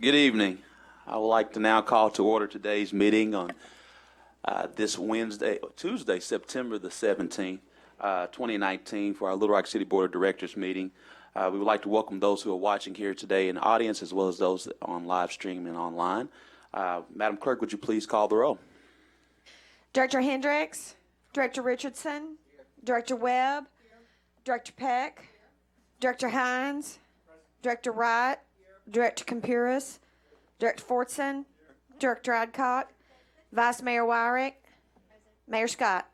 Good evening. I would like to now call to order today's meeting on this Tuesday, September the 17th, 2019, for our Little Rock City Board of Directors meeting. We would like to welcome those who are watching here today in the audience, as well as those on live stream and online. Madam Clerk, would you please call the roll? Director Hendricks, Director Richardson, Director Webb, Director Peck, Director Hines, Director Wright, Director Campuris, Director Fortson, Director Adcock, Vice Mayor Wyrick, Mayor Scott.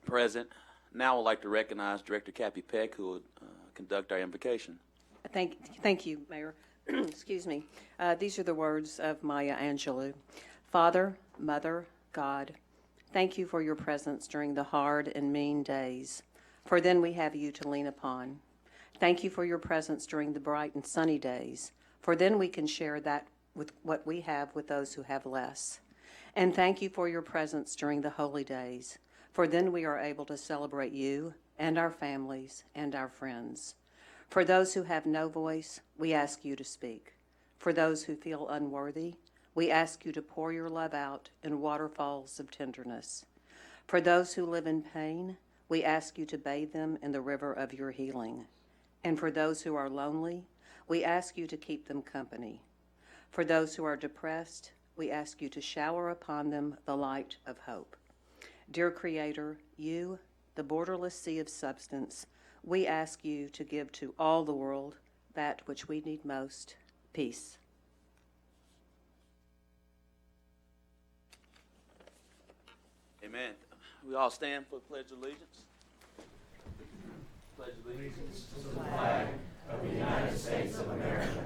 Present. Now I would like to recognize Director Kathy Peck, who will conduct our invocation. Thank you, Mayor. Excuse me. These are the words of Maya Angelou. Father, Mother, God, thank you for your presence during the hard and mean days, for then we have you to lean upon. Thank you for your presence during the bright and sunny days, for then we can share that with what we have with those who have less. And thank you for your presence during the holy days, for then we are able to celebrate you and our families and our friends. For those who have no voice, we ask you to speak. For those who feel unworthy, we ask you to pour your love out in waterfalls of tenderness. For those who live in pain, we ask you to bathe them in the river of your healing. And for those who are lonely, we ask you to keep them company. For those who are depressed, we ask you to shower upon them the light of hope. Dear Creator, you, the borderless sea of substance, we ask you to give to all the world that which we need most, peace. Amen. We all stand for the Pledge of Allegiance. Pledge of Allegiance to the flag of the United States of America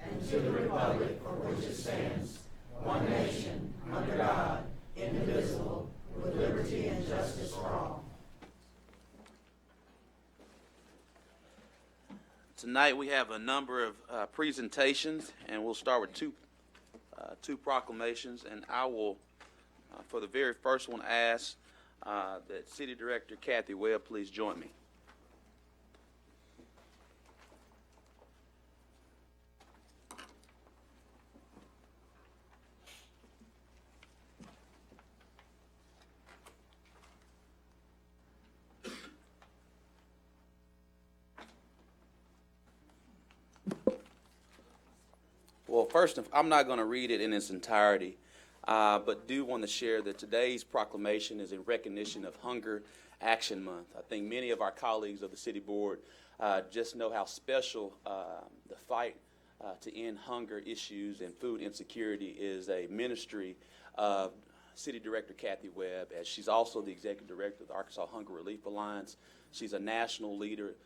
and to the republic for which it stands, one nation, under God, indivisible, with liberty and justice for all. Tonight we have a number of presentations, and we'll start with two proclamations. And I will, for the very first one, ask that City Director Kathy Webb please join me. Well, first, I'm not going to read it in its entirety, but do want to share that today's proclamation is in recognition of Hunger Action Month. I think many of our colleagues of the City Board just know how special the fight to end hunger issues and food insecurity is a ministry of City Director Kathy Webb, as she's also the Executive Director of the Arkansas Hunger Relief Alliance. She's a national leader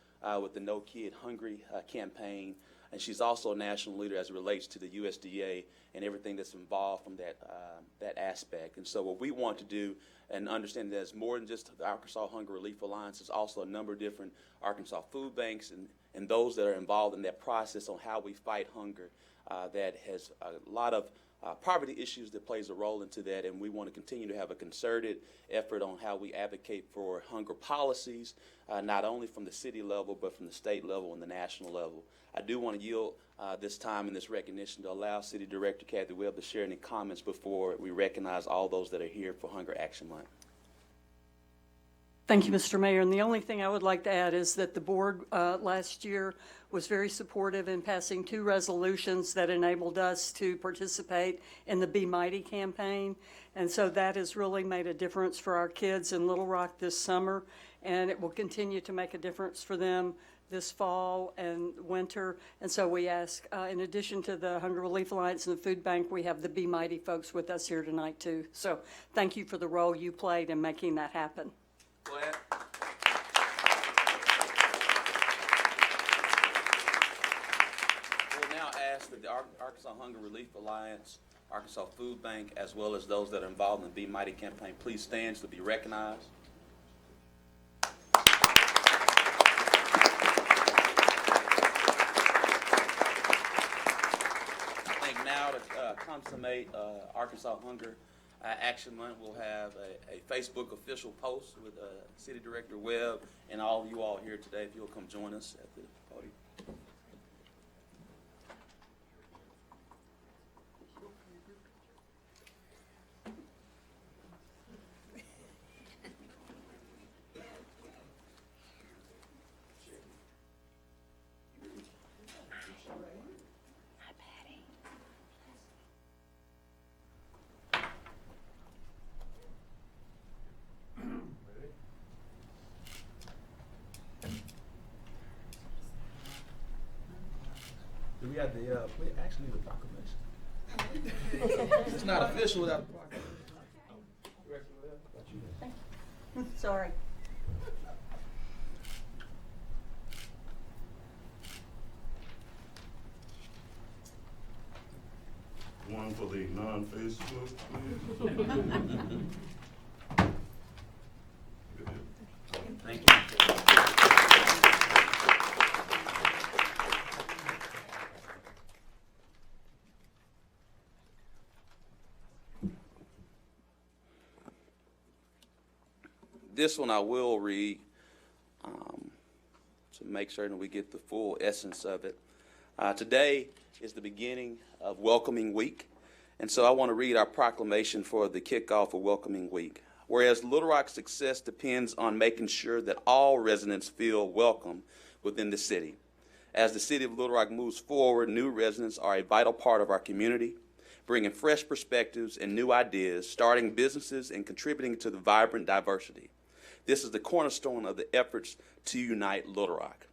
with the No Kid Hungry campaign. And she's also a national leader as it relates to the USDA and everything that's involved from that aspect. And so what we want to do and understand that it's more than just the Arkansas Hunger Relief Alliance. There's also a number of different Arkansas food banks and those that are involved in that process on how we fight hunger that has a lot of poverty issues that plays a role into that, and we want to continue to have a concerted effort on how we advocate for hunger policies, not only from the city level, but from the state level and the national level. I do want to yield this time and this recognition to allow City Director Kathy Webb to share any comments before we recognize all those that are here for Hunger Action Month. Thank you, Mr. Mayor. And the only thing I would like to add is that the board last year was very supportive in passing 2 resolutions that enabled us to participate in the Be Mighty campaign. And so that has really made a difference for our kids in Little Rock this summer, and it will continue to make a difference for them this fall and winter. And so we ask, in addition to the Hunger Relief Alliance and the Food Bank, we have the Be Mighty folks with us here tonight too. So thank you for the role you played in making that happen. Glad. We'll now ask that the Arkansas Hunger Relief Alliance, Arkansas Food Bank, as well as those that are involved in the Be Mighty campaign, please stand to be recognized. I think now to consummate Arkansas Hunger Action Month, we'll have a Facebook official post with City Director Webb and all of you all here today. If you'll come join us at the podium. got the, we actually need a proclamation. It's not official without the proclamation. Sorry. One for the non-Facebook, please. Thank you. This one I will read to make certain we get the full essence of it. Today is the beginning of Welcoming Week, and so I want to read our proclamation for the kickoff of Welcoming Week. Whereas Little Rock's success depends on making sure that all residents feel welcome within the city. As the city of Little Rock moves forward, new residents are a vital part of our community, bringing fresh perspectives and new ideas, starting businesses, and contributing to the vibrant diversity. This is the cornerstone of the efforts to unite Little Rock.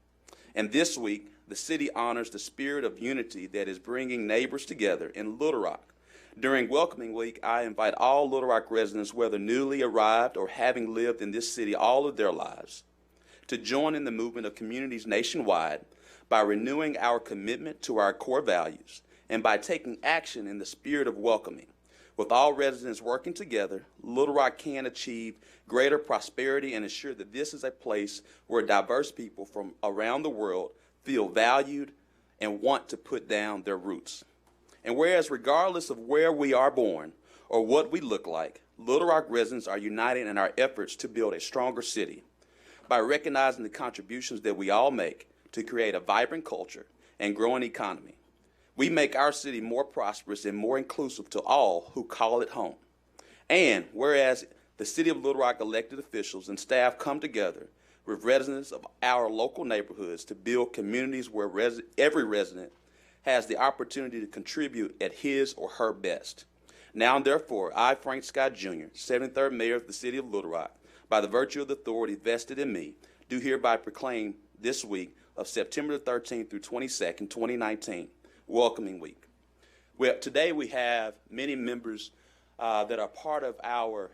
And this week, the city honors the spirit of unity that is bringing neighbors together in Little Rock. During Welcoming Week, I invite all Little Rock residents, whether newly arrived or having lived in this city all of their lives, to join in the movement of communities nationwide by renewing our commitment to our core values and by taking action in the spirit of welcoming. With all residents working together, Little Rock can achieve greater prosperity and ensure that this is a place where diverse people from around the world feel valued and want to put down their roots. And whereas regardless of where we are born or what we look like, Little Rock residents are united in our efforts to build a stronger city. By recognizing the contributions that we all make to create a vibrant culture and growing economy, we make our city more prosperous and more inclusive to all who call it home. And whereas the City of Little Rock elected officials and staff come together with residents of our local neighborhoods to build communities where every resident has the opportunity to contribute at his or her best. Now and therefore, I, Frank Scott Jr., 73rd Mayor of the City of Little Rock, by the virtue of the authority vested in me, do hereby proclaim this week of September the 13th through 22nd, 2019, Welcoming Week. Well, today we have many members that are part of our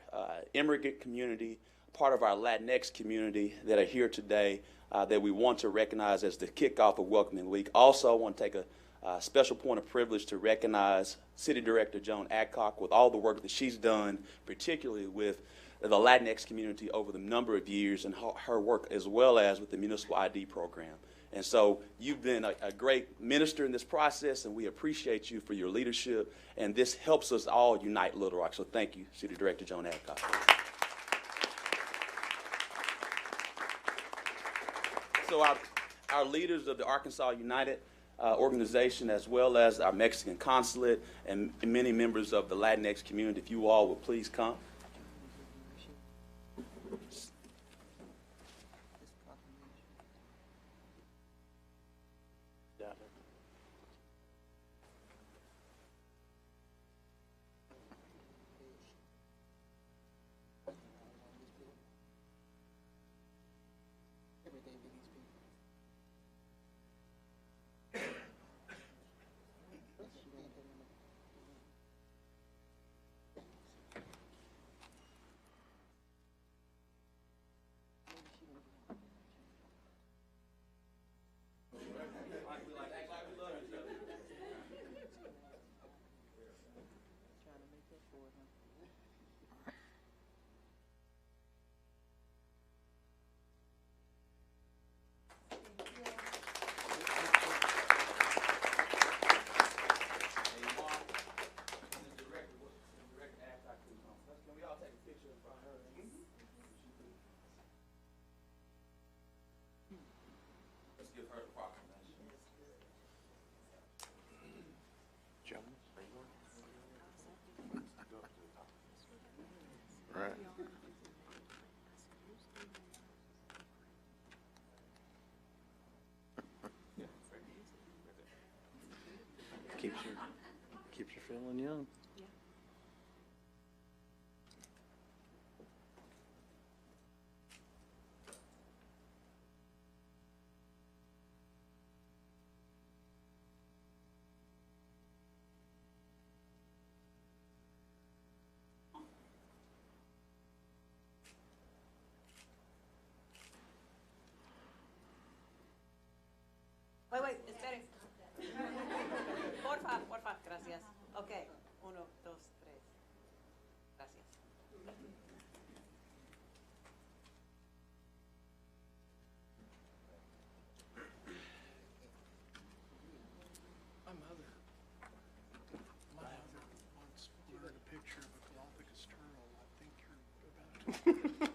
immigrant community, part of our Latinx community that are here today that we want to recognize as the kickoff of Welcoming Week. Also, I want to take a special point of privilege to recognize City Director Joan Adcock with all the work that she's done, particularly with the Latinx community over the number of years and her work as well as with the Municipal ID program. And so you've been a great minister in this process, and we appreciate you for your leadership, and this helps us all unite Little Rock. So thank you, City Director Joan Adcock. So our leaders of the Arkansas United organization, as well as our Mexican consulate and many members of the Latinx community, if you all would please come. Right. Keeps you feeling young. Wait, espere. Porfa, gracias. Okay, 1, 2, 3. Gracias. My mother once wanted a picture of a Galapagos turtle. I think you're about to.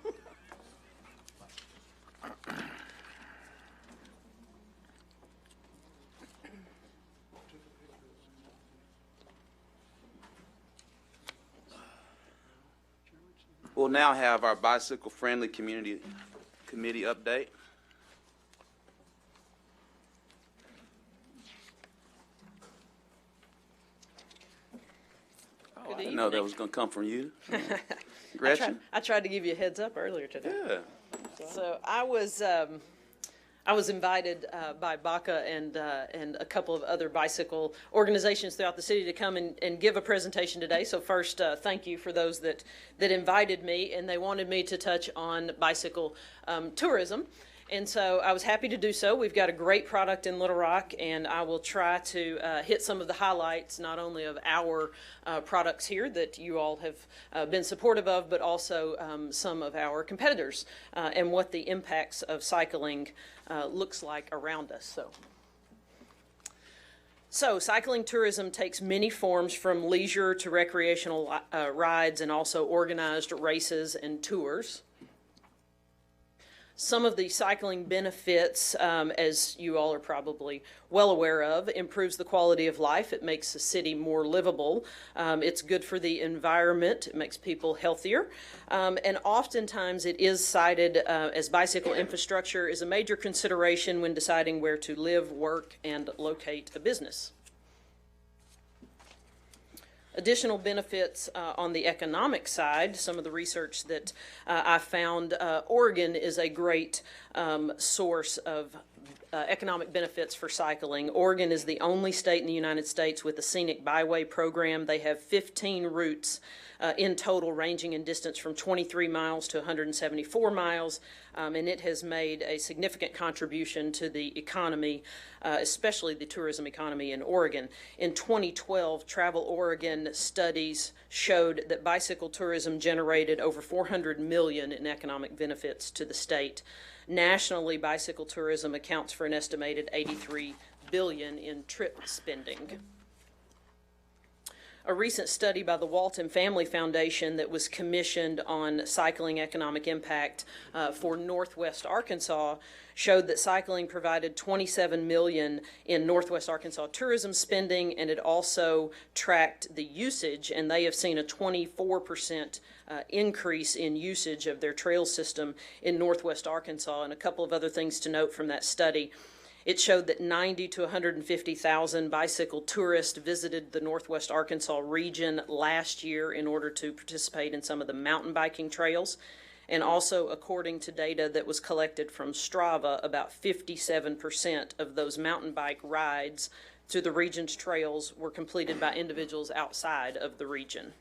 We'll now have our bicycle-friendly community committee update. Oh, I didn't know that was going to come from you. Gretchen? I tried to give you a heads up earlier today. Yeah. So I was invited by BACA and a couple of other bicycle organizations throughout the city to come and give a presentation today. So first, thank you for those that invited me, and they wanted me to touch on bicycle tourism. And so I was happy to do so. We've got a great product in Little Rock, and I will try to hit some of the highlights, not only of our products here that you all have been supportive of, but also some of our competitors and what the impacts of cycling looks like around us. So cycling tourism takes many forms, from leisure to recreational rides, and also organized races and tours. Some of the cycling benefits, as you all are probably well aware of, improves the quality of life. It makes the city more livable. It's good for the environment. It makes people healthier. And oftentimes it is cited as bicycle infrastructure is a major consideration when deciding where to live, work, and locate a business. Additional benefits on the economic side, some of the research that I found, Oregon is a great source of economic benefits for cycling. Oregon is the only state in the United States with a scenic byway program. They have 15 routes in total, ranging in distance from 23 miles to 174 miles, and it has made a significant contribution to the economy, especially the tourism economy in Oregon. In 2012, Travel Oregon studies showed that bicycle tourism generated over $400 million in economic benefits to the state. Nationally, bicycle tourism accounts for an estimated $83 billion in trip spending. A recent study by the Walton Family Foundation that was commissioned on cycling economic impact for Northwest Arkansas showed that cycling provided $27 million in Northwest Arkansas tourism spending, and it also tracked the usage, and they have seen a 24% increase in usage of their trail system in Northwest Arkansas. And a couple of other things to note from that study. It showed that 90 to 150,000 bicycle tourists visited the Northwest Arkansas region last year in order to participate in some of the mountain biking trails. And also, according to data that was collected from Strava, about 57% of those mountain bike rides through the region's trails were completed by individuals outside of the region.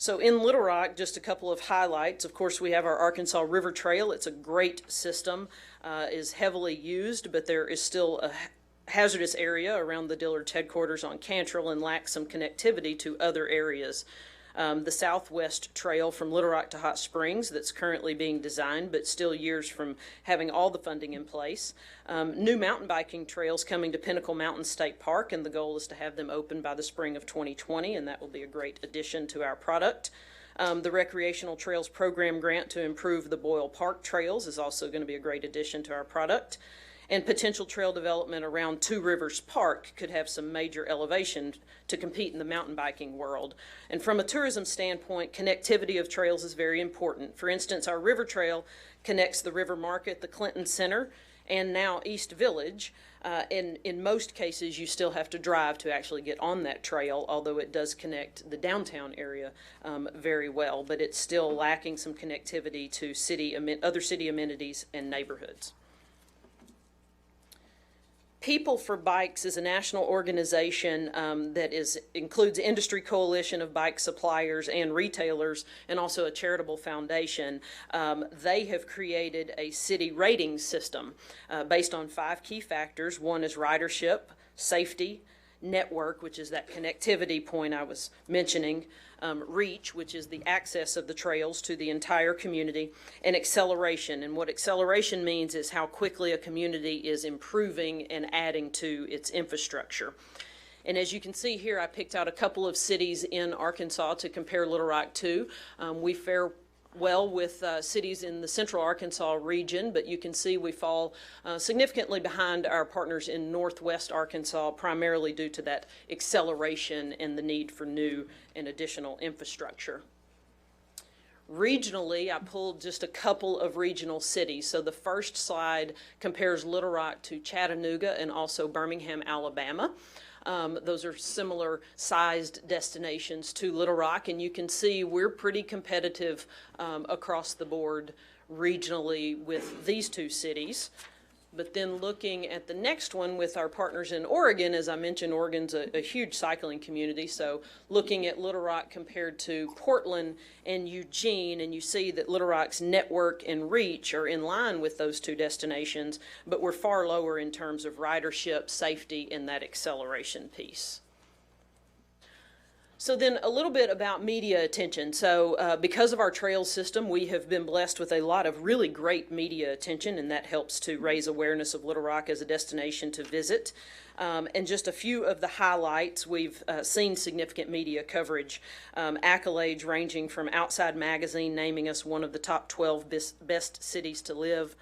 So in Little Rock, just a couple of highlights. Of course, we have our Arkansas River Trail. It's a great system, is heavily used, but there is still a hazardous area around the Dillard's headquarters on Cantrell and lacks some connectivity to other areas. The Southwest Trail from Little Rock to Hot Springs that's currently being designed, but still years from having all the funding in place. New mountain biking trails coming to Pinnacle Mountain State Park, and the goal is to have them open by the spring of 2020, and that will be a great addition to our product. The Recreational Trails Program grant to improve the Boyle Park trails is also going to be a great addition to our product. And potential trail development around Two Rivers Park could have some major elevation to compete in the mountain biking world. And from a tourism standpoint, connectivity of trails is very important. For instance, our River Trail connects the River Market, the Clinton Center, and now East Village. In most cases, you still have to drive to actually get on that trail, although it does connect the downtown area very well, but it's still lacking some connectivity to other city amenities and neighborhoods. People for Bikes is a national organization that includes Industry Coalition of bike suppliers and retailers, and also a charitable foundation. They have created a city rating system based on 5 key factors. One is ridership, safety, network, which is that connectivity point I was mentioning, reach, which is the access of the trails to the entire community, and acceleration. And what acceleration means is how quickly a community is improving and adding to its infrastructure. And as you can see here, I picked out a couple of cities in Arkansas to compare Little Rock to. We fare well with cities in the central Arkansas region, but you can see we fall significantly behind our partners in northwest Arkansas, primarily due to that acceleration and the need for new and additional infrastructure. Regionally, I pulled just a couple of regional cities. So the first slide compares Little Rock to Chattanooga and also Birmingham, Alabama. Those are similar sized destinations to Little Rock, and you can see we're pretty competitive across the board regionally with these 2 cities. But then looking at the next one with our partners in Oregon, as I mentioned, Oregon's a huge cycling community. So looking at Little Rock compared to Portland and Eugene, and you see that Little Rock's network and reach are in line with those 2 destinations, but we're far lower in terms of ridership, safety, and that acceleration piece. So then a little bit about media attention. So because of our trails system, we have been blessed with a lot of really great media attention, and that helps to raise awareness of Little Rock as a destination to visit. And just a few of the highlights, we've seen significant media coverage, accolades ranging from Outside Magazine naming us one of the top 12 best cities to live.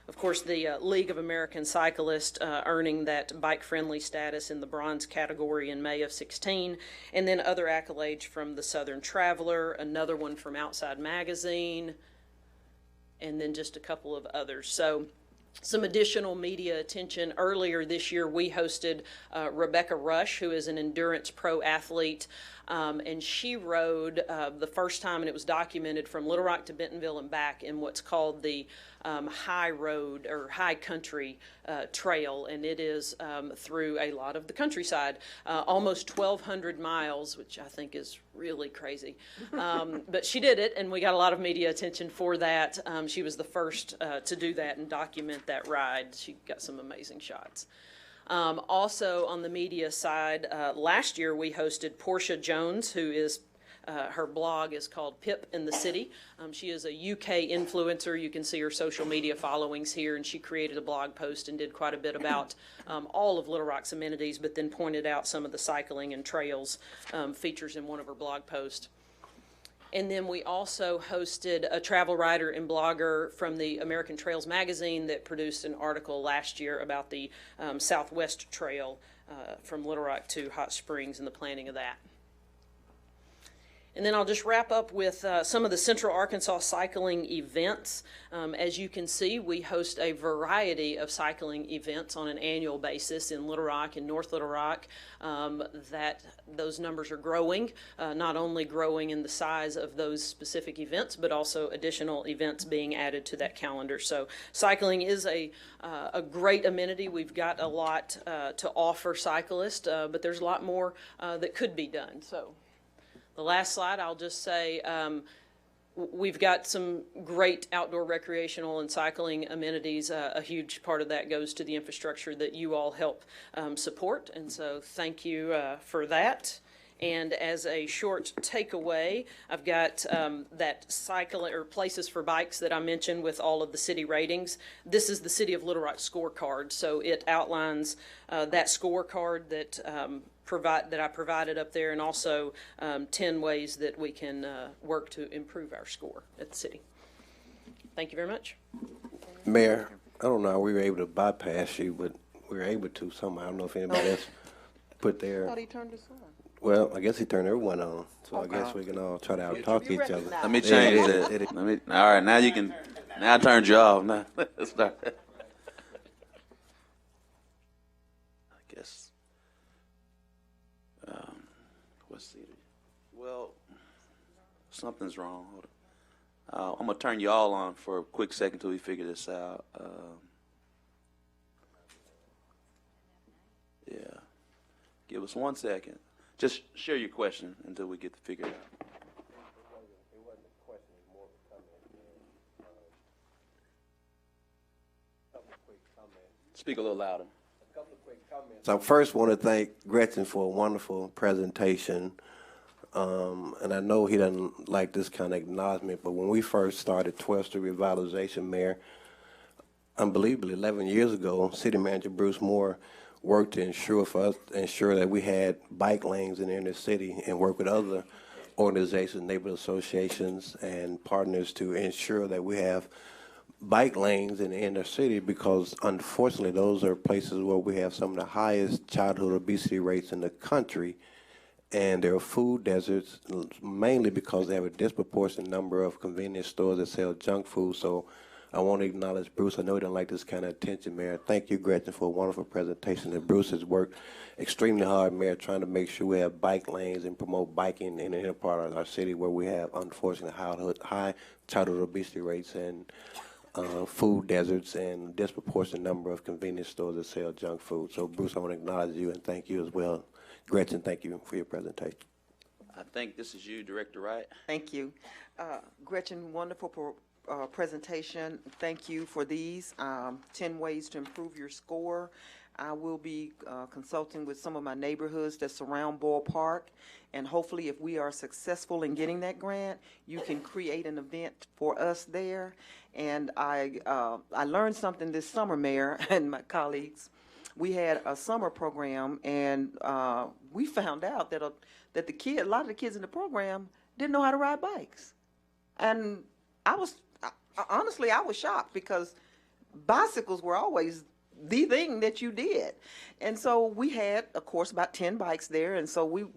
Of course, the League of American Cyclists earning that bike-friendly status in the bronze category in May of 16, and then other accolades from the Southern Traveler, another one from Outside Magazine, and then just a couple of others. So some additional media attention. Earlier this year, we hosted Rebecca Rush, who is an endurance pro athlete, and she rode the first time, and it was documented, from Little Rock to Bentonville and back in what's called the High Road or High Country Trail, and it is through a lot of the countryside, almost 1,200 miles, which I think is really crazy. But she did it, and we got a lot of media attention for that. She was the first to do that and document that ride. She got some amazing shots. Also on the media side, last year we hosted Portia Jones, who is her blog is called Pip in the City. She is a UK influencer. You can see her social media followings here, and she created a blog post and did quite a bit about all of Little Rock's amenities, but then pointed out some of the cycling and trails features in one of her blog posts. And then we also hosted a travel writer and blogger from the American Trails magazine that produced an article last year about the Southwest Trail from Little Rock to Hot Springs and the planning of that. And then I'll just wrap up with some of the Central Arkansas cycling events. As you can see, we host a variety of cycling events on an annual basis in Little Rock and North Little Rock. That those numbers are growing, not only growing in the size of those specific events, but also additional events being added to that calendar. So cycling is a great amenity. We've got a lot to offer cyclists, but there's a lot more that could be done. So the last slide, I'll just say we've got some great outdoor recreational and cycling amenities. A huge part of that goes to the infrastructure that you all help support, and so thank you for that. And as a short takeaway, I've got that cycling or places for bikes that I mentioned with all of the city ratings. This is the City of Little Rock scorecard, so it outlines that scorecard that I provided up there, and also 10 ways that we can work to improve our score at the city. Thank you very much. Mayor, I don't know how we were able to bypass you, but we were able to somehow. I don't know if anybody else put their. I thought he turned us on. Well, I guess he turned everyone on, so I guess we can all try to out-talk each other. Let me change that. All right, now you can. Now I turned you off. Now let's start. I guess. Let's see. Well, something's wrong. Hold on. I'm gonna turn you all on for a quick second till we figure this out. Give us 1 second. Just share your question until we get to figure it out. Speak a little louder. So I first want to thank Gretchen for a wonderful presentation. And I know he doesn't like this kind of acknowledgement, but when we first started 12th Street Revitalization, Mayor, unbelievably 11 years ago, City Manager Bruce Moore worked to ensure that we had bike lanes in the inner city and work with other organizations, neighborhood associations, and partners to ensure that we have bike lanes in the inner city, because unfortunately those are places where we have some of the highest childhood obesity rates in the country, and there are food deserts, mainly because they have a disproportionate number of convenience stores that sell junk food. So I want to acknowledge Bruce. I know he don't like this kind of attention, Mayor. Thank you, Gretchen, for a wonderful presentation. And Bruce has worked extremely hard, Mayor, trying to make sure we have bike lanes and promote biking in the inner part of our city where we have, unfortunately, high childhood obesity rates and food deserts and disproportionate number of convenience stores that sell junk food. So, Bruce, I want to acknowledge you and thank you as well. Gretchen, thank you for your presentation. I think this is you, Director Wright. Thank you. Gretchen, wonderful presentation. Thank you for these 10 ways to improve your score. I will be consulting with some of my neighborhoods that surround Ball Park, and hopefully if we are successful in getting that grant, you can create an event for us there. And I learned something this summer, Mayor, and my colleagues. We had a summer program, and we found out that a lot of the kids in the program didn't know how to ride bikes. And honestly, I was shocked, because bicycles were always the thing that you did. And so we had, of course, about 10 bikes there, and so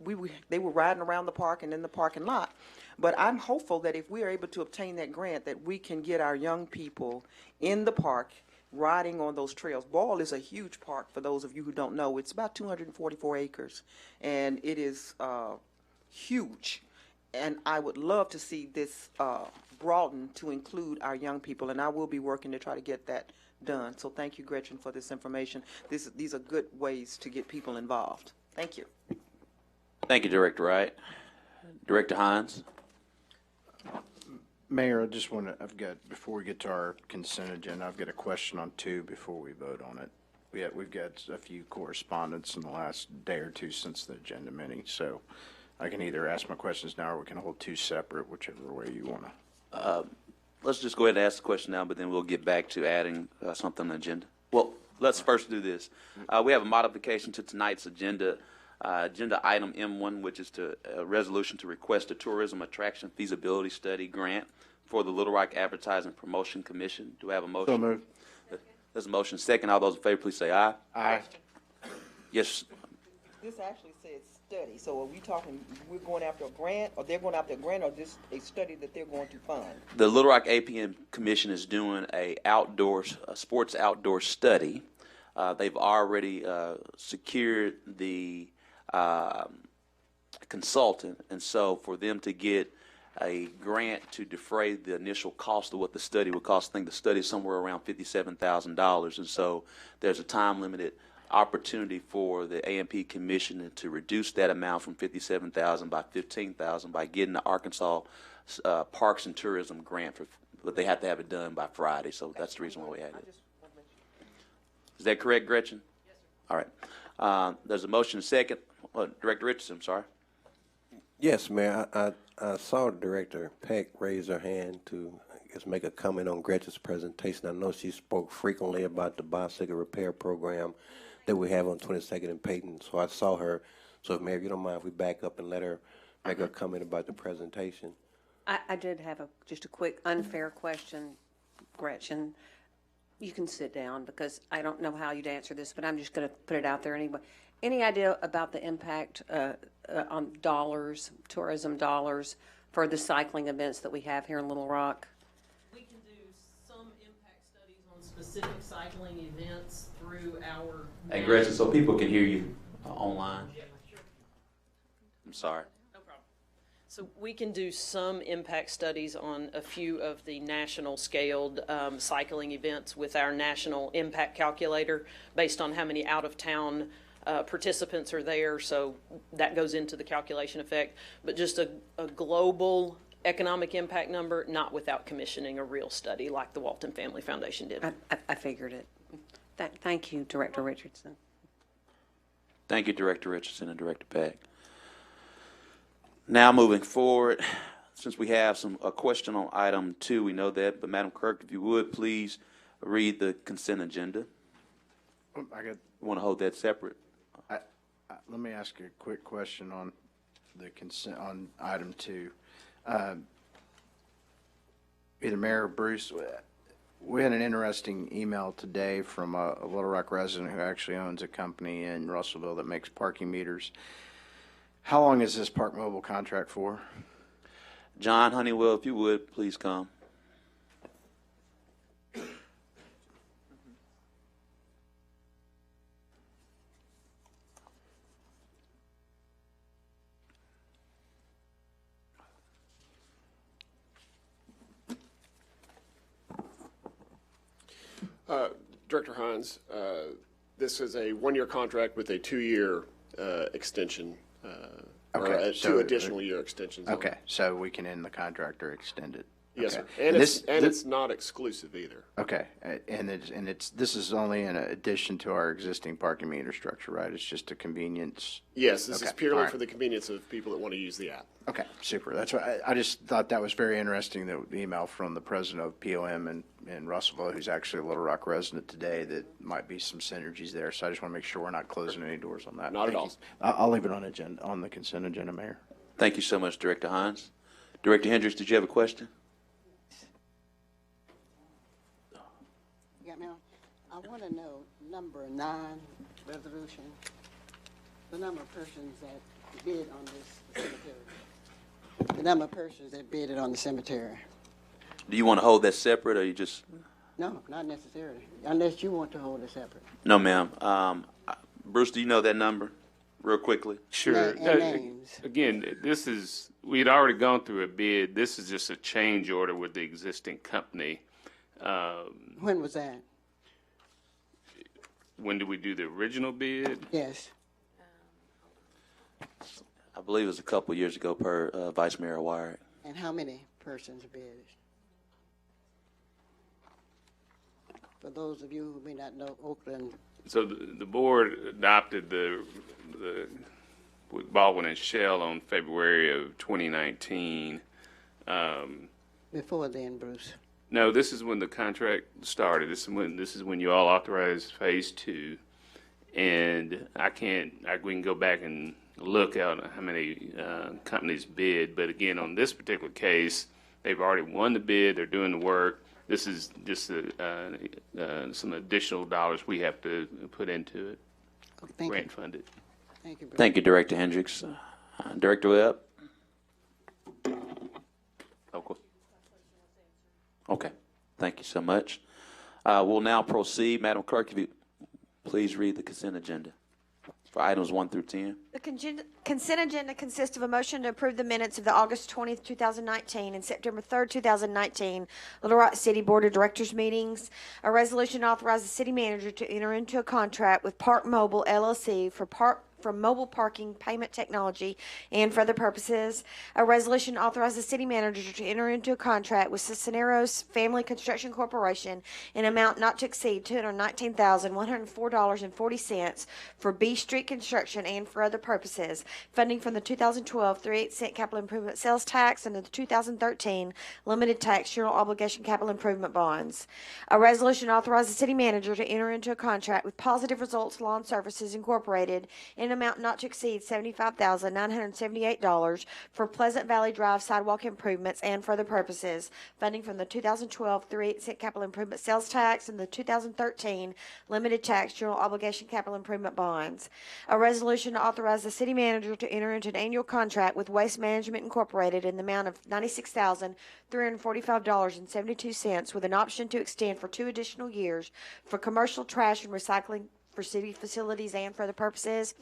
they were riding around the park and in the parking lot. But I'm hopeful that if we are able to obtain that grant, that we can get our young people in the park riding on those trails. Ball is a huge park, for those of you who don't know. It's about 244 acres, and it is huge. And I would love to see this broadened to include our young people, and I will be working to try to get that done. So thank you, Gretchen, for this information. These are good ways to get people involved. Thank you. Thank you, Director Wright. Director Hines. Mayor, I just want to, before we get to our consent agenda, I've got a question on 2 before we vote on it. We've got a few correspondence in the last day or two since the agenda meeting, so I can either ask my questions now or we can hold 2 separate, whichever way you want to. Let's just go ahead and ask the question now, but then we'll get back to adding something on the agenda. Well, let's first do this. We have a modification to tonight's agenda. Agenda item M1, which is a resolution to request a tourism attraction feasibility study grant for the Little Rock Advertising Promotion Commission. Do I have a motion? So moved. There's a motion. Second. All those in favor, please say aye. Aye. Yes. This actually says study, so are we talking, we're going after a grant, or they're going after a grant, or just a study that they're going to fund? The Little Rock APM Commission is doing a sports outdoor study. They've already secured the consultant, and so for them to get a grant to defray the initial cost of what the study would cost, I think the study is somewhere around $57,000, and so there's a time-limited opportunity for the AMP Commission to reduce that amount from $57,000 by $15,000 by getting the Arkansas Parks and Tourism grant, but they have to have it done by Friday, so that's the reason why we had it. Is that correct, Gretchen? Yes, sir. All right. There's a motion and second. Director Richardson, I'm sorry. Yes, Mayor. I saw Director Peck raise her hand to, I guess, make a comment on Gretchen's presentation. I know she spoke frequently about the bicycle repair program that we have on 22nd and Peyton, so I saw her. So, Mayor, if you don't mind, if we back up and let her make a comment about the presentation. I did have just a quick unfair question, Gretchen. You can sit down because I don't know how you'd answer this, but I'm just going to put it out there anyway. Any idea about the impact on dollars, tourism dollars, for the cycling events that we have here in Little Rock? We can do some impact studies on specific cycling events through our. Hey, Gretchen, so people can hear you online. Yeah, sure. I'm sorry. No problem. So we can do some impact studies on a few of the national scaled cycling events with our national impact calculator based on how many out of town participants are there, so that goes into the calculation effect. But just a global economic impact number, not without commissioning a real study like the Walton Family Foundation did. I figured it. Thank you, Director Richardson. Thank you, Director Richardson and Director Peck. Now moving forward, since we have a question on item 2, we know that, but Madam Clerk, if you would, please read the consent agenda. You want to hold that separate? Let me ask you a quick question on the consent, on item 2. Either Mayor or Bruce, we had an interesting email today from a Little Rock resident who actually owns a company in Russellville that makes parking meters. How long is this Park Mobile contract for? John Honeywell, if you would, please come. Director Hines, this is a 1-year contract with a 2-year extension, or two additional year extensions. Okay, so we can end the contract or extend it. Yes, Okay. sir. And it's not exclusive either. Okay, this is only in addition to our existing parking meter structure, right? It's just a convenience. Yes, this is Okay, purely all right. for the convenience of people that want to use the app. Okay, super. That's why I just thought that was very interesting, the email from the president of POM in Russellville, who's actually a Little Rock resident today, that might be some synergies there. So I just want to make sure we're not closing any doors on that. Not at Thank all. you. I'll leave it on the consent agenda, Mayor. Thank you so much, Director Hines. Director Hendricks, did you have a question? Yeah, ma'am. I want to know number 9 resolution, the number of persons that bid on this cemetery. The number of persons that bidded on the cemetery. Do you want to hold that separate, or you just? No, not necessarily, unless you want to hold it separate. No, ma'am. Bruce, do you know that number, real quickly? Sure. And names. Again, we'd already gone through a bid. This is just a change order with the existing company. When was that? When did we do the original bid? Yes. I believe it was a couple years ago per Vice Mayor Wyatt. And how many persons bid? For those of you who may not know, Oakland. So the board adopted with Baldwin and Shell on February of 2019. Before then, Bruce. No, this is when the contract started. This is when you all authorized phase 2, and we can go back and look at how many companies bid. But again, on this particular case, they've already won the bid. They're doing the work. This is just some additional dollars we have to put into it, grant funded. Thank you, Bruce. Thank you, Director Hendricks. Director Webb? Okay. Thank you so much. We'll now proceed. Madam Clerk, if you please read the consent agenda for items 1 through 10. The consent agenda consists of a motion to approve the minutes of the August 20th, 2019 and September 3rd, 2019 Little Rock City Board of Directors meetings. A resolution authorizes the city manager to enter into a contract with Park Mobile LLC for mobile parking payment technology and for other purposes. A resolution authorizes the city manager to enter into a contract with Cisneros Family Construction Corporation in amount not to exceed $219,104.40 for B Street construction and for other purposes. Funding from the 2012 3/8 capital improvement sales tax and the 2013 limited tax general obligation capital improvement bonds. A resolution authorizes the city manager to enter into a contract with Positive Results Lawn Services Incorporated in amount not to exceed $75,978 for Pleasant Valley Drive sidewalk improvements and for other purposes. Funding from the 2012 3/8 capital improvement sales tax and the 2013 limited tax general obligation capital improvement bonds. A resolution to authorize the city manager to enter into an annual contract with Waste Management Incorporated in the amount of $96,345.72 with an option to extend for 2 additional years for commercial trash and recycling for city facilities and for other purposes.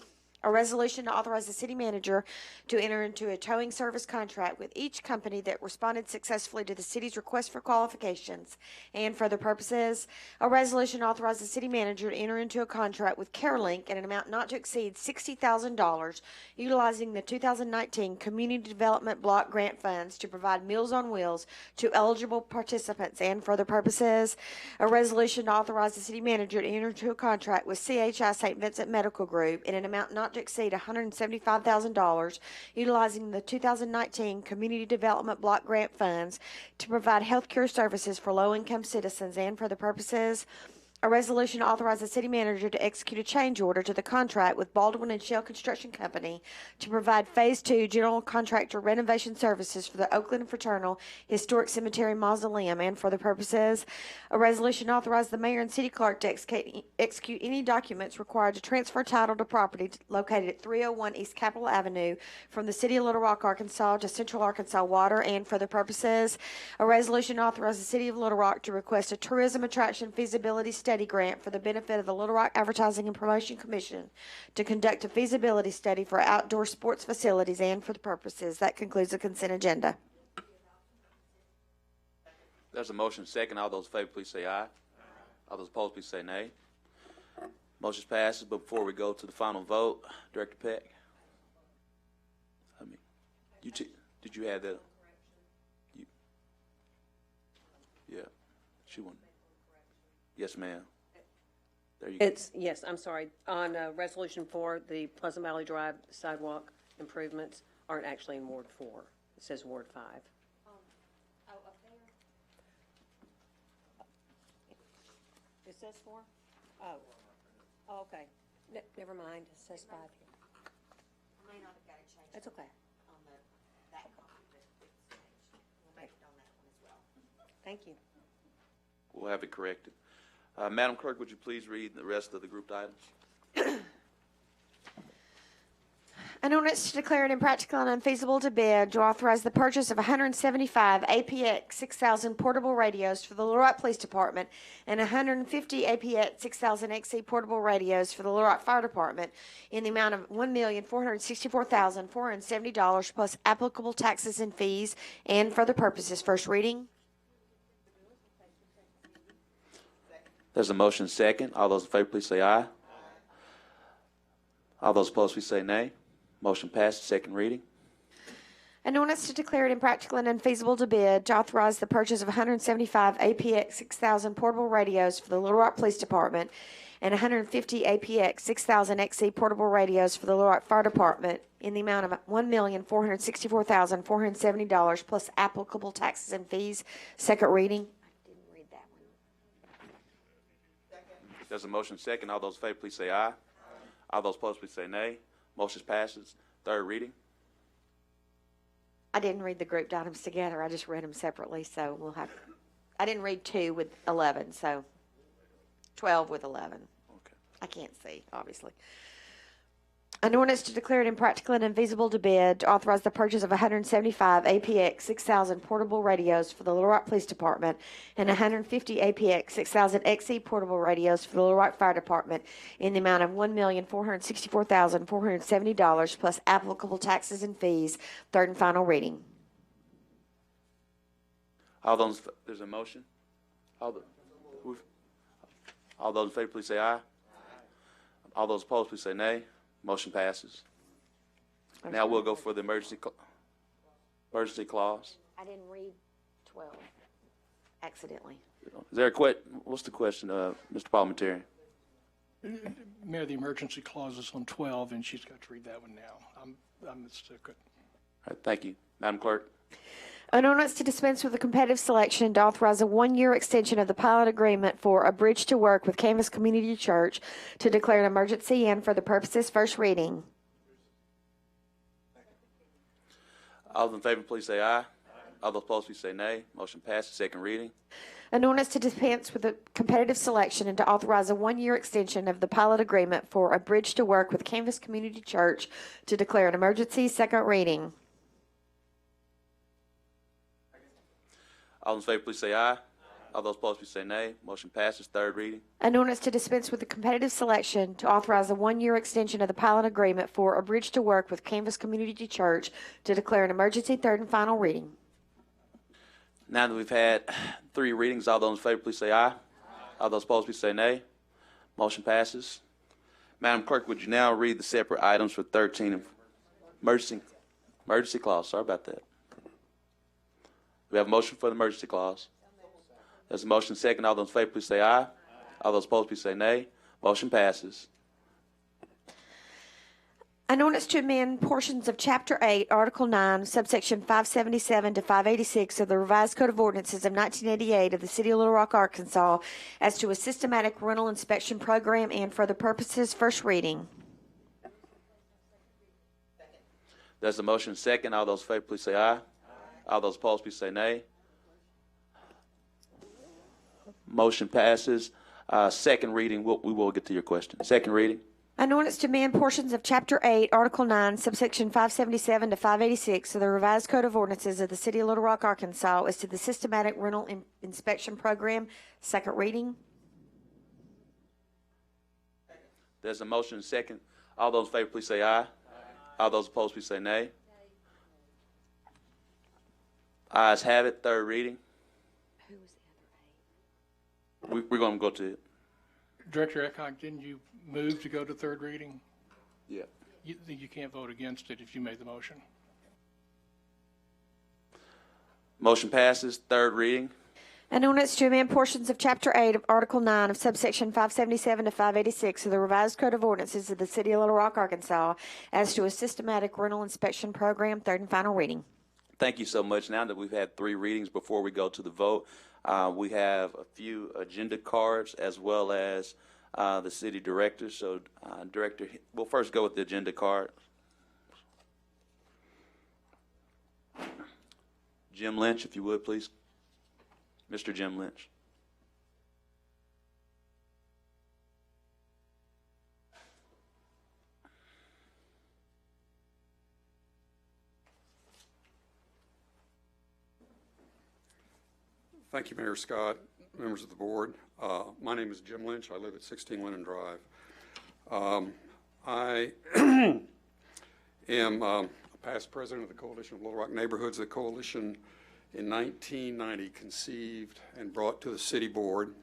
A resolution to authorize the city manager to enter into a towing service contract with each company that responded successfully to the city's request for qualifications. And for other purposes, a resolution to authorize the city manager to enter into a contract with CareLink in an amount not to exceed $60,000, utilizing the 2019 Community Development Block Grant Funds to provide Meals on Wheels to eligible participants. And for other purposes, a resolution to authorize the city manager to enter into a contract with CHI St. Vincent Medical Group in an amount not to exceed $175,000, utilizing the 2019 Community Development Block Grant Funds to provide health care services for low-income citizens. And for the purposes, a resolution to authorize the city manager to execute a change order to the contract with Baldwin and Shell Construction Company to provide Phase 2 general contractor renovation services for the Oakland Fraternal Historic Cemetery Mausoleum. And for the purposes, a resolution to authorize the mayor and city clerk to execute any documents required to transfer title to property located at 301 East Capitol Avenue from the city of Little Rock, Arkansas to Central Arkansas Water. And for the purposes, a resolution to authorize the city of Little Rock to request a tourism attraction feasibility study grant for the benefit of the Little Rock Advertising and Promotion Commission to conduct a feasibility study for outdoor sports facilities. And for the purposes, that concludes the consent agenda. There's a motion second. All those in favor, please say aye. All those opposed, please say nay. Motion passes. But before we go to the final vote, Director Peck, did you have that? Yeah, she won. Yes, ma'am. There you go. Yes, I'm sorry. On Resolution 4, the Pleasant Valley Drive sidewalk improvements aren't actually in Ward 4. It says Ward 5. Up there? It says 4? Oh, okay. Never mind. It says 5 here. I may not have got it changed. That's okay. On that copy, but it's changed. We'll make it on that one as well. Thank you. We'll have it corrected. Madam Clerk, would you please read the rest of the grouped items? An ordinance to declare it impractical and unfeasible to bid to authorize the purchase of 175 APX 6000 portable radios for the Little Rock Police Department and 150 APX 6000 XC portable radios for the Little Rock Fire Department in the amount of $1,464,470 plus applicable taxes and fees and for the purposes. First reading. There's a motion second. All those in favor, please say aye. All those opposed, please say nay. Motion passed. Second reading. An ordinance to declare it impractical and unfeasible to bid to authorize the purchase of 175 APX 6000 portable radios for the Little Rock Police Department and 150 APX 6000 XC portable radios for the Little Rock Fire Department in the amount of $1,464,470 plus applicable taxes and fees. Second reading. There's a motion second. All those in favor, please say aye. All those opposed, please say nay. Motion passes. Third reading. I didn't read the grouped items together. I just read them separately, so we'll have. I didn't read 2 with 11, so 12 with 11. Okay. I can't see, obviously. An ordinance to declare it impractical and unfeasible to bid to authorize the purchase of 175 APX 6000 portable radios for the Little Rock Police Department and 150 APX 6000 XC portable radios for the Little Rock Fire Department in the amount of $1,464,470 plus applicable taxes and fees. Third and final reading. There's a motion. All those in favor, please say aye. All those opposed, please say nay. Motion passes. Now we'll go for the emergency clause. I didn't read 12 accidentally. Is there a what's the question, Mr. Parliamentarian? Mayor, the emergency clause is on 12, and she's got to read that one now. I'm mistaken. All right, thank you. Madam Clerk. An ordinance to dispense with the competitive selection and to authorize a 1-year extension of the pilot agreement for A Bridge to Work with Canvas Community Church to declare an emergency and for the purposes. First reading. All those in favor, please say aye. All those opposed, please say nay. Motion passes. Second reading. An ordinance to dispense with the competitive selection and to authorize a 1-year extension of the pilot agreement for A Bridge to Work with Canvas Community Church to declare an emergency. Second reading. All in favor, please say aye. All those opposed, please say nay. Motion passes. Third reading. An ordinance to dispense with the competitive selection to authorize a one-year extension of the pilot agreement for A Bridge to Work with Canvas Community Church to declare an emergency. Third and final reading. Now that we've had 3 readings, all those in favor, please say aye. All those opposed, please say nay. Motion passes. Madam Clerk, would you now read the separate items for 13 and emergency clause? Sorry about that. We have a motion for the emergency clause. There's a motion second. All those in favor, please say aye. All those opposed, please say nay. Motion passes. An ordinance to amend portions of Chapter 8, Article 9, subsection 577 to 586 of the Revised Code of Ordinances of 1988 of the City of Little Rock, Arkansas, as to a systematic rental inspection program and for other purposes. First reading. There's a motion second. All those in favor, please say aye. All those opposed, please say nay. Motion passes. Second reading, we will get to your question. Second reading. An ordinance to amend portions of Chapter 8, Article 9, subsection 577 to 586 of the Revised Code of Ordinances of the City of Little Rock, Arkansas, as to the systematic rental inspection program. Second reading. There's a motion second. All those in favor, please say aye. All those opposed, please say nay. Ayes have it. Third reading. Who was the other We're going to go to it. Director Eckhoff, didn't you move to go to third reading? Yeah. You can't vote against it if you made the motion. Motion passes. Third reading. An ordinance to amend portions of Chapter 8 of Article 9 of subsection 577 to 586 of the Revised Code of Ordinances of the City of Little Rock, Arkansas, as to a systematic rental inspection program. Third and final reading. Thank you so much. Now that we've had 3 readings, before we go to the vote, we have a few agenda cards as well as the city director. So, Director, we'll first go with the agenda card. Jim Lynch, if you would, please. Mr. Jim Lynch. Thank you, Mayor Scott, members of the board. My name is Jim Lynch. I live at 16 Lennon Drive. I am a past president of the Coalition of Little Rock Neighborhoods. The coalition in 1990 conceived and brought to the city board,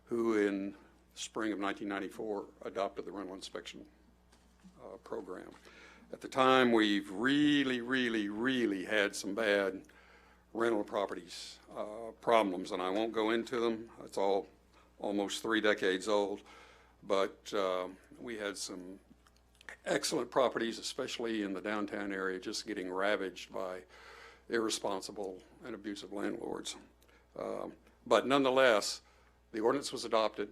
who in spring of 1994 adopted the rental inspection program. At the time, we've really had some bad rental properties problems, and I won't go into them. It's all almost 3 decades old, but we had some excellent properties, especially in the downtown area, just getting ravaged by irresponsible and abusive landlords. But nonetheless, the ordinance was adopted.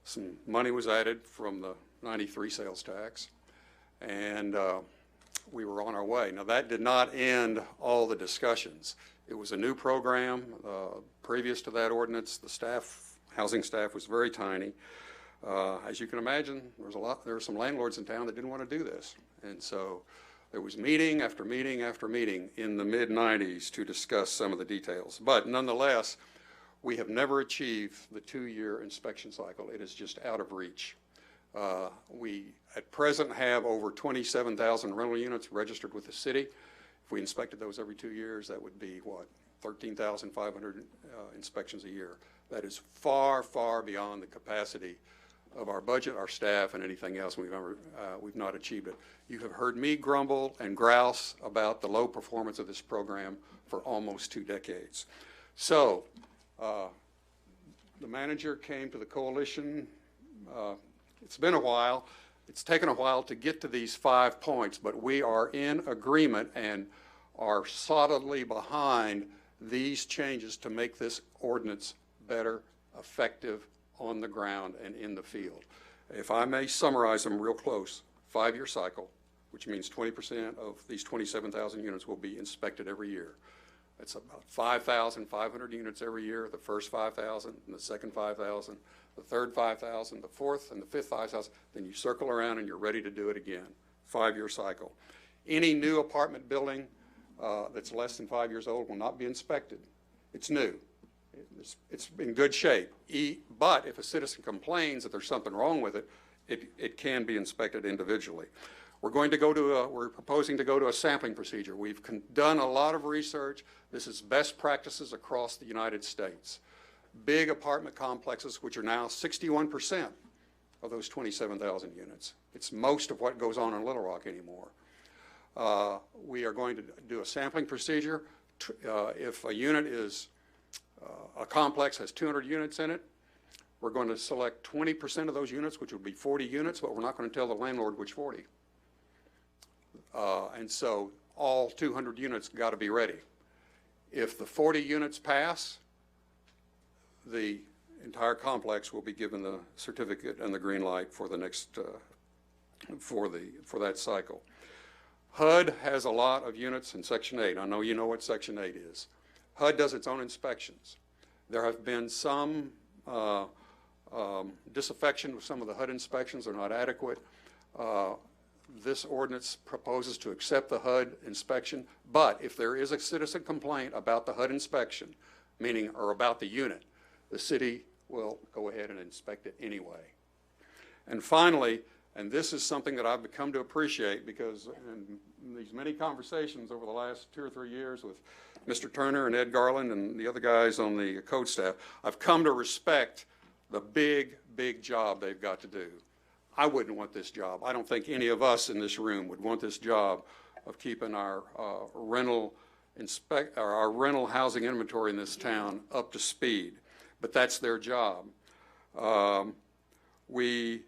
Some money was added from the 93 sales tax, and we were on our way. Now, that did not end all the discussions. It was a new program. Previous to that ordinance, the housing staff was very tiny. As you can imagine, there were some landlords in town that didn't want to do this. And so there was meeting after meeting after meeting in the mid-90s to discuss some of the details. But nonetheless, we have never achieved the 2-year inspection cycle. It is just out of reach. We at present have over 27,000 rental units registered with the city. If we inspected those every 2 years, that would be, 13,500 inspections a year. That is far beyond the capacity of our budget, our staff, and anything else. We've not achieved it. You have heard me grumble and grouse about the low performance of this program for almost 2 decades. So the manager came to the coalition. It's been a while. It's taken a while to get to these 5 points, but we are in agreement and are solidly behind these changes to make this ordinance better, effective on the ground and in the field. If I may summarize them real close, 5-year cycle, which means 20% of these 27,000 units will be inspected every year. That's about 5,500 units every year, the first 5,000 and the second 5,000. The third 5,000, the fourth and the fifth 5,000, then you circle around and you're ready to do it again. 5-year cycle. Any new apartment building that's less than 5 years old will not be inspected. It's new. It's in good shape. But if a citizen complains that there's something wrong with it, it can be inspected individually. We're proposing to go to a sampling procedure. We've done a lot of research. This is best practices across the United States. Big apartment complexes, which are now 61% of those 27,000 units. It's most of what goes on in Little Rock anymore. We are going to do a sampling procedure. If a unit is, a complex has 200 units in it, we're going to select 20% of those units, which would be 40 units, but we're not going to tell the landlord which 40. And so all 200 units got to be ready. If the 40 units pass, the entire complex will be given the certificate and the green light for the next, for that cycle. HUD has a lot of units in Section 8. I know you know what Section 8 is. HUD does its own inspections. There have been some disaffection with some of the HUD inspections. They're not adequate. This ordinance proposes to accept the HUD inspection, but if there is a citizen complaint about the HUD inspection, meaning, or about the unit, the city will go ahead and inspect it anyway. And finally, and this is something that I've come to appreciate because in these many conversations over the last 2 or 3 years with Mr. Turner and Ed Garland and the other guys on the code staff, I've come to respect the big, big job they've got to do. I wouldn't want this job. I don't think any of us in this room would want this job of keeping our rental housing inventory in this town up to speed. But that's their job. We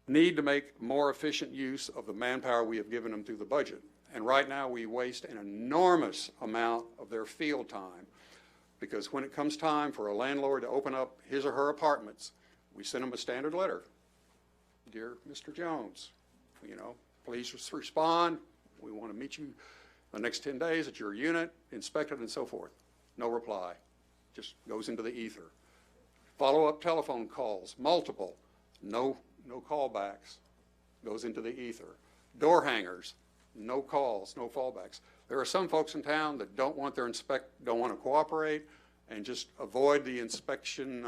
need to make more efficient use of the manpower we have given them through the budget. And right now we waste an enormous amount of their field time because when it comes time for a landlord to open up his or her apartments, we send them a standard letter. Dear Mr. Jones, please respond. We want to meet you the next 10 days at your unit, inspect it and so forth. No reply. Just goes into the ether. Follow-up telephone calls, multiple, no callbacks, goes into the ether. Door hangers, no calls, no fallbacks. There are some folks in town that don't want don't want to cooperate and just avoid the inspection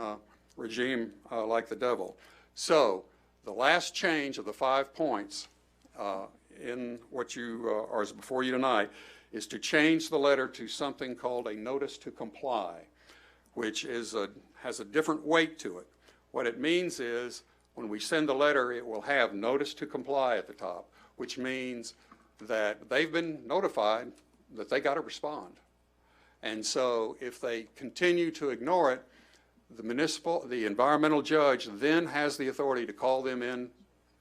regime like the devil. So the last change of the 5 points in what are before you tonight is to change the letter to something called a notice to comply, which has a different weight to it. What it means is when we send the letter, it will have notice to comply at the top, which means that they've been notified that they got to respond. And so if they continue to ignore it, the environmental judge then has the authority to call them in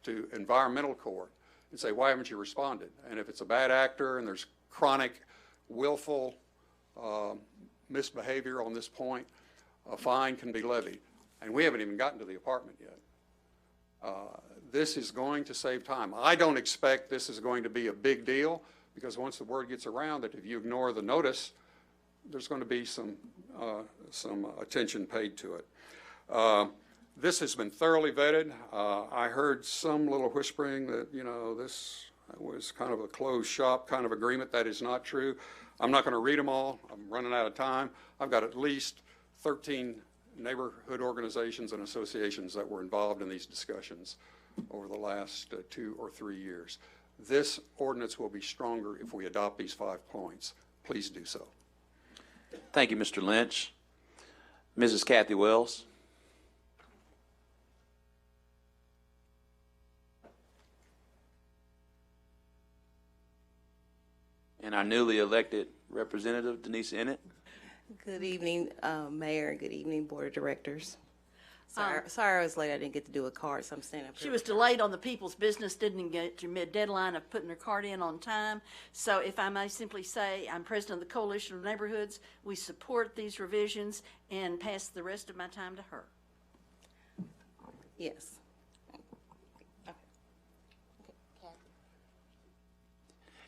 to environmental court and say, why haven't you responded? And if it's a bad actor and there's chronic, willful misbehavior on this point, a fine can be levied. And we haven't even gotten to the apartment yet. This is going to save time. I don't expect this is going to be a big deal because once the word gets around that if you ignore the notice, there's going to be some attention paid to it. This has been thoroughly vetted. I heard some little whispering that, this was kind of a closed shop kind of agreement. That is not true. I'm not going to read them all. I'm running out of time. I've got at least 13 neighborhood organizations and associations that were involved in these discussions over the last 2 or 3 years. This ordinance will be stronger if we adopt these 5 points. Please do so. Thank you, Mr. Lynch. Mrs. Kathy Wells. And our newly elected representative, Denise Ennett. Good evening, Mayor, and good evening, Board of Directors. Sorry I was late. I didn't get to do a card, so I'm standing up here. She was delayed on the people's business, didn't get your mid-deadline of putting her card in on time. So if I may simply say, I'm president of the Coalition of Neighborhoods. We support these revisions and pass the rest of my time to her. Yes.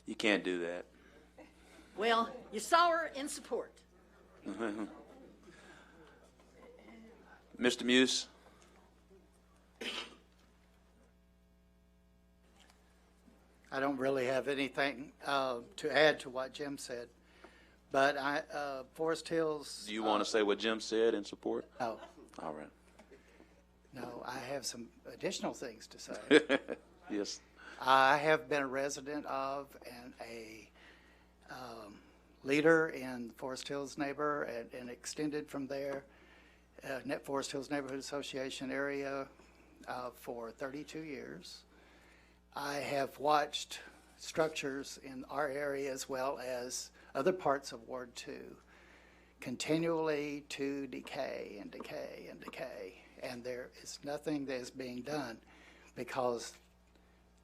You can't do that. Well, you saw her in support. Mr. Muse. I don't really have anything to add to what Jim said. But Forest Hills. Do you want to say what Jim said in support? No, All right. no, I have some additional things to say. Yes. I have been a resident of and a leader in Forest Hills and extended from there, Forest Hills Neighborhood Association area for 32 years. I have watched structures in our area as well as other parts of Ward 2 continually to decay and decay and decay. And there is nothing that is being done because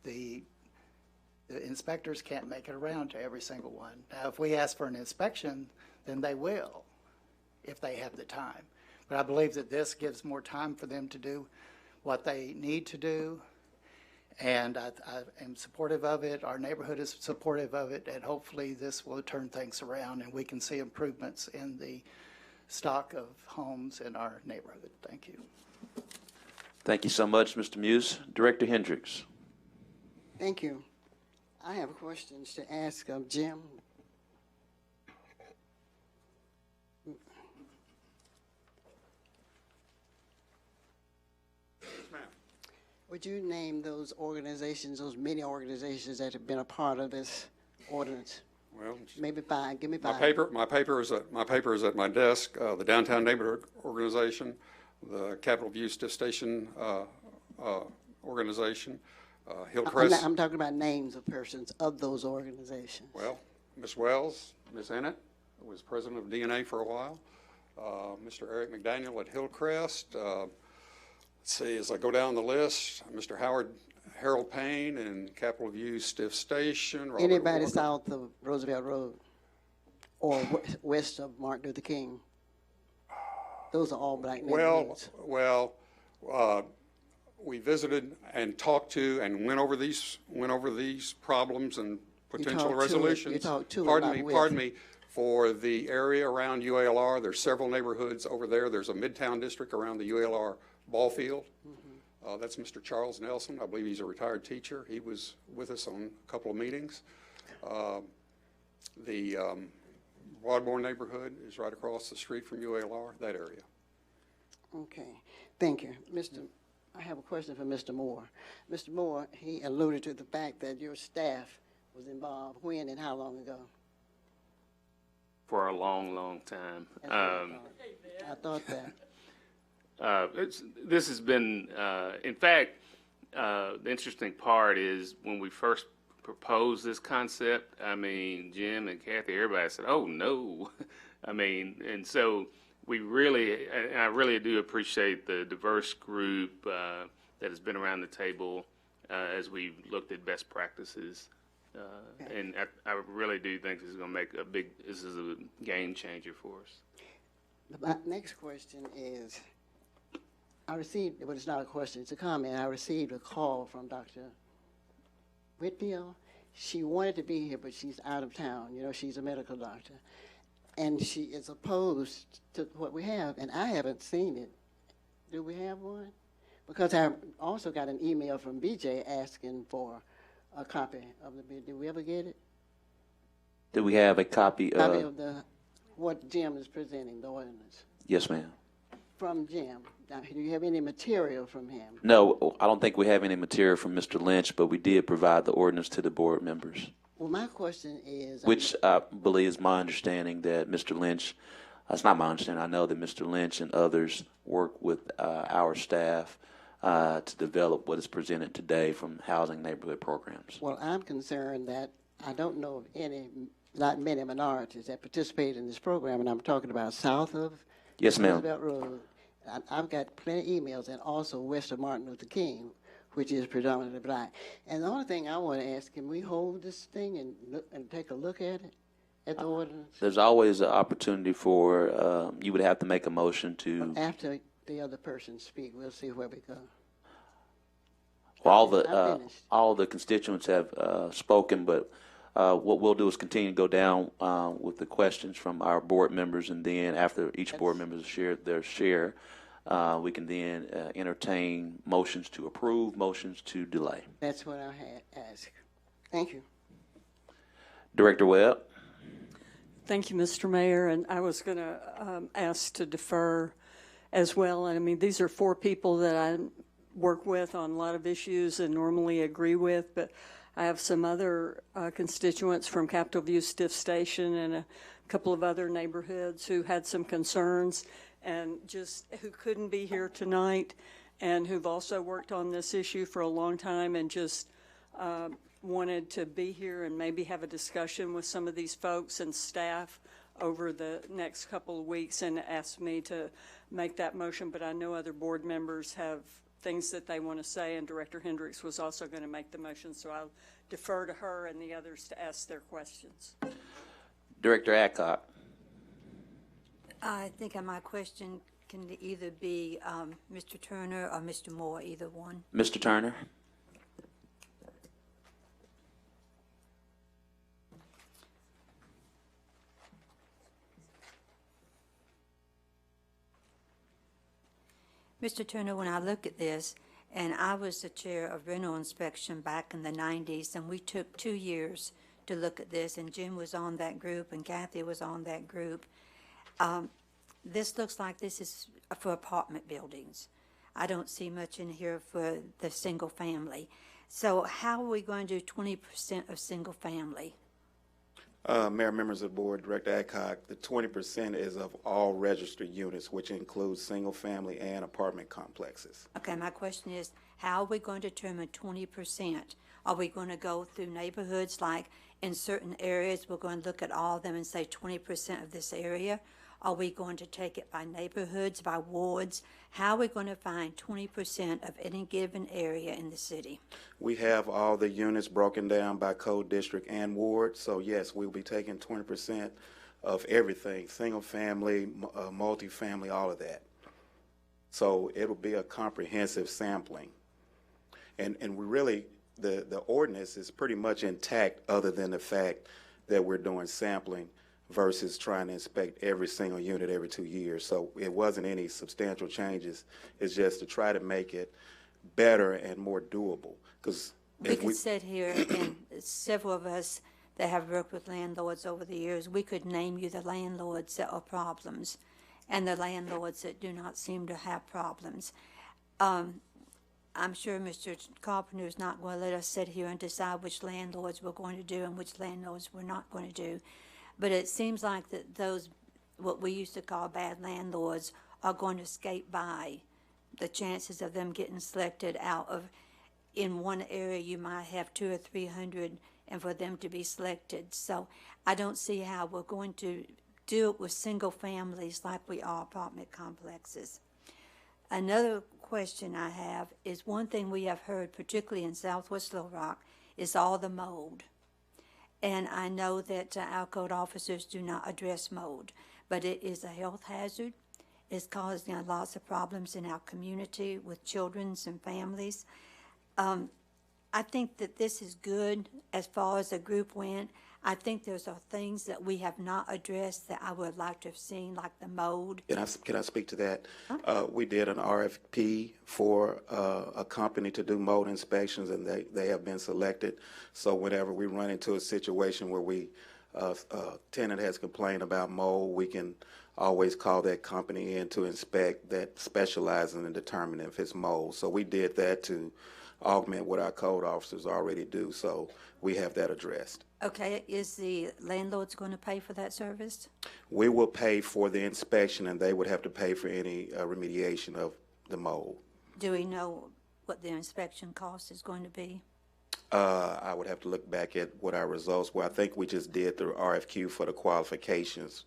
the inspectors can't make it around to every single one. Now, if we ask for an inspection, then they will, if they have the time. But I believe that this gives more time for them to do what they need to do. And I am supportive of it. Our neighborhood is supportive of it. And hopefully this will turn things around and we can see improvements in the stock of homes in our neighborhood. Thank you. Thank you so much, Mr. Muse. Director Hendricks. Thank you. I have questions to ask of Jim. Would you name those organizations, those many organizations that have been a part of this ordinance? Well, Maybe 5. Give me 5. my paper is at my desk. The Downtown Neighborhood Organization, the Capitol View Stiff Station Organization, Hillcrest. I'm talking about names of persons of those organizations. Well, Ms. Wells, Ms. Ennet was president of DNA for a while. Mr. Eric McDaniel at Hillcrest. Let's see, as I go down the list, Mr. Harold Payne and Capitol View Stiff Station. Robert Anybody Walker. south of Roosevelt Road or west of Martin Luther King? Those are all black neighborhoods. Well, we visited and talked to and went over these problems and potential resolutions. You talked to Pardon me. For the area around UALR, there's several neighborhoods over there. There's a Midtown district around the UALR ball field. That's Mr. Charles Nelson. I believe he's a retired teacher. He was with us on a couple of meetings. The Broadmoor neighborhood is right across the street from UALR, that area. Okay, thank you. I have a question for Mr. Moore. Mr. Moore, he alluded to the fact that your staff was involved when and how long ago? For a long, long time. I thought that. This has been, in fact, the interesting part is when we first proposed this concept, I mean, Jim and Kathy, everybody said, oh, no. I mean, and so I really do appreciate the diverse group that has been around the table as we've looked at best practices. And I really do think this is going to make this is a game changer for us. My next question is, I received, well, it's not a question, it's a comment. I received a call from Dr. Whitfield. She wanted to be here, but she's out of town. You know, she's a medical doctor. And she is opposed to what we have, and I haven't seen it. Do we have one? Because I also got an email from BJ asking for a copy of the bill. Did we ever get it? Did we have a copy of? Copy of what Jim is presenting, the ordinance. Yes, ma'am. From Jim. Now, do you have any material from him? No, I don't think we have any material from Mr. Lynch, but we did provide the ordinance to the board members. Well, my question is... Which I believe is my understanding that Mr. Lynch, it's not my understanding, I know that Mr. Lynch and others work with our staff to develop what is presented today from housing neighborhood programs. Well, I'm concerned that I don't know of not many minorities that participate in this program, and I'm talking about south of Yes, ma'am. Roosevelt Road. I've got plenty of emails, and also west of Martin Luther King, which is predominantly black. And the only thing I want to ask, can we hold this thing and take a look at it, at the ordinance? There's always an opportunity for, you would have to make a motion to. After the other person speak, we'll see where we go. Well, all the constituents have spoken, but what we'll do is continue to go down with the questions from our board members, and then after each board member has shared their share, we can then entertain motions to approve, motions to delay. That's what I had asked. Thank you. Director Webb. Thank you, Mr. Mayor, and I was going to ask to defer as well. And I mean, these are four people that I work with on a lot of issues and normally agree with, but I have some other constituents from Capitol View Stiff Station and a couple of other neighborhoods who had some concerns and just who couldn't be here tonight and who've also worked on this issue for a long time and just wanted to be here and maybe have a discussion with some of these folks and staff over the next couple of weeks and asked me to make that motion, but I know other board members have things that they want to say, and Director Hendricks was also going to make the motion, so I'll defer to her and the others to ask their questions. Director Adcock. I think my question can either be Mr. Turner or Mr. Moore, either one. Mr. Turner. Mr. Turner, when I look at this, and I was the chair of rental inspection back in the 90s, and we took 2 years to look at this, and Jim was on that group, and Kathy was on that group. This looks like this is for apartment buildings. I don't see much in here for the single family. So how are we going to do 20% of single family? Mayor, members of the board, Director Adcock, the 20% is of all registered units, which includes single-family and apartment complexes. Okay, my question is, how are we going to determine 20%? Are we going to go through neighborhoods, like in certain areas, we're going to look at all of them and say 20% of this area? Are we going to take it by neighborhoods, by wards? How are we going to find 20% of any given area in the city? We have all the units broken down by code district and ward, so yes, we'll be taking 20% of everything, single family, multifamily, all of that. So it'll be a comprehensive sampling. And we really, the ordinance is pretty much intact other than the fact that we're doing sampling versus trying to inspect every single unit every 2 years. So it wasn't any substantial changes. It's just to try to make it better and more doable. Because we could sit here, and several of us that have worked with landlords over the years, we could name you the landlords that are problems and the landlords that do not seem to have problems. I'm sure Mr. Carpenter is not going to let us sit here and decide which landlords we're going to do and which landlords we're not going to do. But it seems like that those, what we used to call bad landlords, are going to skate by the chances of them getting selected out of, in one area you might have 200 or 300, and for them to be selected. So I don't see how we're going to do it with single families like we are apartment complexes. Another question I have is, one thing we have heard, particularly in Southwest Little Rock, is all the mold. And I know that our code officers do not address mold, but it is a health hazard. It's causing lots of problems in our community with children and families. I think that this is good as far as the group went. I think there's things that we have not addressed that I would like to have seen, like the mold. Can I speak to that? We did an RFP for a company to do mold inspections, and they have been selected. So whenever we run into a situation where a tenant has complained about mold, we can always call that company in to inspect that specializes in determining if it's mold. So we did that to augment what our code officers already do. So we have that addressed. Okay, is the landlords going to pay for that service? We will pay for the inspection, and they would have to pay for any remediation of the mold. Do we know what the inspection cost is going to be? I would have to look back at what our results were. I think we just did the RFQ for the qualifications.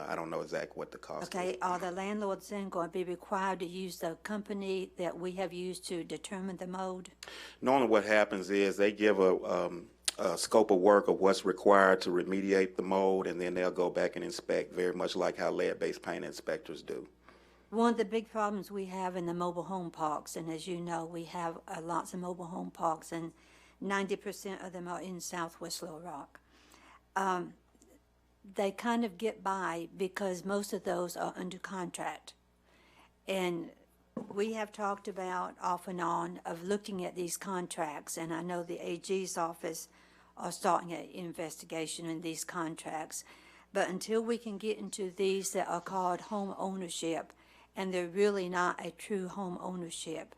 I don't know exactly what the cost is. Okay, are the landlords then going to be required to use the company that we have used to determine the mold? Normally what happens is they give a scope of work of what's required to remediate the mold, and then they'll go back and inspect, very much like how lead-based paint inspectors do. One of the big problems we have in the mobile home parks, and as you know, we have lots of mobile home parks, and 90% of them are in Southwest Little Rock. They kind of get by because most of those are under contract. And we have talked about off and on of looking at these contracts, and I know the AG's office are starting an investigation in these contracts. But until we can get into these that are called home ownership, and they're really not a true home ownership,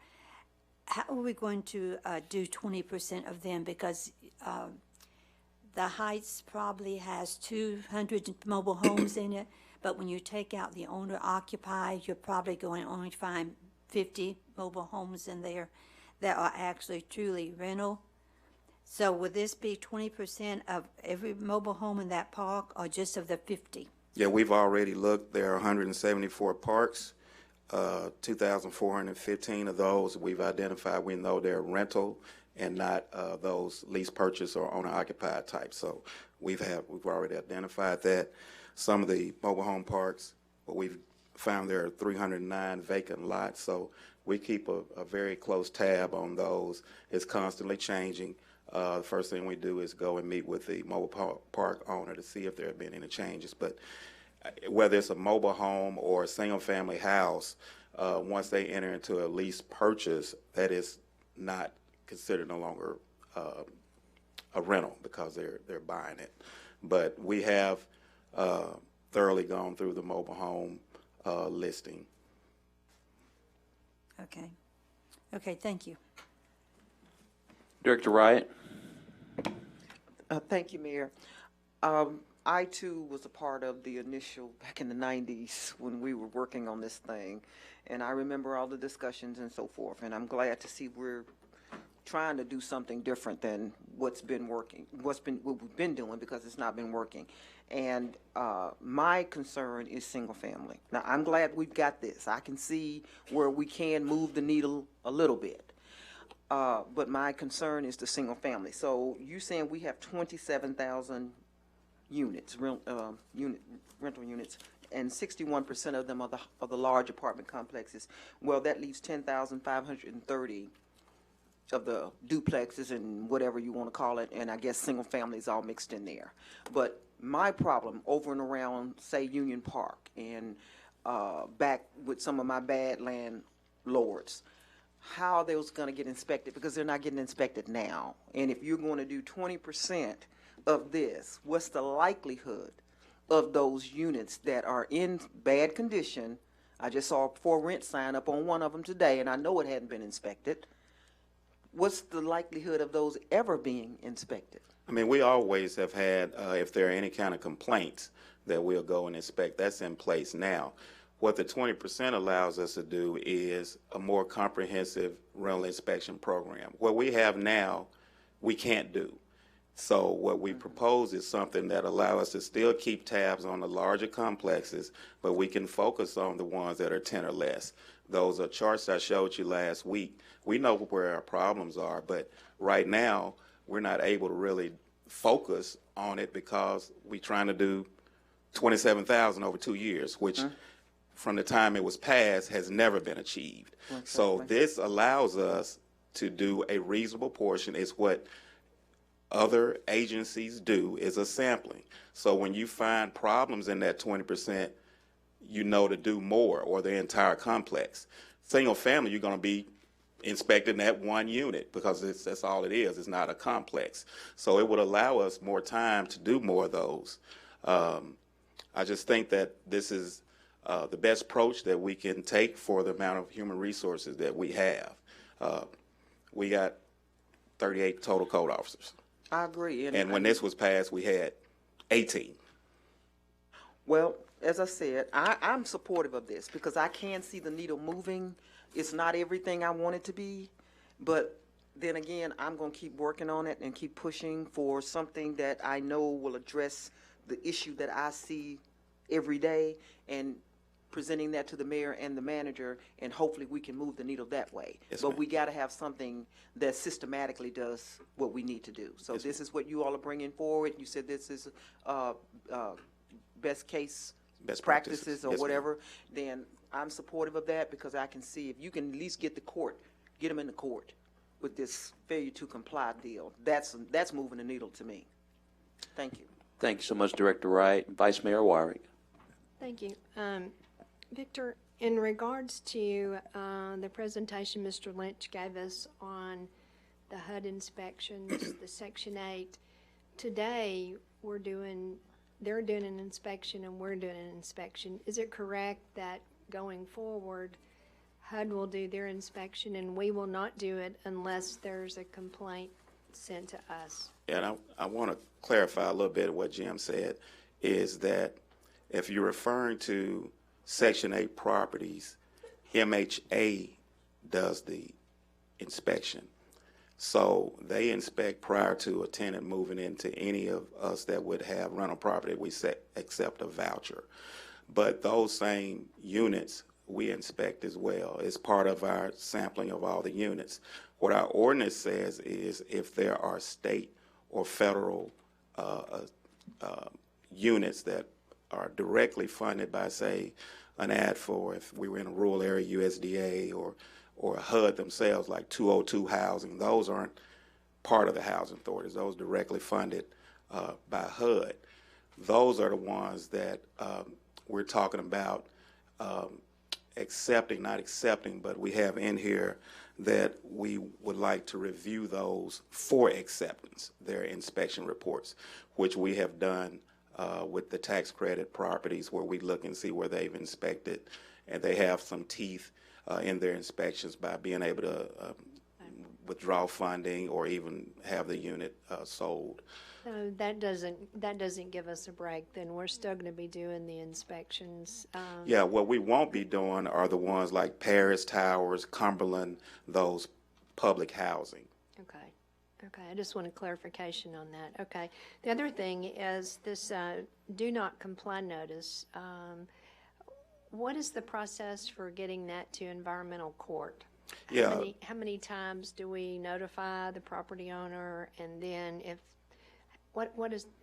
how are we going to do 20% of them? Because the Heights probably has 200 mobile homes in it, but when you take out the owner occupied, you're probably going to only find 50 mobile homes in there that are actually truly rental. So would this be 20% of every mobile home in that park, or just of the 50? Yeah, we've already looked. There are 174 parks. 2,415 of those we've identified. We know they're rental and not those lease purchase or owner occupied type. So we've already identified that. Some of the mobile home parks, what we've found, there are 309 vacant lots. So we keep a very close tab on those. It's constantly changing. The first thing we do is go and meet with the mobile park owner to see if there have been any changes. But whether it's a mobile home or a single-family house, once they enter into a lease purchase, that is not considered no longer a rental because they're buying it. But we have thoroughly gone through the mobile home listing. Okay. Okay, thank you. Director Wright? Thank you, Mayor. I, too, was a part of the initial, back in the 90s, when we were working on this thing. And I remember all the discussions and so forth. And I'm glad to see we're trying to do something different than what's been working, what we've been doing, because it's not been working. And my concern is single family. Now, I'm glad we've got this. I can see where we can move the needle a little bit. But my concern is the single family. So you're saying we have 27,000 units, rental units, and 61% of them are the large apartment complexes. Well, that leaves 10,530 of the duplexes and whatever you want to call it, and I guess single families all mixed in there. But my problem over and around, say, Union Park and back with some of my bad landlords, how are those going to get inspected? Because they're not getting inspected now. And if you're going to do 20% of this, what's the likelihood of those units that are in bad condition? I just saw a for rent sign up on one of them today, and I know it hadn't been inspected. What's the likelihood of those ever being inspected? I mean, we always have had, if there are any kind of complaints, that we'll go and inspect. That's in place now. What the 20% allows us to do is a more comprehensive rental inspection program. What we have now, we can't do. So what we propose is something that allows us to still keep tabs on the larger complexes, but we can focus on the ones that are 10 or less. Those are charts I showed you last week. We know where our problems are, but right now we're not able to really focus on it because we're trying to do 27,000 over 2 years, which from the time it was passed has never been achieved. Exactly. So this allows us to do a reasonable portion. It's what other agencies do, is a sampling. So when you find problems in that 20%, you know to do more, or the entire complex. Single family, you're going to be inspecting that one unit because that's all it is. It's not a complex. So it would allow us more time to do more of those. I just think that this is the best approach that we can take for the amount of human resources that we have. We got 38 total code officers. I agree. And when this was passed, we had 18. Well, as I said, I'm supportive of this because I can see the needle moving. It's not everything I want it to be, but then again, I'm going to keep working on it and keep pushing for something that I know will address the issue that I see every day, and presenting that to the mayor and the manager, and hopefully we can move the needle that way. Yes, but ma'am. we got to have something that systematically does what we need to do. So Yes, this is what you all are bringing forward. You said this is best case Best practices or Yes, ma'am. whatever. Then I'm supportive of that because I can see if you can at least get them in the court with this failure to comply deal. That's moving the needle to me. Thank you. Thank you so much, Director Wright. Vice Mayor Wyrick. Thank you. Victor, in regards to the presentation Mr. Lynch gave us on the HUD inspections, the Section 8, today we're doing they're doing an inspection and we're doing an inspection. Is it correct that going forward, HUD will do their inspection and we will not do it unless there's a complaint sent to us? And I want to clarify a little bit of what Jim said, is that if you're referring to Section 8 properties, MHA does the inspection. So they inspect prior to a tenant moving into any of us that would have rental property. We accept a voucher. But those same units we inspect as well as part of our sampling of all the units. What our ordinance says is if there are state or federal units that are directly funded by, say, an ad for, if we were in a rural area, USDA or HUD themselves, like 202 housing, those aren't part of the housing authorities. Those directly funded by HUD. Those are the ones that we're talking about accepting, not accepting, but we have in here that we would like to review those for acceptance, their inspection reports, which we have done with the tax credit properties, where we look and see where they've inspected, and they have some teeth in their inspections by being able to withdraw funding or even have the unit sold. So that doesn't give us a break, then we're still going to be doing the inspections. Yeah, what we won't be doing are the ones like Paris Towers, Cumberland, those public housing. Okay, I just wanted clarification on that. Okay, the other thing is this do not comply notice. What is the process for getting that to environmental court? Yeah. How many times do we notify the property owner, and then if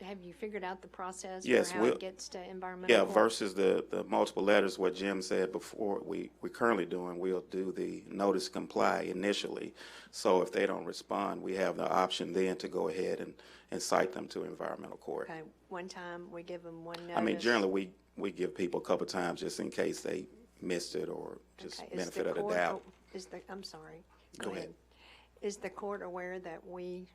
have you figured out the process Yes, for how it gets to environmental yeah, court? versus the multiple letters, what Jim said before, we're currently doing, we'll do the notice comply initially. So if they don't respond, we have the option then to go ahead and cite them to environmental court. Okay, one time we give them one notice. I mean, generally, we give people a couple times just in case they missed it or just Okay, benefit of the doubt. I'm sorry. Go ahead. Is the court aware that we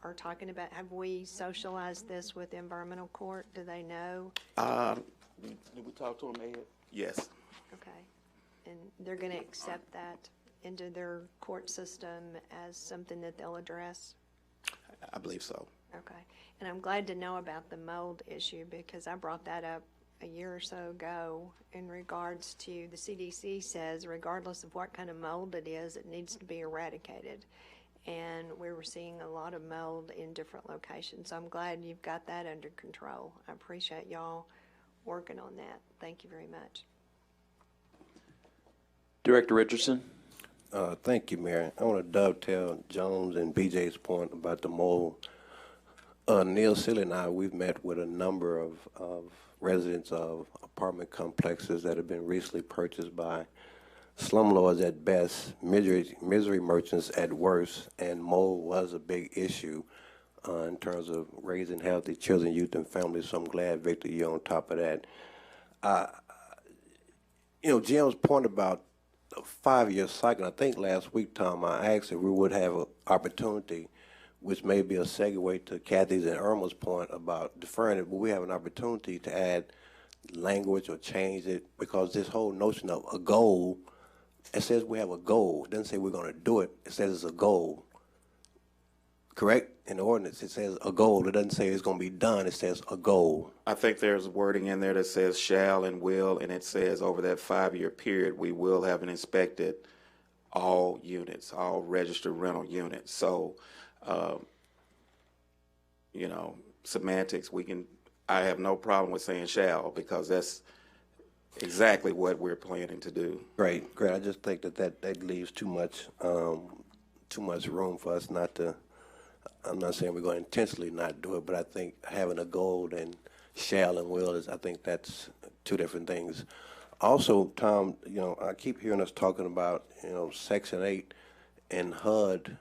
are talking about, have we socialized this with the environmental court? Do they know? Did we talk to them, Ed? Yes. Okay. And they're going to accept that into their court system as something that they'll address? I believe so. Okay. And I'm glad to know about the mold issue, because I brought that up a year or so ago in regards to the CDC says regardless of what kind of mold it is, it needs to be eradicated. And we were seeing a lot of mold in different locations. So I'm glad you've got that under control. I appreciate y'all working on that. Thank you very much. Director Richardson. Thank you, Mayor. I want to dovetail Jones and BJ's point about the mold. Neil Silly and I, we've met with a number of residents of apartment complexes that have been recently purchased by slumlords at best, misery merchants at worst, and mold was a big issue in terms of raising healthy children, youth, and families. So I'm glad, Victor, you're on top of that. Jim's point about a 5-year cycle, I think last week, Tom, I asked if we would have an opportunity, which may be a segue to Kathy's and Irma's point about deferring it, but we have an opportunity to add language or change it, because this whole notion of a goal, it says we have a goal. It doesn't say we're going to do it. It says it's a goal. Correct? In the ordinance, it says a goal. It doesn't say it's going to be done. It says a goal. I think there's wording in there that says shall and will, and it says over that 5-year period, we will have inspected all units, all registered rental units. So, semantics, I have no problem with saying shall, because that's exactly what we're planning to do. Great. I just think that leaves too much room for us not to. I'm not saying we're going to intentionally not do it, but I think having a goal and shall and will I think that's two different things. Also, Tom, I keep hearing us talking about, Section 8 and HUD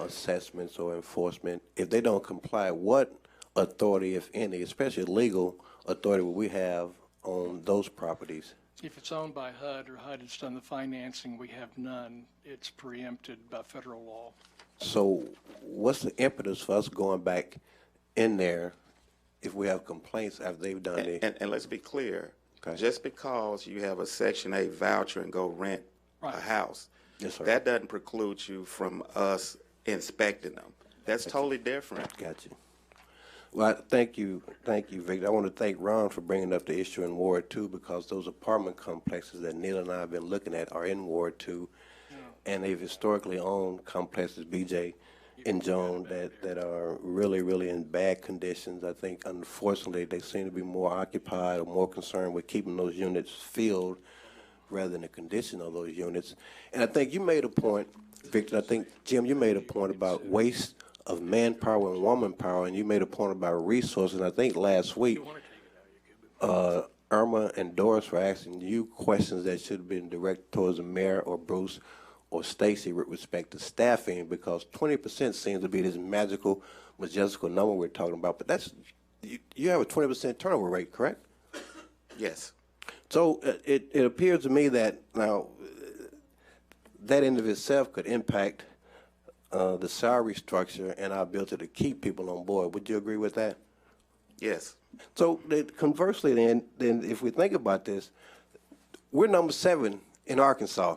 assessments or enforcement. If they don't comply, what authority, if any, especially legal authority, will we have on those properties? If it's owned by HUD or HUD has done the financing, we have none. It's preempted by federal law. So what's the impetus for us going back in there if we have complaints after they've done it. And let's be clear, Okay. just because you have a Section 8 voucher and go rent a house, Yes, sir. that doesn't preclude you from us inspecting them. That's totally different. Got you. Well, thank you, Victor. I want to thank Ron for bringing up the issue in Ward 2 because those apartment complexes that Neil and I have been looking at are in Ward 2, and they've historically owned complexes, BJ and Joan, that are really, really in bad conditions. I think, unfortunately, they seem to be more occupied or more concerned with keeping those units filled rather than the condition of those units. And I think you made a point, Victor, I think, Jim, you made a point about waste of manpower and womanpower, and you made a point about resources. I think last week, Irma and Doris were asking you questions that should have been directed towards the mayor or Bruce or Stacy with respect to staffing, because 20% seems to be this magical, majestical number we're talking about. But that's, you have a 20% turnover rate, correct? Yes. So it appears to me that now that in of itself could impact the salary structure and our ability to keep people on board. Would you agree with that? Yes. So conversely, then if we think about this, we're number 7 in Arkansas.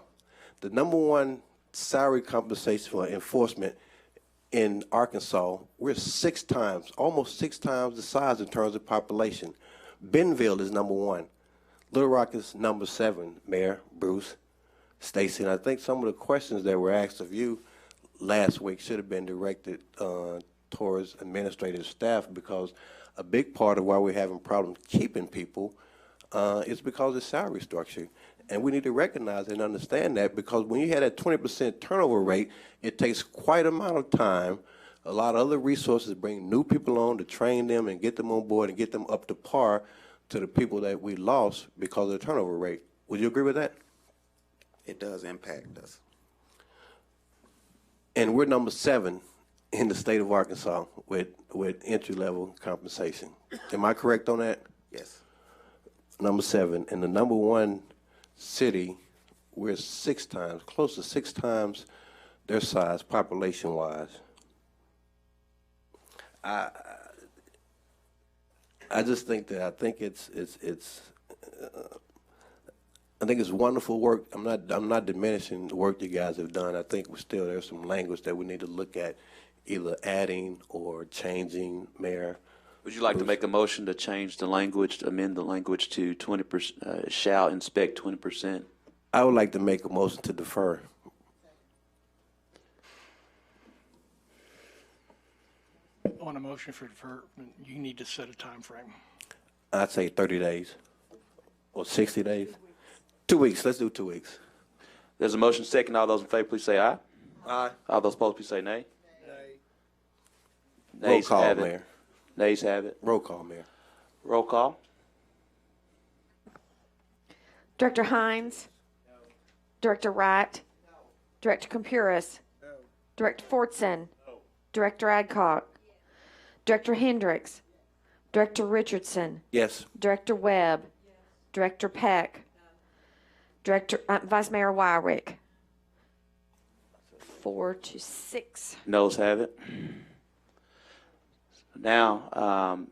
The number 1 salary compensation for enforcement in Arkansas, we're 6 times, almost 6 times the size in terms of population. Bentonville is number 1. Little Rock is number 7, Mayor, Bruce, Stacy. And I think some of the questions that were asked of you last week should have been directed towards administrative staff, because a big part of why we're having problems keeping people is because of salary structure. And we need to recognize and understand that, because when you had that 20% turnover rate, it takes quite a amount of time, a lot of other resources to bring new people on, to train them and get them on board and get them up to par to the people that we lost because of the turnover rate. Would you agree with that? It does impact us. And we're number 7 in the state of Arkansas with entry-level compensation. Am I correct on that? Yes. Number 7. And the number 1 city, we're 6 times, close to 6 times their size population-wise. I just think that I think it's wonderful work. I'm not diminishing the work you guys have done. I think there's some language that we need to look at, either adding or changing, Mayor. Would you like to make a motion to change the language, to amend the language to 20%, shall inspect 20%? I would like to make a motion to defer. On a motion for deferment, you need to set a time frame. I'd say 30 days or 60 days. 2 weeks. Let's do 2 weeks. There's a motion second. All those in favor, please say aye. Aye. All those opposed, please say nay. Roll Nays call, have it. Mayor. Nays have it. Roll call, Mayor. Roll call. Director Hines? Director Wright? Director Compuris? Director Fortson? Director Adcock? Director Hendricks? Director Richardson? Yes. Director Webb? Director Peck? Vice Mayor Wyrick? 4 to 6. Noes have it. Now,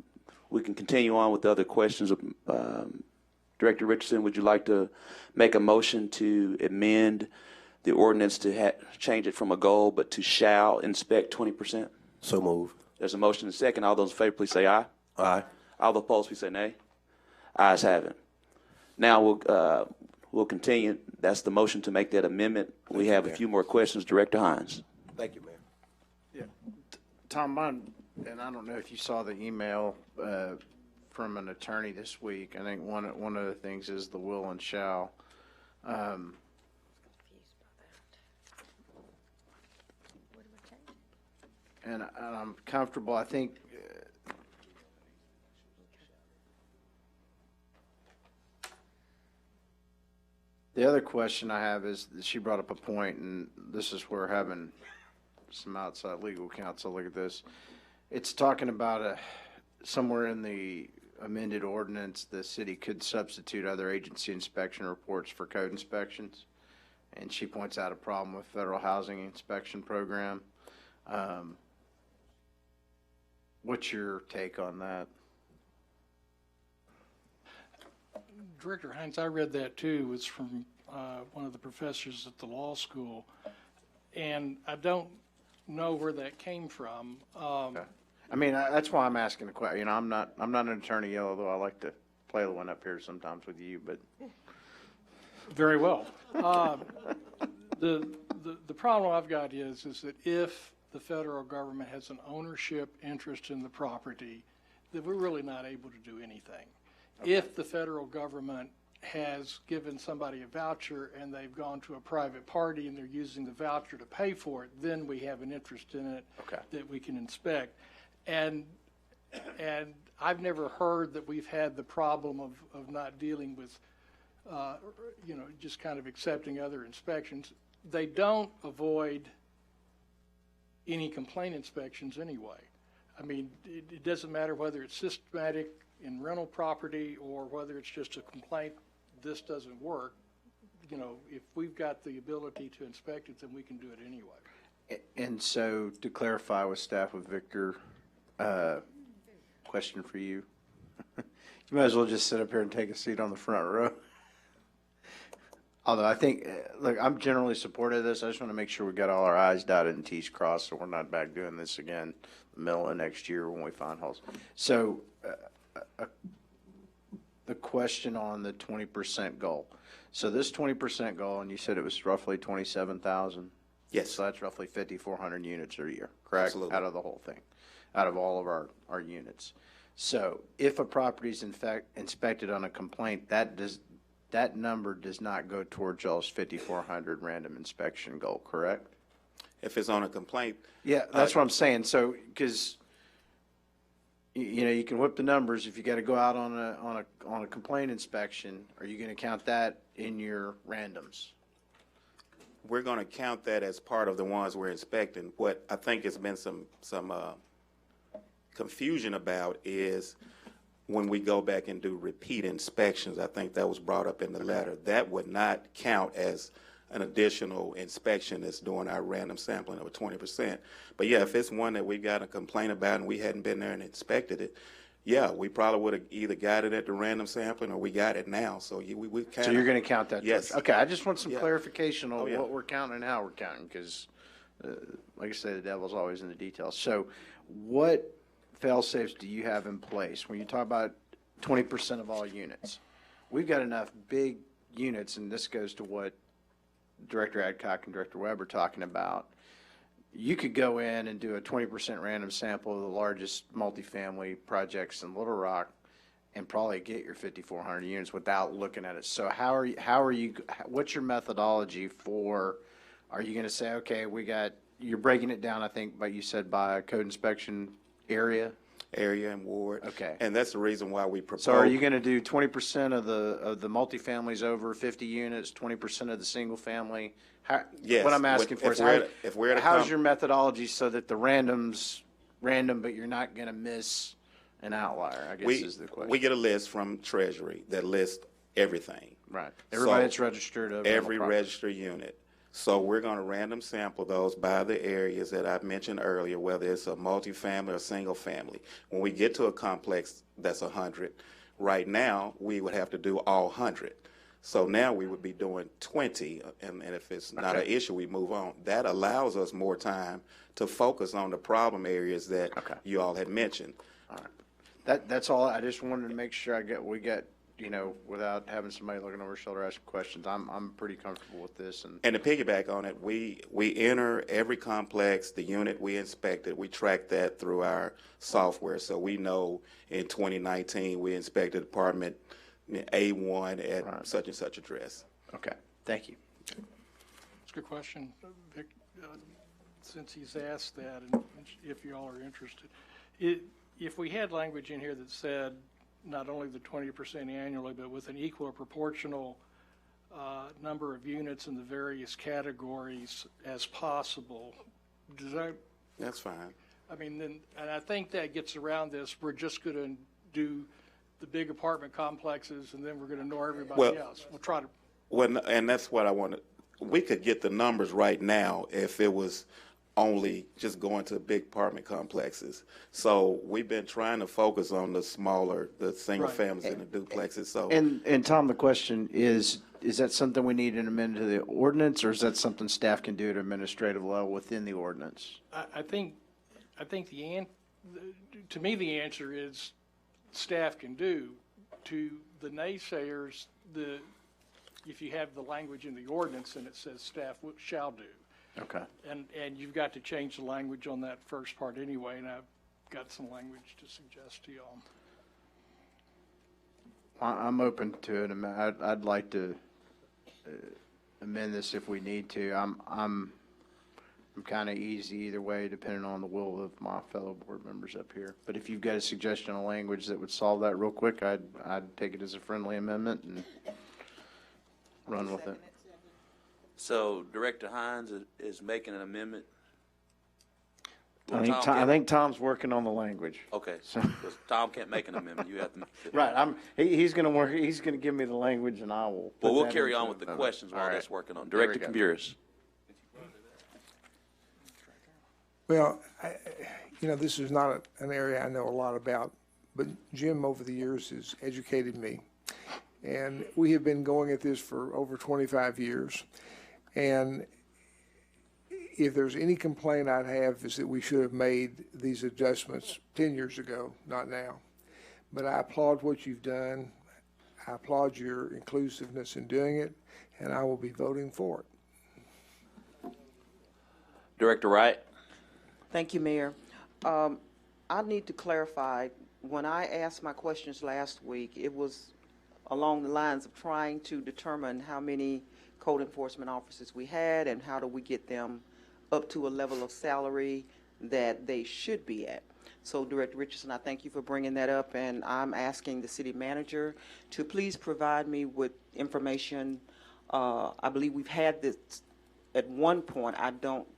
we can continue on with the other questions. Director Richardson, would you like to make a motion to amend the ordinance to change it from a goal but to shall inspect 20%? So move. There's a motion and a second. All those in favor, please say aye. Aye. All those opposed, please say nay. Ayes have it. Now we'll continue. That's the motion to make that amendment. We have a few more questions. Director Hines. Thank you, Mayor. Yeah. Tom, and I don't know if you saw the email from an attorney this week. I think one of the things is the will and shall. And I'm comfortable. I think the other question I have is that she brought up a point, and this is where having some outside legal counsel look at this. It's talking about somewhere in the amended ordinance, the city could substitute other agency inspection reports for code inspections. And she points out a problem with federal housing inspection program. What's your take on that? Director Hines, I read that too. It's from one of the professors at the law school, and I don't know where that came from. I mean, that's why I'm asking the question. You know, I'm not an attorney, although I like to play the one up here sometimes with you, but. Very well. The problem I've got is that if the federal government has an ownership interest in the property, that we're really not able to do anything. Okay. If the federal government has given somebody a voucher and they've gone to a private party and they're using the voucher to pay for it, then we have an interest in it that we can inspect. And I've never heard that we've had the problem of not dealing with, you know, just kind of accepting other inspections. They don't avoid any complaint inspections anyway. I mean, it doesn't matter whether it's systematic in rental property or whether it's just a complaint, this doesn't work. You know, if we've got the ability to inspect it, then we can do it anyway. And so, to clarify with staff, with Victor, question for you. You might as well just sit up here and take a seat on the front row. Although I think, look, I'm generally supportive of this. I just want to make sure we got all our I's dotted and T's crossed, so we're not back doing this again the middle of next year when we find holes. So, the question on the 20% goal. So this 20% goal, and you said it was roughly 27,000. Yes. So that's roughly 5,400 units a year, correct? Absolutely. Out of the whole thing, out of all of our units. So if a property is in fact inspected on a complaint, that number does not go towards y'all's 5,400 random inspection goal, correct? If it's on a complaint. Yeah, that's what I'm saying. So, because you know, you can whip the numbers. If you got to go out on a complaint inspection, are you going to count that in your randoms? We're going to count that as part of the ones we're inspecting. What I think has been some confusion about is when we go back and do repeat inspections. I think that was brought up in the letter. That would not count as an additional inspection that's doing our random sampling of 20%. But yeah, if it's one that we got a complaint about and we hadn't been there and inspected it, yeah, we probably would have either got it at the random sampling or we got it now. So we kind of. So you're going to count that? Yes. Okay, I just want some Yeah. clarification on yeah. what we're counting and how we're counting, because, like I say, the devil's always in the details. So, what fail-safes do you have in place when you talk about 20% of all units? We've got enough big units, and this goes to what Director Adcock and Director Webb are talking about. You could go in and do a 20% random sample of the largest multifamily projects in Little Rock and probably get your 5,400 units without looking at it. So what's your methodology for, are you going to say, okay, you're breaking it down, I think, but you said by code inspection area and ward. Okay. And that's the reason why we propose. So are you going to do 20% of the multifamilies over 50 units, 20% of the single family? Yes. What I'm asking for is how's your methodology so that the random's random, but you're not going to miss an outlier, I guess is the question. We get a list from Treasury that lists everything. Right. Everybody that's registered. Every registered unit. So we're going to random sample those by the areas that I've mentioned earlier, whether it's a multifamily or single family. When we get to a complex that's 100, right now we would have to do all 100. So now we would be doing 20, and if it's not an issue, we move on. That allows us more time to focus on the problem areas that you all had mentioned. All right. That's all. I just wanted to make sure we get, you know, without having somebody looking over our shoulder asking questions. I'm pretty comfortable with this. And to piggyback on it, we enter every complex, the unit we inspected, we track that through our software. So we know in 2019 we inspected apartment A1 at such and such address. Okay, thank you. It's a good question, Vic. Since he's asked that, and if you all are interested, if we had language in here that said not only the 20% annually, but with an equal or proportional number of units in the various categories as possible, That's fine. I mean, then, and I think that gets around this. We're just going to do the big apartment complexes, and then we're going to ignore everybody else. We'll try to. Well, and that's what I wanted. We could get the numbers right now if it was only just going to big apartment complexes. So we've been trying to focus on the smaller, the single Right. families and the duplexes. So And Tom, the question is that something we need an amendment to the ordinance, or is that something staff can do at administrative level within the ordinance? I think to me, the answer is staff can do. To the naysayers, if you have the language in the ordinance and it says staff shall do. Okay. And you've got to change the language on that first part anyway, and I've got some language to suggest to y'all. I'm open to it. I'd like to amend this if we need to. I'm kind of easy either way, depending on the will of my fellow board members up here. But if you've got a suggestion of language that would solve that real quick, I'd take it as a friendly amendment and run with it. So Director Hines is making an amendment. I think Tom's working on the language. Okay, because Tom can't make an amendment. You have to. Right. He's going to work. He's going to give me the language, and I will. Well, put we'll that carry into on with the it. questions All while right. that's working on. There we Director go. Camburis. Well, this is not an area I know a lot about, but Jim over the years has educated me. And we have been going at this for over 25 years. And if there's any complaint I'd have is that we should have made these adjustments 10 years ago, not now. But I applaud what you've done. I applaud your inclusiveness in doing it, and I will be voting for it. Director Wright. Thank you, Mayor. I need to clarify, when I asked my questions last week, it was along the lines of trying to determine how many code enforcement officers we had and how do we get them up to a level of salary that they should be at. So Director Richardson, I thank you for bringing that up, and I'm asking the city manager to please provide me with information. I believe we've had this at one point.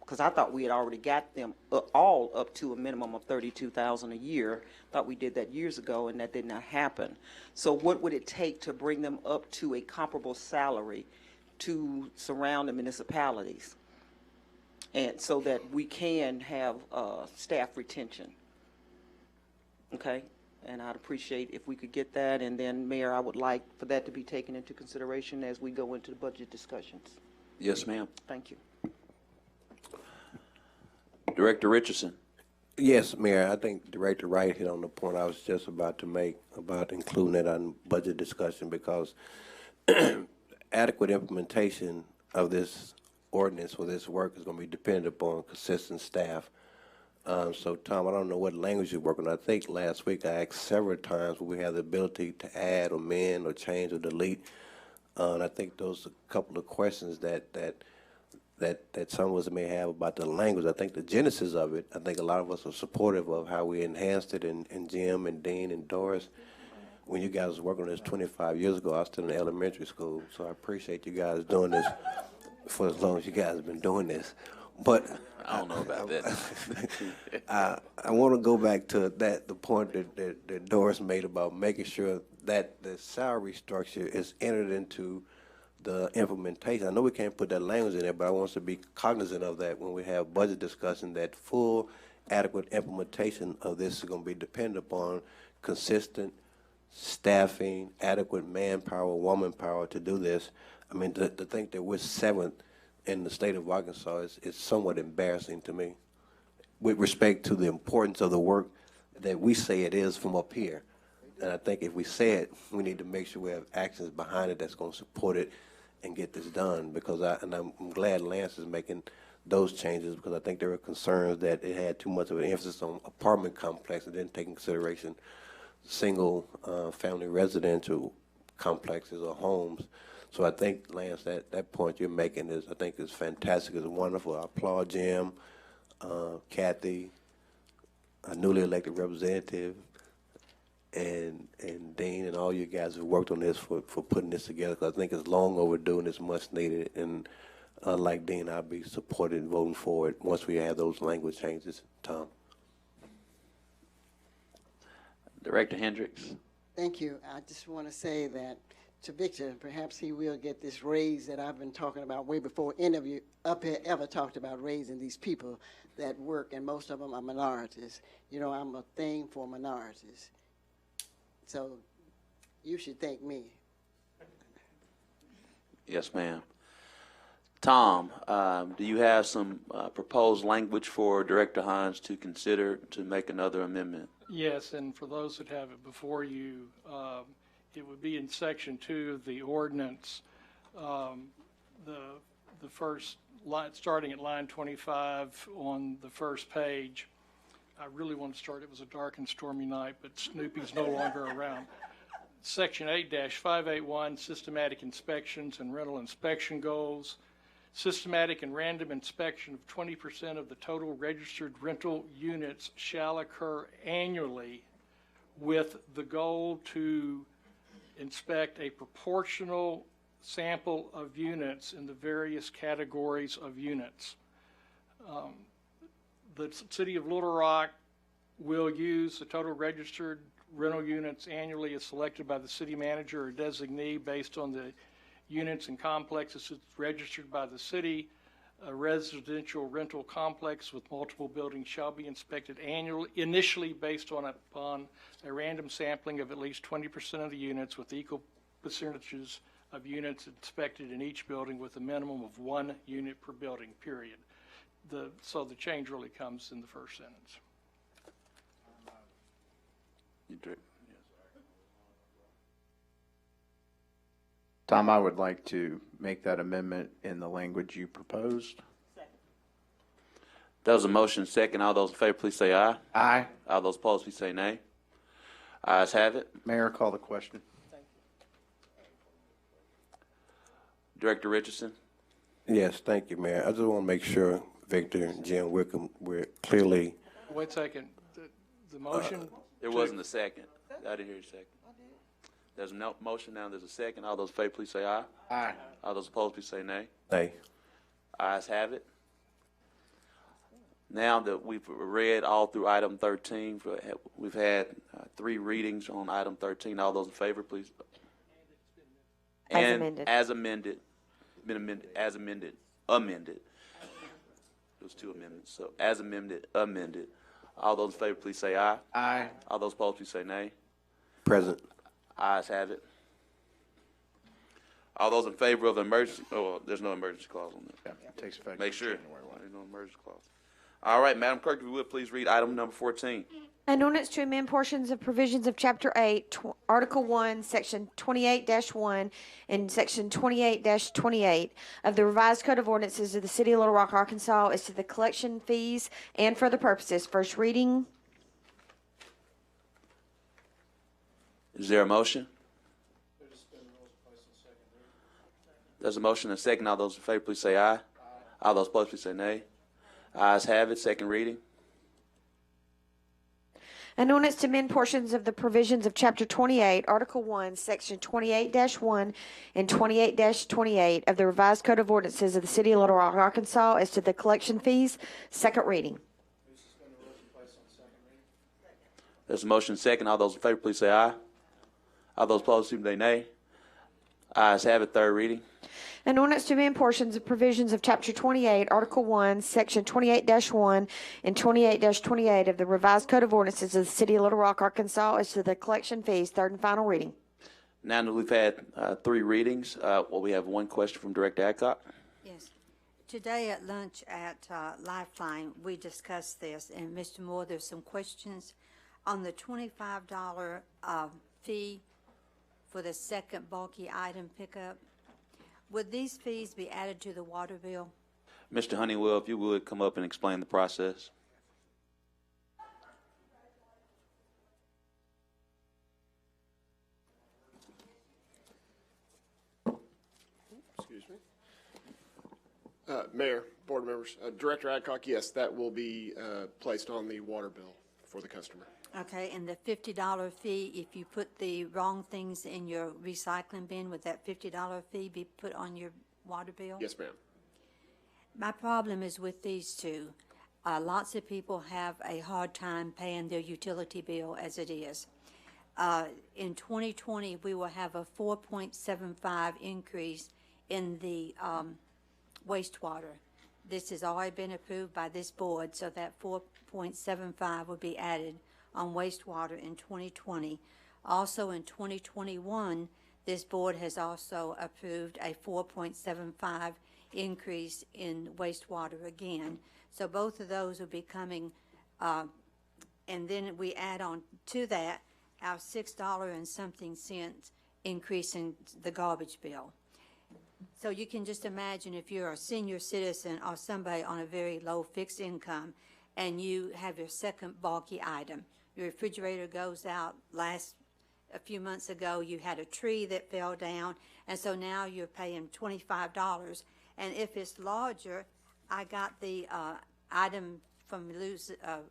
Because I thought we had already got them all up to a minimum of $32,000 a year. Thought we did that years ago, and that did not happen. So what would it take to bring them up to a comparable salary to surrounding municipalities, and so that we can have staff retention? Okay, and I'd appreciate if we could get that, and then, Mayor, I would like for that to be taken into consideration as we go into the budget discussions. Yes, ma'am. Thank you. Director Richardson. Yes, Mayor, I think Director Wright hit on the point I was just about to make about including it on budget discussion, because adequate implementation of this ordinance for this work is going to be dependent upon consistent staff. So, Tom, I don't know what language you're working on. I think last week I asked several times will we have the ability to add, amend, or change, or delete. And I think those are a couple of questions that some of us may have about the language. I think the genesis of it, I think a lot of us are supportive of how we enhanced it, and Jim and Dean and Doris. When you guys was working on this 25 years ago, I was still in elementary school, so I appreciate you guys doing this for as long as you guys have been doing this. But I don't know about that. I want to go back to the point that Doris made about making sure that the salary structure is entered into the implementation. I know we can't put that language in there, but I want us to be cognizant of that when we have budget discussion, that full, adequate implementation of this is going to be dependent upon consistent staffing, adequate manpower, woman power to do this. I mean, to think that we're seventh in the state of Arkansas is somewhat embarrassing to me, with respect to the importance of the work that we say it is from up here. And I think if we say it, we need to make sure we have actions behind it that's going to support it and get this done. Because I'm glad Lance is making those changes, because I think there were concerns that it had too much of an emphasis on apartment complex and didn't take into consideration single family residential complexes or homes. So I think, Lance, that point you're making is fantastic. It's wonderful. I applaud Jim, Kathy, a newly elected representative, and Dean and all you guys who worked on this for putting this together, because I think it's long overdue and it's much needed. And like Dean, I'll be supporting and voting for it once we have those language changes. Tom. Director Hendricks. Thank you. I just want to say that to Victor. Perhaps he will get this raise that I've been talking about way before any of you up here ever talked about raising these people that work, and most of them are minorities. You know, I'm a thing for minorities. So you should thank me. Yes, ma'am. Tom, do you have some proposed language for Director Hines to consider to make another amendment? Yes, and for those that have it before you, it would be in section 2 of the ordinance, the first line, starting at line 25 on the first page. I really want to start, it was a dark and stormy night, but Snoopy's no longer around. Section 8-581, systematic inspections and rental inspection goals. Systematic and random inspection of 20% of the total registered rental units shall occur annually with the goal to inspect a proportional sample of units in the various categories of units. The City of Little Rock will use the total registered rental units annually as selected by the city manager or designee based on the units and complexes registered by the city. A residential rental complex with multiple buildings shall be inspected annually, initially based upon a random sampling of at least 20% of the units with equal percentages of units inspected in each building with a minimum of 1 unit per building, period. So the change really comes in the first sentence. Tom, I would like to make that amendment in the language you proposed. That was a motion second. All those in favor, please say aye. Aye. All those opposed, please say nay. Ayes have it. Mayor, call the question. Director Richardson? Yes, thank you, Mayor. I just want to make sure Victor and Jim Wickham, we're clearly. Wait a second. The motion. There wasn't a second. I didn't hear a second. There's no motion now. There's a second. All those in favor, please say aye. Aye. All those opposed, please say nay. Nay. Ayes have it. Now that we've read all through item 13, we've had 3 readings on item 13. All those in favor, please. As amended. As amended. Been amended. As amended. Amended. There was 2 amendments. So as amended. Amended. All those in favor, please say aye. Aye. All those opposed, please say nay. Present. Ayes have it. All those in favor of the emergency, there's no emergency clause on that. Yeah, it takes effect. Make sure. January 1. There's no emergency clause. All right, Madam Clerk, if you would, please read item number 14. An ordinance to amend portions of provisions of Chapter 8, Article 1, Section 28-1, and Section 28-28 of the Revised Code of Ordinances of the City of Little Rock, Arkansas, as to the collection fees and for the purposes. First reading. Is there a motion? There's a motion and a second. All those in favor, please say aye. All those opposed, please say nay. Ayes have it. Second reading. An ordinance to amend portions of the provisions of Chapter 28, Article 1, Section 28-1 and 28-28 of the Revised Code of Ordinances of the City of Little Rock, Arkansas, as to the collection fees. Second reading. There's a motion and a second. All those in favor, please say aye. All those opposed, please say nay. Ayes have it. Third reading. An ordinance to amend portions of provisions of Chapter 28, Article 1, Section 28-1 and 28-28 of the Revised Code of Ordinances of the City of Little Rock, Arkansas, as to the collection fees. Third and final reading. Now that we've had 3 readings, we have one question from Director Adcock. Yes. Today at lunch at Lifeline, we discussed this, and Mr. Moore, there's some questions on the $25 fee for the second bulky item pickup. Would these fees be added to the water bill? Mr. Honeywell, if you would come up and explain the process. Excuse me. Mayor, board members, Director Adcock, yes, that will be placed on the water bill for the customer. Okay, and the $50 fee, if you put the wrong things in your recycling bin, would that $50 fee be put on your water bill? Yes, ma'am. My problem is with these two. Lots of people have a hard time paying their utility bill as it is. in 2020, we will have a 4.75 increase in the wastewater. This has already been approved by this board, so that 4.75 will be added on wastewater in 2020. Also in 2021, this board has also approved a 4.75 increase in wastewater again. So both of those will be coming, and then we add on to that our $6 and something cents increase in the garbage bill. So you can just imagine if you're a senior citizen or somebody on a very low fixed income and you have your second bulky item. Your refrigerator goes out. A few months ago, you had a tree that fell down, and so now you're paying $25. And if it's larger, I got the item from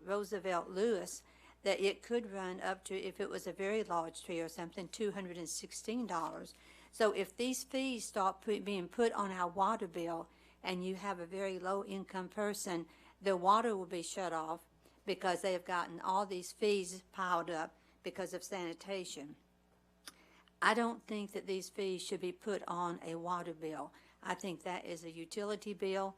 Roosevelt Lewis that it could run up to, if it was a very large tree or something, $216. So if these fees start being put on our water bill and you have a very low income person, their water will be shut off because they have gotten all these fees piled up because of sanitation. I don't think that these fees should be put on a water bill. I think that is a utility bill,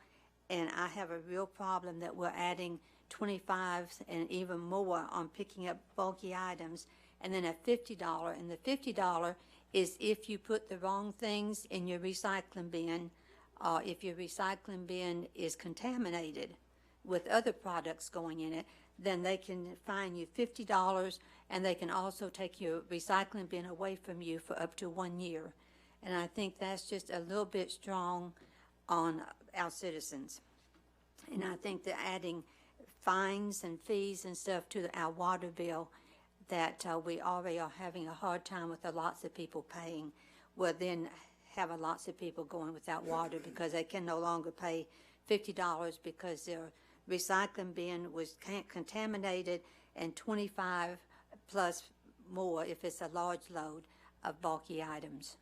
and I have a real problem that we're adding 25 and even more on picking up bulky items, and then a $50, and the $50 is if you put the wrong things in your recycling bin, or if your recycling bin is contaminated with other products going in it, then they can fine you $50, and they can also take your recycling bin away from you for up to 1 year. And I think that's just a little bit strong on our citizens. And I think that adding fines and fees and stuff to our water bill that we already are having a hard time with lots of people paying will then have lots of people going without water because they can no longer pay $50 because their recycling bin was contaminated, and 25 plus more if it's a large load of bulky items.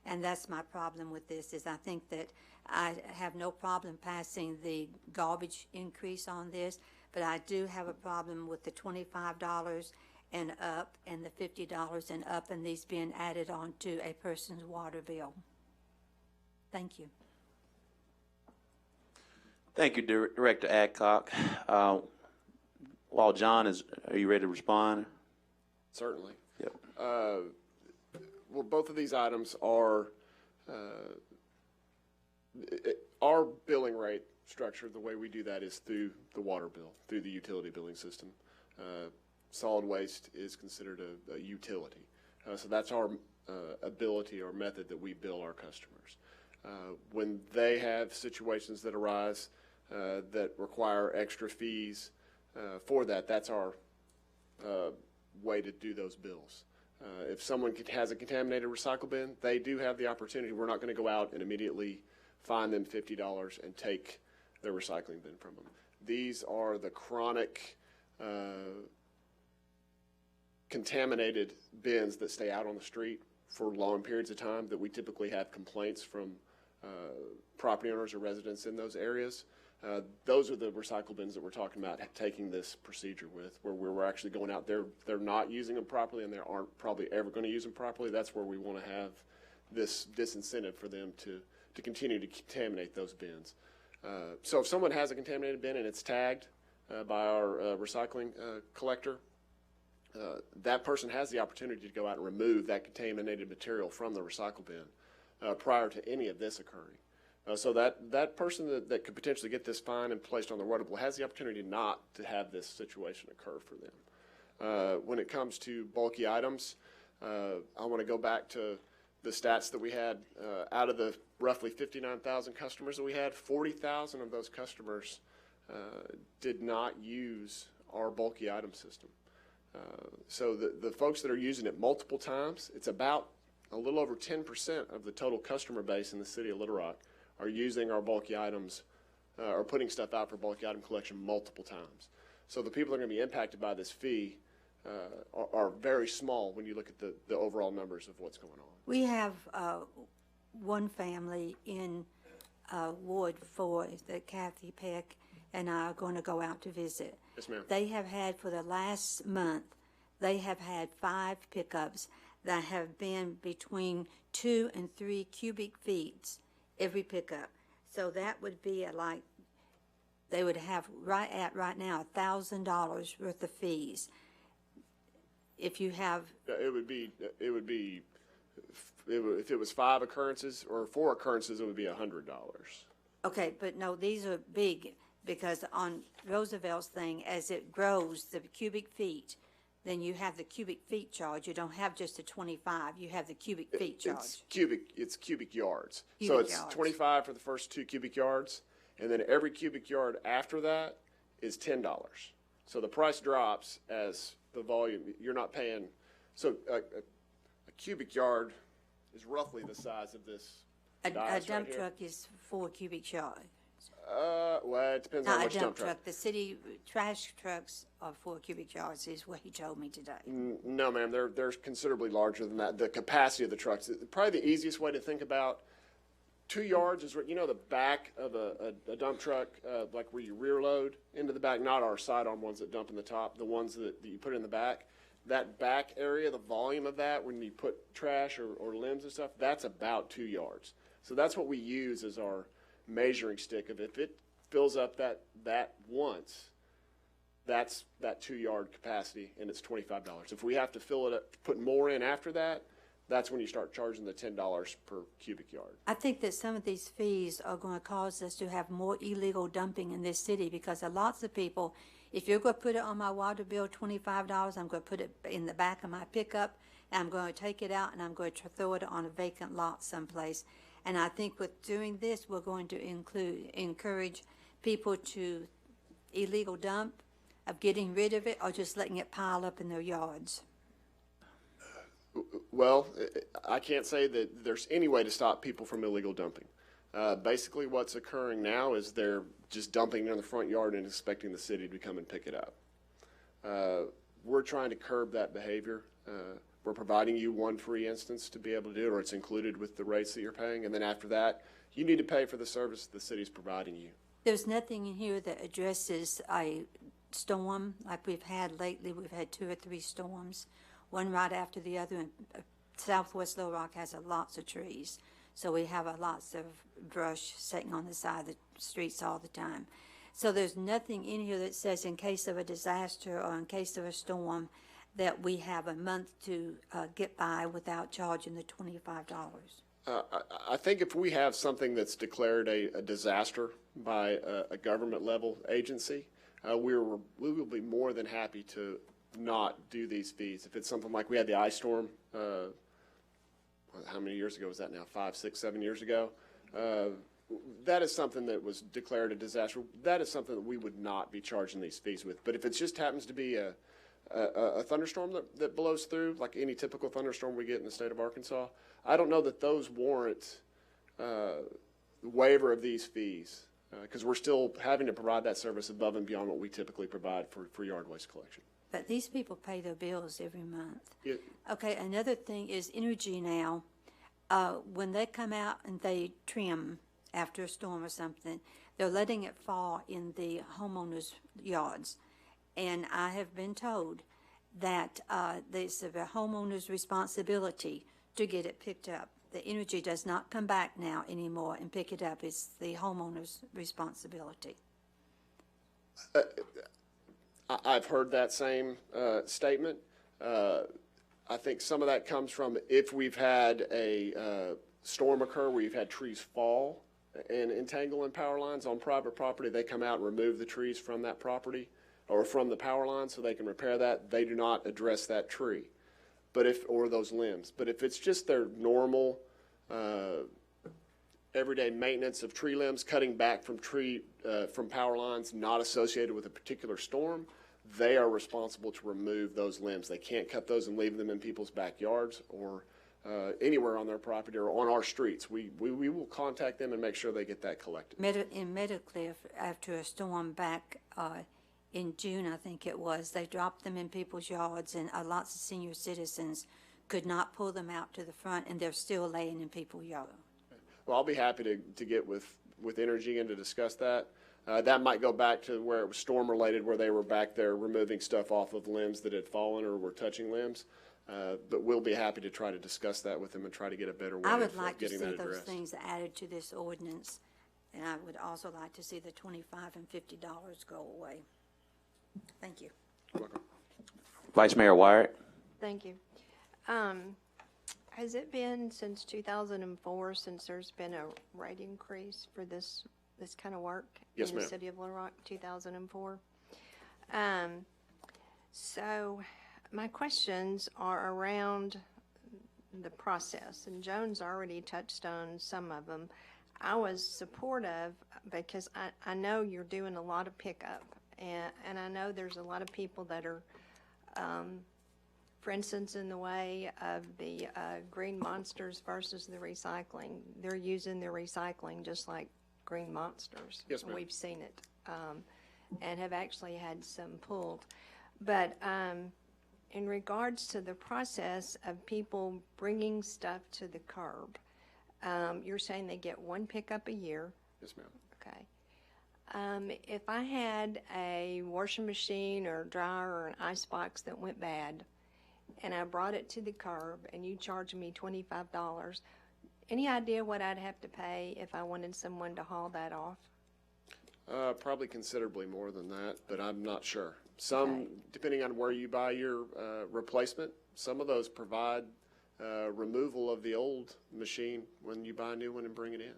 And that's my problem with this, is I think that I have no problem passing the garbage increase on this, but I do have a problem with the $25 and up and the $50 and up, and these being added on to a person's water bill. Thank you. Thank you, Director Adcock. While John is, are you ready to respond? Certainly. Yep. Well, both of these items are, our billing rate structure, the way we do that is through the water bill, through the utility billing system. Solid waste is considered a utility. So that's our ability or method that we bill our customers. When they have situations that arise that require extra fees for that, that's our way to do those bills. If someone has a contaminated recycle bin, they do have the opportunity. We're not going to go out and immediately fine them $50 and take their recycling bin from them. These are the chronic contaminated bins that stay out on the street for long periods of time that we typically have complaints from property owners or residents in those areas. Those are the recycle bins that we're talking about taking this procedure with, where we're actually going out there. They're not using them properly, and they aren't probably ever going to use them properly. That's where we want to have this disincentive for them to continue to contaminate those bins. So if someone has a contaminated bin and it's tagged by our recycling collector, that person has the opportunity to go out and remove that contaminated material from the recycle bin prior to any of this occurring. So that person that could potentially get this fine and placed on the water bill has the opportunity not to have this situation occur for them. When it comes to bulky items, I want to go back to the stats that we had. Out of the roughly 59,000 customers that we had, 40,000 of those customers did not use our bulky item system. So the folks that are using it multiple times, it's about a little over 10% of the total customer base in the city of Little Rock are using our bulky items or putting stuff out for bulky item collection multiple times. So the people that are going to be impacted by this fee are very small when you look at the overall numbers of what's going on. We have one family in Ward 4 that Kathy Peck and I are going to go out to visit. Yes, ma'am. They have had for the last month they have had 5 pickups that have been between 2 and 3 cubic feet every pickup. So that would be like, they would have right now $1,000 worth of fees. If you have, It would be, if it was 5 occurrences or 4 occurrences, it would be $100. okay, but no, these are big, because on Roosevelt's thing, as it grows, the cubic feet, then you have the cubic feet charge. You don't have just the 25, you have the cubic feet charge. It's cubic yards. So Cubic it's yards. 25 for the first 2 cubic yards, and then every cubic yard after that is $10. So the price drops as the volume, you're not paying, so a cubic yard is roughly the size of this A dais dump right here. truck is 4 cubic yards. Well, it depends on Not a which dump dump truck. truck, the city trash trucks are 4 cubic yards, is what he told me today. No, ma'am, they're considerably larger than that. The capacity of the trucks, probably the easiest way to think about 2 yards is, you know, the back of a dump truck, like where you rear load into the back, not our sidearm ones that dump in the top, the ones that you put in the back. That back area, the volume of that, when you put trash or limbs and stuff, that's about 2 yards. So that's what we use as our measuring stick of if it fills up that once, that's that 2 yard capacity, and it's $25. If we have to fill it up, put more in after that, that's when you start charging the $10 per cubic yard. I think that some of these fees are going to cause us to have more illegal dumping in this city, because lots of people, if you're going to put it on my water bill, $25, I'm going to put it in the back of my pickup, and I'm going to take it out, and I'm going to throw it on a vacant lot someplace. And I think with doing this, we're going to encourage people to illegal dump, of getting rid of it, or just letting it pile up in their yards. Well, I can't say that there's any way to stop people from illegal dumping. Basically, what's occurring now is they're just dumping in the front yard and expecting the city to come and pick it up. We're trying to curb that behavior. We're providing you one free instance to be able to do it, or it's included with the rates that you're paying. And then after that, you need to pay for the service the city's providing you. There's nothing in here that addresses a storm like we've had lately. We've had 2 or 3 storms, one right after the other. And Southwest Little Rock has lots of trees, so we have lots of brush sitting on the side of the streets all the time. So there's nothing in here that says in case of a disaster or in case of a storm that we have a month to get by without charging the $25. I think if we have something that's declared a disaster by a government level agency, we will be more than happy to not do these fees. If it's something like we had the ice storm, how many years ago was that now? 5, 6, 7 years ago? That is something that was declared a disaster. That is something that we would not be charging these fees with. But if it just happens to be a thunderstorm that blows through, like any typical thunderstorm we get in the state of Arkansas, I don't know that those warrant waiver of these fees, because we're still having to provide that service above and beyond what we typically provide for yard waste collection. But these people pay their bills every month. Yeah. Okay, another thing is energy now. When they come out and they trim after a storm or something, they're letting it fall in the homeowners' yards. And I have been told that it's the homeowner's responsibility to get it picked up. The energy does not come back now anymore and pick it up. It's the homeowner's responsibility. I've heard that same statement. I think some of that comes from if we've had a storm occur where you've had trees fall and entangle in power lines on private property, they come out and remove the trees from that property or from the power line so they can repair that. They do not address that tree, or those limbs. But if it's just their normal everyday maintenance of tree limbs, cutting back from from power lines not associated with a particular storm, they are responsible to remove those limbs. They can't cut those and leave them in people's backyards or anywhere on their property or on our streets. We will contact them and make sure they get that collected. In Meadowcliff, after a storm back in June, I think it was, they dropped them in people's yards, and lots of senior citizens could not pull them out to the front, and they're still laying in people's yards. Well, I'll be happy to get with Energy and to discuss that. That might go back to where it was storm-related, where they were back there removing stuff off of limbs that had fallen or were touching limbs. But we'll be happy to try to discuss that with them and try to get a better way I of would like to getting see that those addressed. things added to this ordinance, and I would also like to see the $25 and $50 go away. Thank you. Vice Mayor Wyatt. Thank you. Has it been since 2004 since there's been a rate increase for this kind of work? Yes, in the ma'am. city of Little Rock, 2004? So my questions are around the process, and Joan's already touched on some of them. I was supportive because I know you're doing a lot of pickup, and I know there's a lot of people that are, for instance, in the way of the Green Monsters versus the recycling. They're using their recycling just like Green Monsters. Yes, ma'am. We've seen it, and have actually had some pulled. But in regards to the process of people bringing stuff to the curb, you're saying they get one pickup a year. Yes, ma'am. Okay. If I had a washing machine or dryer or an icebox that went bad, and I brought it to the curb, and you charged me $25, any idea what I'd have to pay if I wanted someone to haul that off? Probably considerably more than that, but I'm not sure. Some, depending on where you buy your replacement, some of those provide removal of the old machine when you buy a new one and bring it in.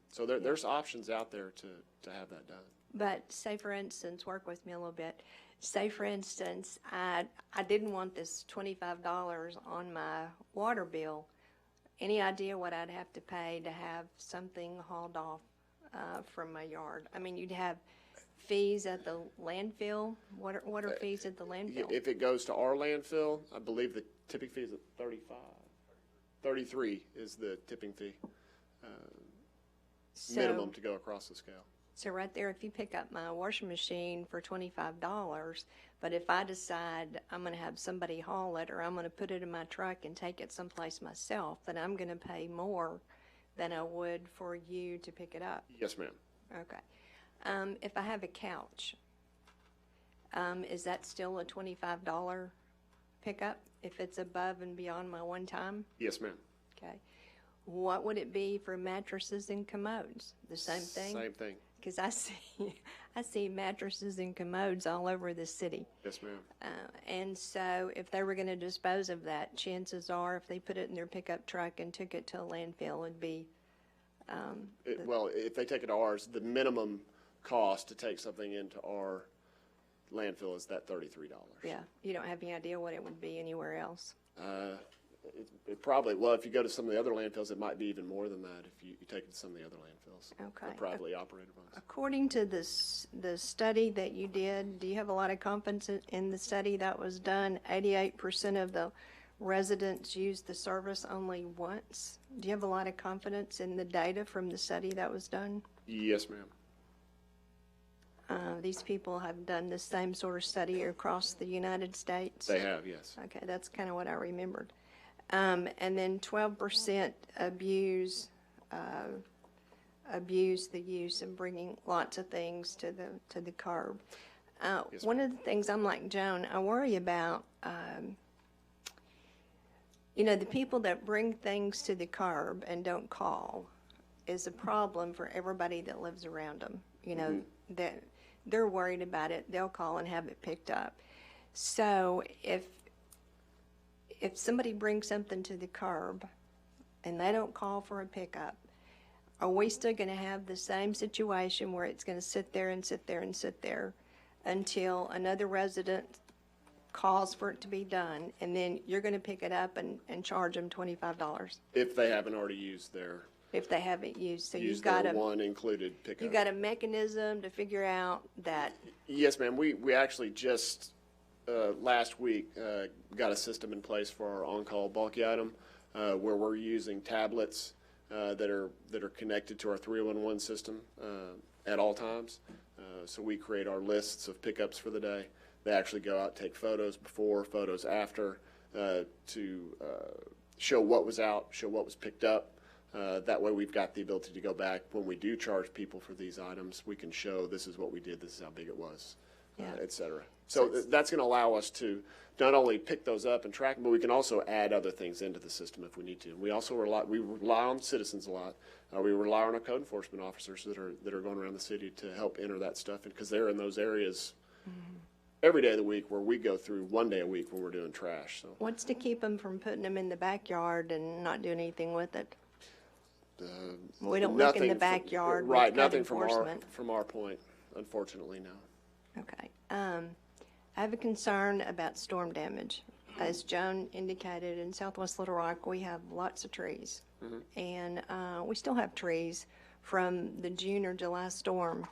So there's options out there to have that done. But say, for instance, work with me a little bit. Say, for instance, I didn't want this $25 on my water bill. Any idea what I'd have to pay to have something hauled off from my yard? I mean, you'd have fees at the landfill. What are fees at the landfill? If it goes to our landfill, I believe the tipping fee is at 35. 33 is the tipping fee, minimum to go across the scale. So right there, if you pick up my washing machine for $25, but if I decide I'm going to have somebody haul it, or I'm going to put it in my truck and take it someplace myself, then I'm going to pay more than I would for you to pick it up. Yes, ma'am. Okay. If I have a couch, is that still a $25 pickup if it's above and beyond my one time? Yes, ma'am. Okay. What would it be for mattresses and commodes? The same thing? Same thing. Because I see mattresses and commodes all over the city. Yes, ma'am. And so if they were going to dispose of that, chances are if they put it in their pickup truck and took it to a landfill, it'd be... Well, if they take it to ours, the minimum cost to take something into our landfill is that $33. Yeah. You don't have any idea what it would be anywhere else? It probably, well, if you go to some of the other landfills, it might be even more than that if you take it to some of the other landfills. Okay. The privately operated ones. According to the study that you did, do you have a lot of confidence in the study that was done? 88% of the residents used the service only once. Do you have a lot of confidence in the data from the study that was done? Yes, ma'am. These people have done the same sort of study across the United States? They have, yes. Okay, that's kind of what I remembered. And then 12% abuse the use of bringing lots of things to the curb. One of the things, I'm like Joan, I worry about, the people that bring things to the curb and don't call is a problem for everybody that lives around them. That they're worried about it, they'll call and have it picked up. So if somebody brings something to the curb and they don't call for a pickup, are we still going to have the same situation where it's going to sit there and sit there and sit there until another resident calls for it to be done, and then you're going to pick it up and charge them $25? If they haven't already used their, If they haven't used, so you've used got their a, one included pickup. you've got a mechanism to figure out that, Yes, ma'am. We actually just last week got a system in place for our on-call bulky item where we're using tablets that are connected to our 311 system at all times. So we create our lists of pickups for the day. They actually go out, take photos before, photos after to show what was out, show what was picked up. That way we've got the ability to go back when we do charge people for these items, we can show this is what we did, this is how big it was, et cetera. So that's going to allow us to not only pick those up and track them, but we can also add other things into the system if we need to. We also rely on citizens a lot. We rely on our code enforcement officers that are going around the city to help enter that stuff in, because they're in those areas every day of the week, where we go through one day a week when we're doing trash. So What's to keep them from putting them in the backyard and not doing anything with it? We don't look in the backyard with right? code Nothing enforcement. from our point, unfortunately, no. Okay. I have a concern about storm damage. As Joan indicated, in Southwest Little Rock, we have lots of trees. And we still have trees from the June or July storm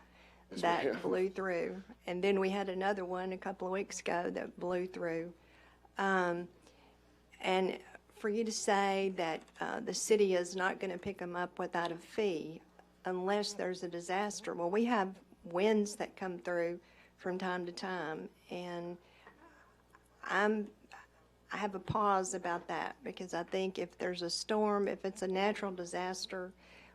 that blew through. And then we had another one a couple of weeks ago that blew through. And for you to say that the city is not going to pick them up without a fee unless there's a disaster. Well, we have winds that come through from time to time, and I have a pause about that, because I think if there's a storm, if it's a natural disaster,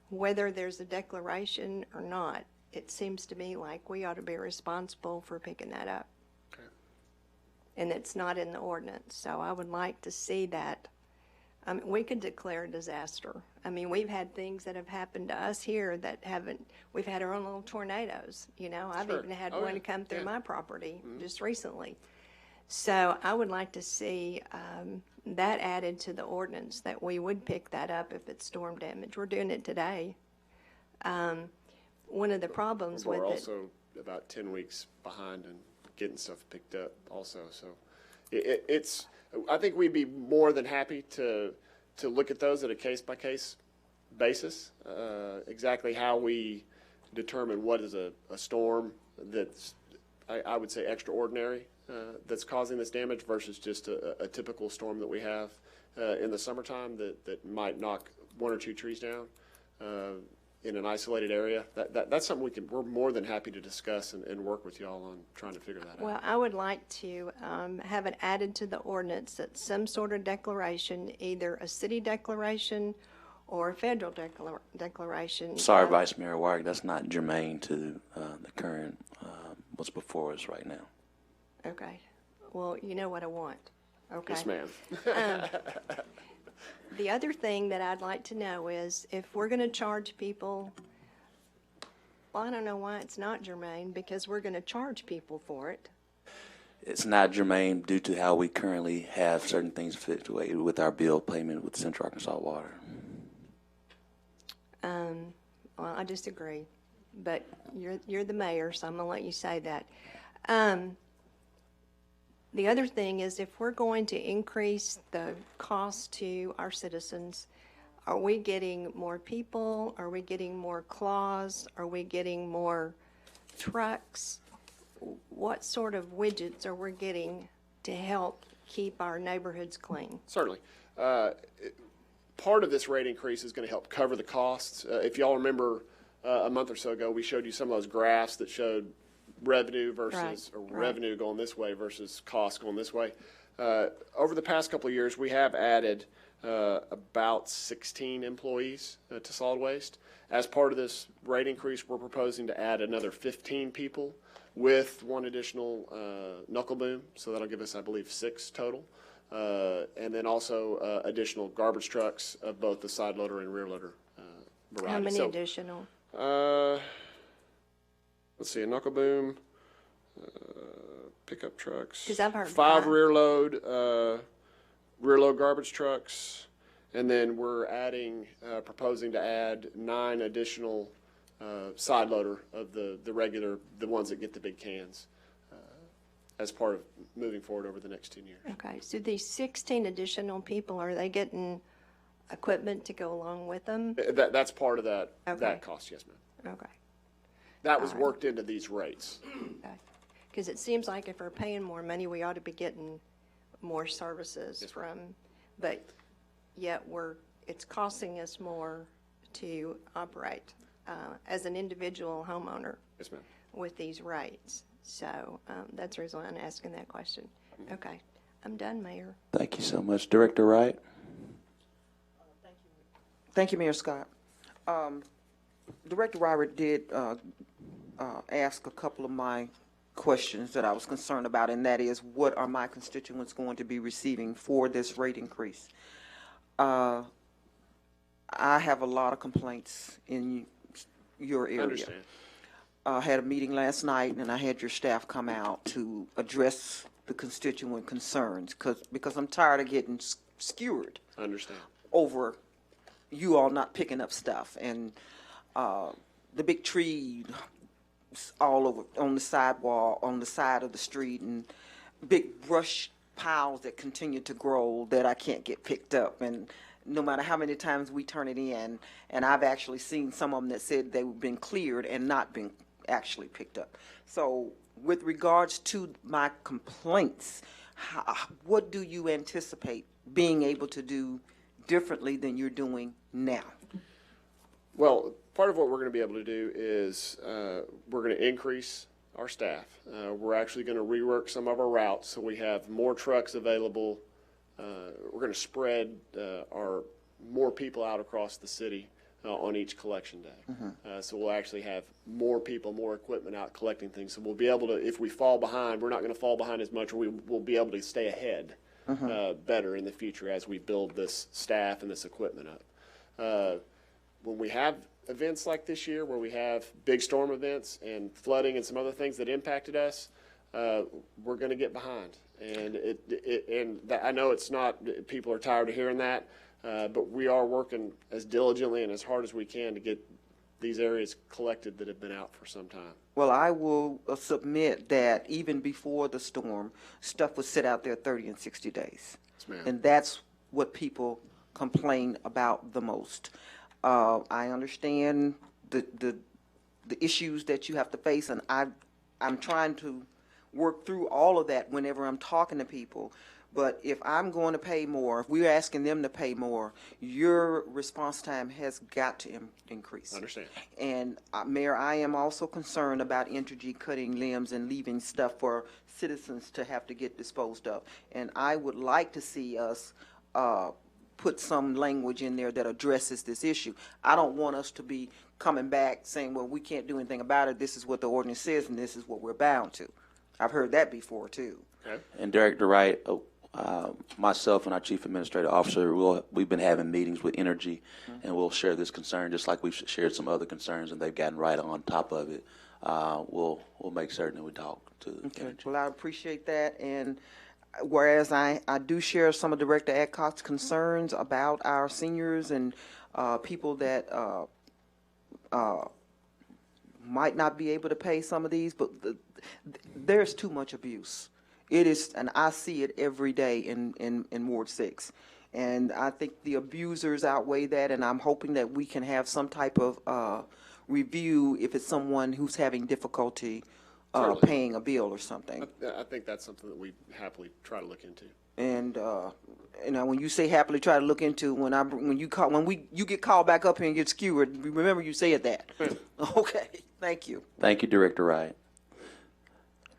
whether there's a declaration or not, it seems to me like we ought to be responsible for picking that up. Okay. And it's not in the ordinance, so I would like to see that. We could declare a disaster. I mean, we've had things that have happened to us here that we've had our own little tornadoes, you know. I've Sure. even had Oh, one yeah. come through Yeah. my property just recently. So I would like to see that added to the ordinance, that we would pick that up if it's storm damage. We're doing it today. One of the problems with We're it. also about 10 weeks behind in getting stuff picked up also. So it's, I think we'd be more than happy to look at those at a case-by-case basis. Exactly how we determine what is a storm that's, I would say, extraordinary, that's causing this damage versus just a typical storm that we have in the summertime that might knock one or two trees down in an isolated area. That's something we're more than happy to discuss and work with y'all on trying to figure that out. Well, I would like to have it added to the ordinance that some sort of declaration, either a city declaration or a federal declaration. Sorry, Vice Mayor Warwick, that's not germane to the current, what's before us right now. Okay. Well, you know what I want. Okay. Yes, ma'am. The other thing that I'd like to know is if we're going to charge people, well, I don't know why it's not germane, because we're going to charge people for it. It's not germane due to how we currently have certain things situated with our bill payment with Central Arkansas Water. Well, I disagree, but you're the mayor, so I'm going to let you say that. The other thing is, if we're going to increase the cost to our citizens, are we getting more people? Are we getting more claws? Are we getting more trucks? What sort of widgets are we getting to help keep our neighborhoods clean? Certainly. Part of this rate increase is going to help cover the costs. If y'all remember a month or so ago, we showed you some of those graphs that showed revenue versus revenue going this way versus cost going this way. Over the past couple of years, we have added about 16 employees to solid waste. As part of this rate increase, we're proposing to add another 15 people with one additional knuckle boom, so that'll give us, I believe, 6 total. And then also additional garbage trucks of both the side loader and rear loader variety. How many additional? Let's see, a knuckle boom, pickup trucks. 'Cause I've heard 5 5. rear load garbage trucks, and then we're adding, proposing to add 9 additional side loader of the regular, the ones that get the big cans, as part of moving forward over the next 10 years. Okay, so these 16 additional people, are they getting equipment to go along with them? That's part of that Okay. cost, yes, ma'am. Okay. That was worked into these rates. Because it seems like if we're paying more money, we ought to be getting more services but yet it's costing us more to operate as an individual homeowner. Yes, ma'am. With these rates. So that's the reason why I'm asking that question. Okay, I'm done, Mayor. Thank you so much. Director Wright? Thank you, Mayor Scott. Director Robert did ask a couple of my questions that I was concerned about, and that is, what are my constituents going to be receiving for this rate increase? I have a lot of complaints in your area. Understand. I had a meeting last night, and I had your staff come out to address the constituent concerns, because I'm tired of getting skewered Understand. over you all not picking up stuff, and the big tree all over on the sidewalk, on the side of the street, and big brush piles that continue to grow that I can't get picked up. And no matter how many times we turn it in, and I've actually seen some of them that said they've been cleared and not been actually picked up. So with regards to my complaints, what do you anticipate being able to do differently than you're doing now? Well, part of what we're going to be able to do is we're going to increase our staff. We're actually going to rework some of our routes so we have more trucks available. We're going to spread our more people out across the city on each collection day. So we'll actually have more people, more equipment out collecting things. So we'll be able to, if we fall behind, we're not going to fall behind as much, or we'll be able to stay ahead better in the future as we build this staff and this equipment up. When we have events like this year, where we have big storm events and flooding and some other things that impacted us, we're going to get behind. And I know it's not, people are tired of hearing that, but we are working as diligently and as hard as we can to get these areas collected that have been out for some time. Well, I will submit that even before the storm, stuff would sit out there 30 and 60 days. Yes, ma'am. And that's what people complain about the most. I understand the issues that you have to face, and I'm trying to work through all of that whenever I'm talking to people. But if I'm going to pay more, if we're asking them to pay more, your response time has got to increase. Understand. And Mayor, I am also concerned about Entergy cutting limbs and leaving stuff for citizens to have to get disposed of. And I would like to see us put some language in there that addresses this issue. I don't want us to be coming back saying, well, we can't do anything about it. This is what the ordinance says, and this is what we're bound to. I've heard that before, too. Okay. And Director Wright, myself and our Chief Administrative Officer, we've been having meetings with Energy, and we'll share this concern just like we've shared some other concerns, and they've gotten right on top of it. We'll make certain that we talk to Energy. Well, I appreciate that. And whereas I do share some of Director Adcock's concerns about our seniors and people that might not be able to pay some of these, but there's too much abuse. It is, and I see it every day in Ward 6. And I think the abusers outweigh that, and I'm hoping that we can have some type of review if it's someone who's having difficulty paying a bill or something. I think that's something that we happily try to look into. And when you say happily try to look into, when you get called back up here and get skewered, remember you said that. Okay, thank you. Thank you, Director Wright.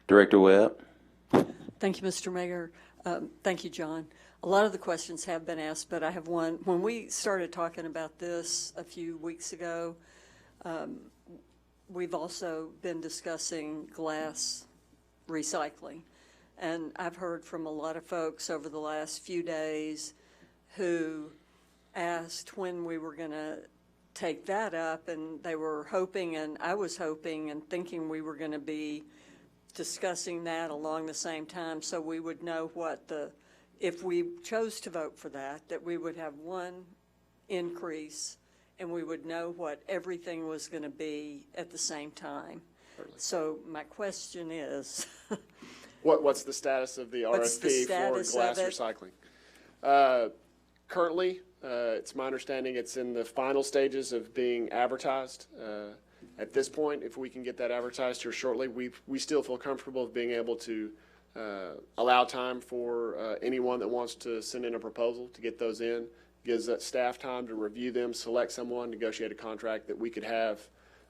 Director Webb. Thank you, Mr. Mayor. Thank you, John. A lot of the questions have been asked, but I have one. When we started talking about this a few weeks ago, we've also been discussing glass recycling. And I've heard from a lot of folks over the last few days who asked when we were going to take that up, and they were hoping, and I was hoping and thinking we were going to be discussing that along the same time, so we would know what if we chose to vote for that we would have one increase and we would know what everything was going to be at the same time. Certainly. So my question is, what's the status of the RFP for glass recycling? Currently, it's my understanding it's in the final stages of being advertised. At this point, if we can get that advertised here shortly, we still feel comfortable of being able to allow time for anyone that wants to send in a proposal to get those in. Gives that staff time to review them, select someone, negotiate a contract that we could have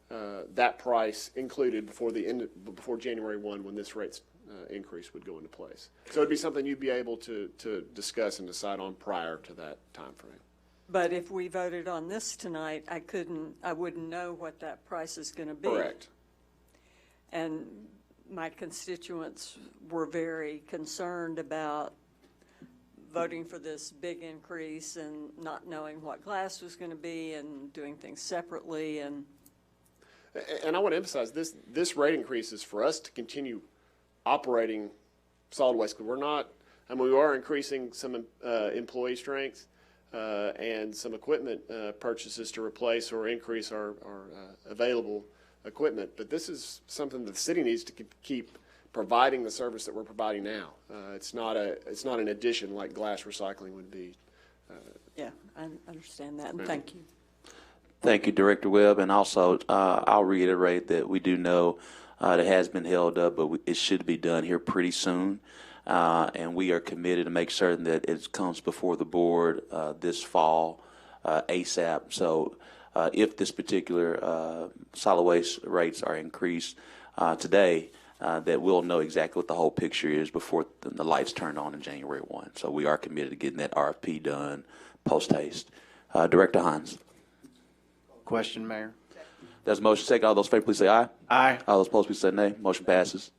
that price included before January 1, when this rates increase would go into place. So it'd be something you'd be able to discuss and decide on prior to that time frame. But if we voted on this tonight, I wouldn't know what that price is going to be. Correct. And my constituents were very concerned about voting for this big increase and not knowing what glass was going to be and doing things separately. And I want to emphasize this rate increase is for us to continue operating solid waste. We're not, we are increasing some employee strength and some equipment purchases to replace or increase our available equipment. But this is something that the city needs to keep providing the service that we're providing now. It's not an addition like glass recycling would be. yeah, I understand that, and thank you. Thank you, Director Webb, and also I'll reiterate that we do know it has been held up, but it should be done here pretty soon, and we are committed to make certain that it comes before the board this fall ASAP. So if this particular solid waste rates are increased today, that we'll know exactly what the whole picture is before the lights turn on in January 1. So we are committed to getting that RFP done post haste. Director Hines. Question, Mayor? There's a motion second. All those in favor, please say aye. Aye. All those opposed, please say nay. Motion passes.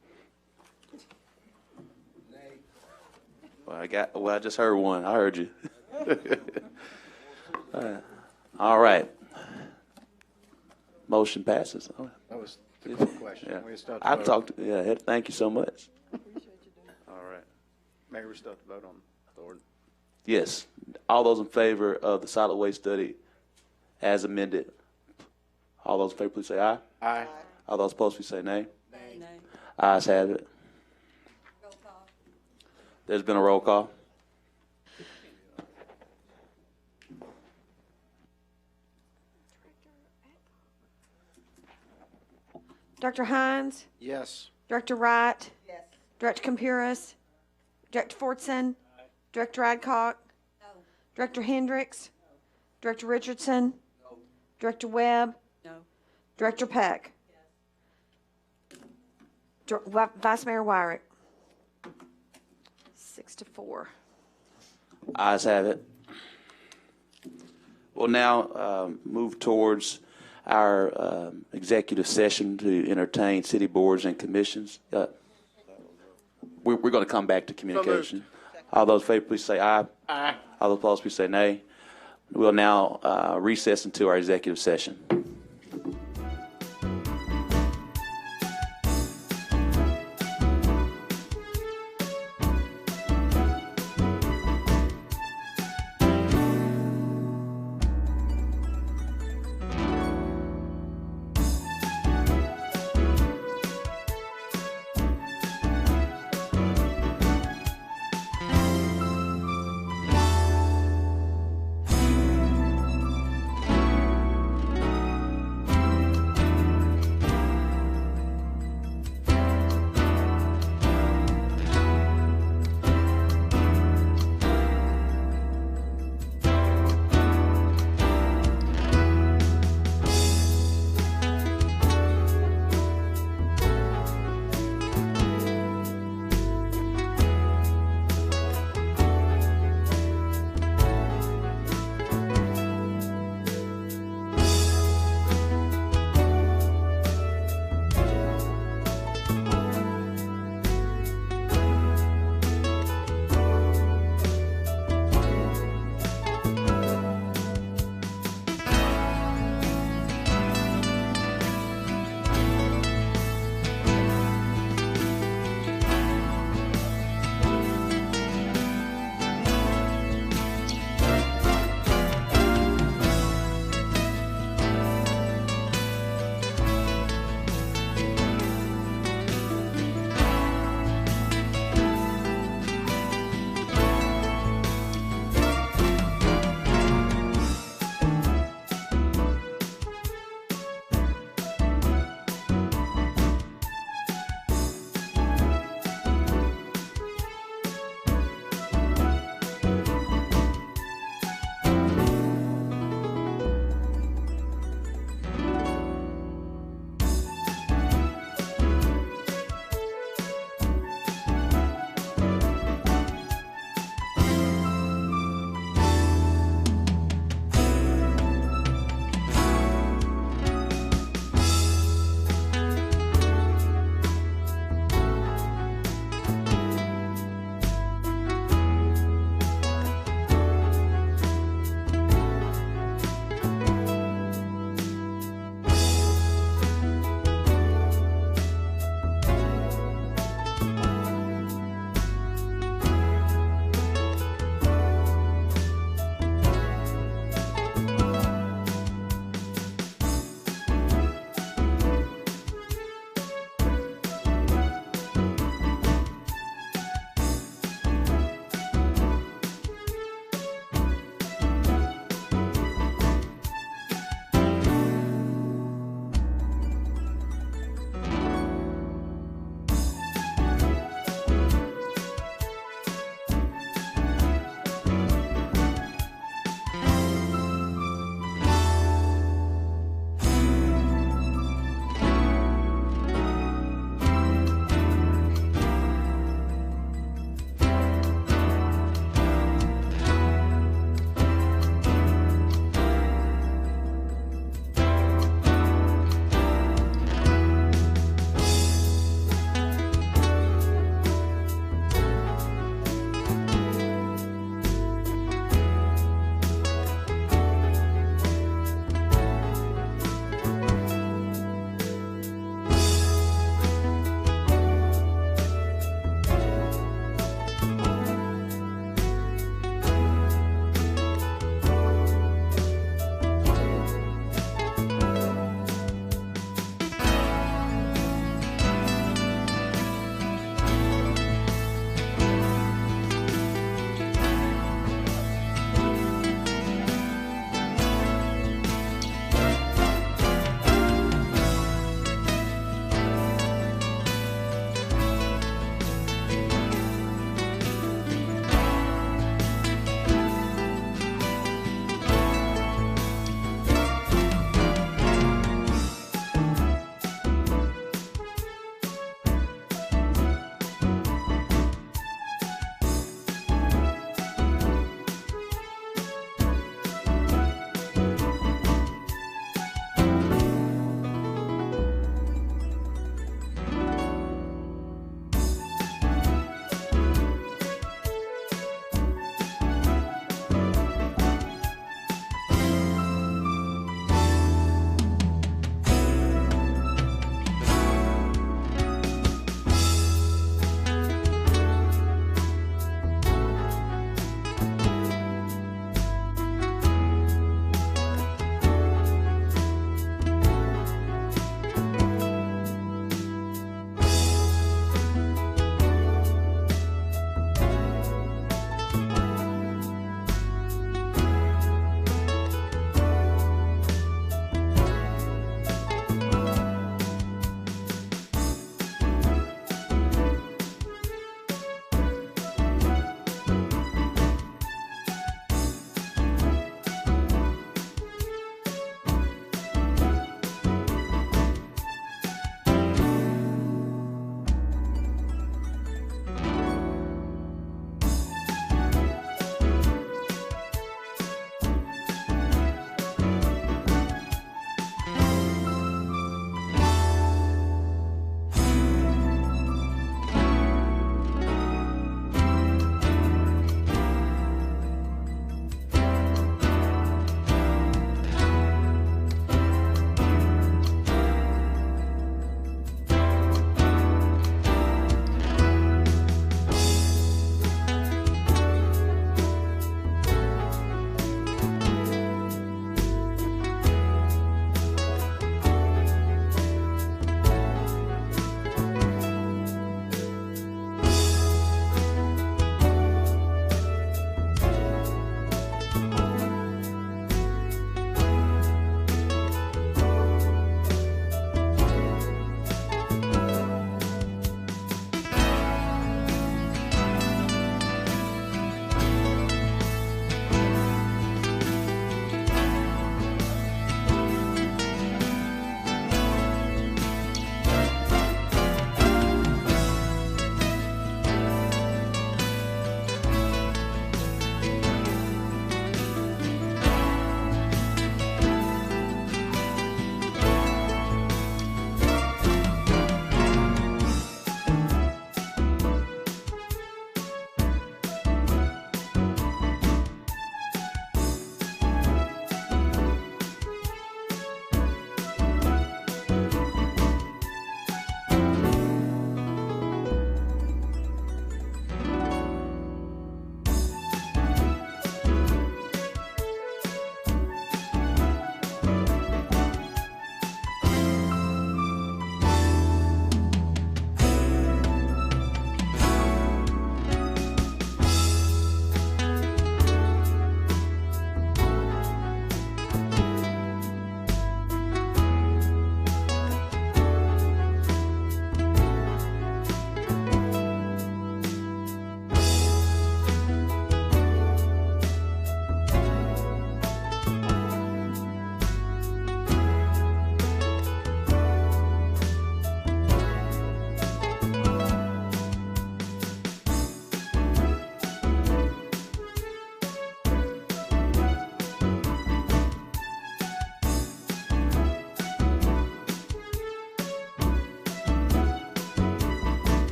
Well, I just heard one. I heard you. All right. Motion passes. That was the quick question. Yeah. We still have to I vote. talked. Yeah. Thank you so much. All right. Mayor, we still have to vote on the ordinance. Yes. All those in favor of the solid waste study as amended. All those in favor, please say aye. Aye. All those opposed, please say nay. Nay. Ayes have it. There's been a roll call. Dr. Hines? Yes. Director Wright? Yes. Director Campuris? Director Fortson? Director Adcock? No. Director Hendricks? No. Director Richardson? No. Director Webb? No. Director Peck? Yes. Vice Mayor Wyrick? 6-4. Ayes have it. We'll now move towards our executive session to entertain city boards and commissions. We're going to come back to communication. All those in favor, please say aye. Aye. All those opposed, please say nay. We'll now recess into our executive session.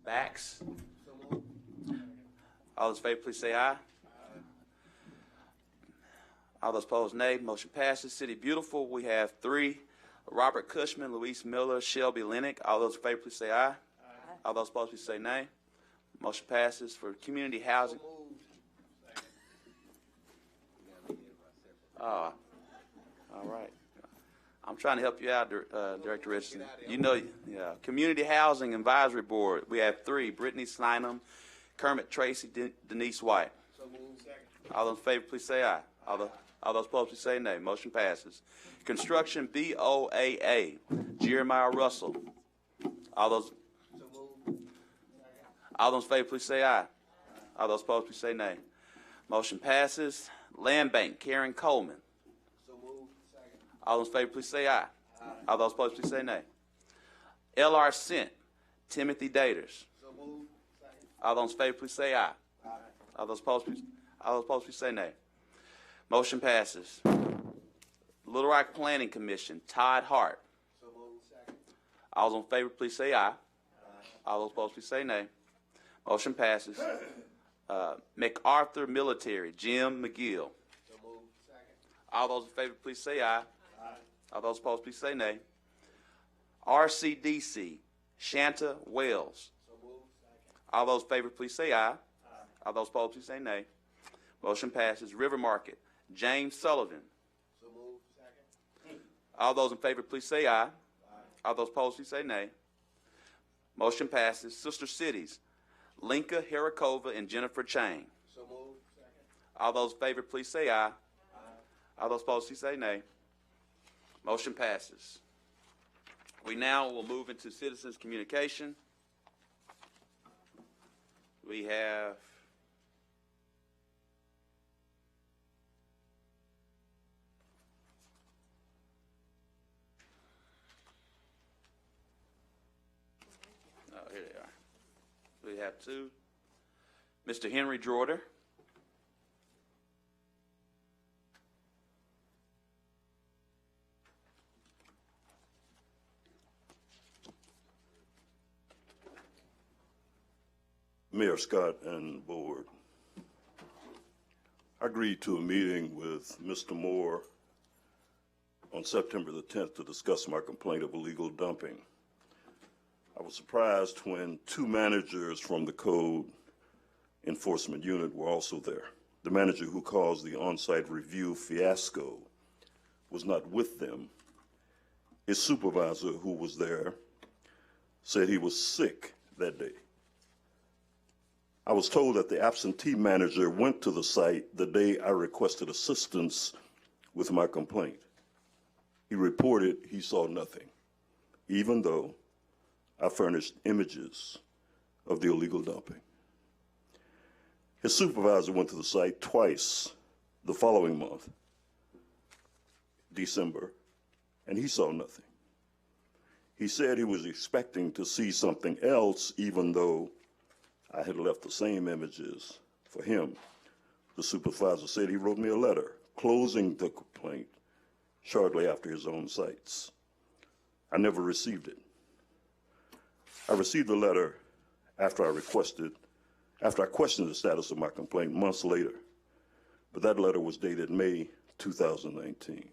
Bax? All those in favor, please say aye. All those opposed, nay. Motion passes. City Beautiful, we have 3. Robert Cushman, Luis Miller, Shelby Lennox. All those in favor, please say aye. All those opposed, please say nay. Motion passes. For Community Housing. All right. I'm trying to help you out, Director Richardson. You know, yeah. Community Housing Advisory Board, we have 3. Brittany Snynam, Kermit Tracy, Denise White. All those in favor, please say aye. All those opposed, please say nay. Motion passes. Construction BOAA, Jeremiah Russell. All those in favor, please say aye. All those opposed, please say nay. Motion passes. Land Bank, Karen Coleman. All those in favor, please say aye. All those opposed, please say nay. LR Cent, Timothy Daters. All those in favor, please say aye. All those opposed, please say nay. Motion passes. Little Rock Planning Commission, Todd Hart. All those in favor, please say aye. All those opposed, please say nay. Motion passes. MacArthur Military, Jim McGill. All those in favor, please say aye. All those opposed, please say nay. RCDC, Shanta Wells. All those in favor, please say aye. All those opposed, please say nay. Motion passes. River Market, James Sullivan. All those in favor, please say aye. All those opposed, please say nay. Motion passes. Sister Cities, Linka Harakova and Jennifer Chang. All those in favor, please say aye. All those opposed, please say nay. Motion passes. We now will move into citizens' communication. We have here they are. We have 2. Mr. Henry Jordan. Mayor Scott and Board, I agreed to a meeting with Mr. Moore on September the 10th to discuss my complaint of illegal dumping. I was surprised when 2 managers from the Code Enforcement Unit were also there. The manager who caused the on-site review fiasco was not with them. His supervisor, who was there, said he was sick that day. I was told that the absentee manager went to the site the day I requested assistance with my complaint. He reported he saw nothing, even though I furnished images of the illegal dumping. His supervisor went to the site twice the following month, December, and he saw nothing. He said he was expecting to see something else, even though I had left the same images for him. The supervisor said he wrote me a letter closing the complaint shortly after his own sites. I never received it. I received the letter after I questioned the status of my complaint months later, but that letter was dated May 2019.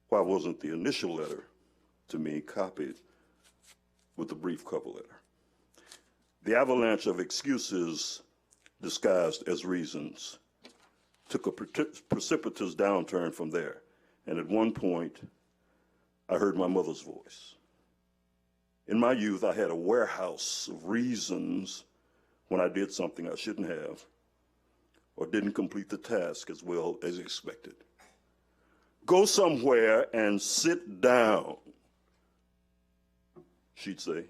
Why wasn't the initial letter to me copied with the brief cover letter? The avalanche of excuses disguised as reasons took a precipitous downturn from there, and at one point, I heard my mother's voice. In my youth, I had a warehouse of reasons when I did something I shouldn't have or didn't complete the task as well as expected. Go somewhere and sit down, she'd say.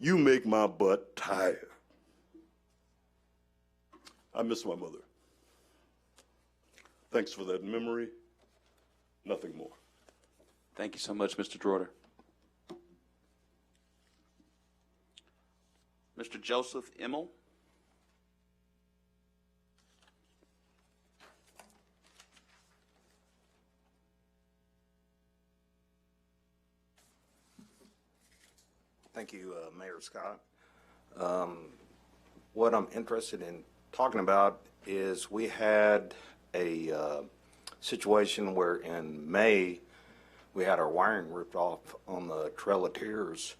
You make my butt tired. I miss my mother. Thanks for that memory. Nothing more. Thank you so much, Mr. Droder. Mr. Joseph Emmel. Thank you, Mayor Scott. What I'm interested in talking about is we had a situation where in May, we had our wiring ripped off on the Trail of Tears.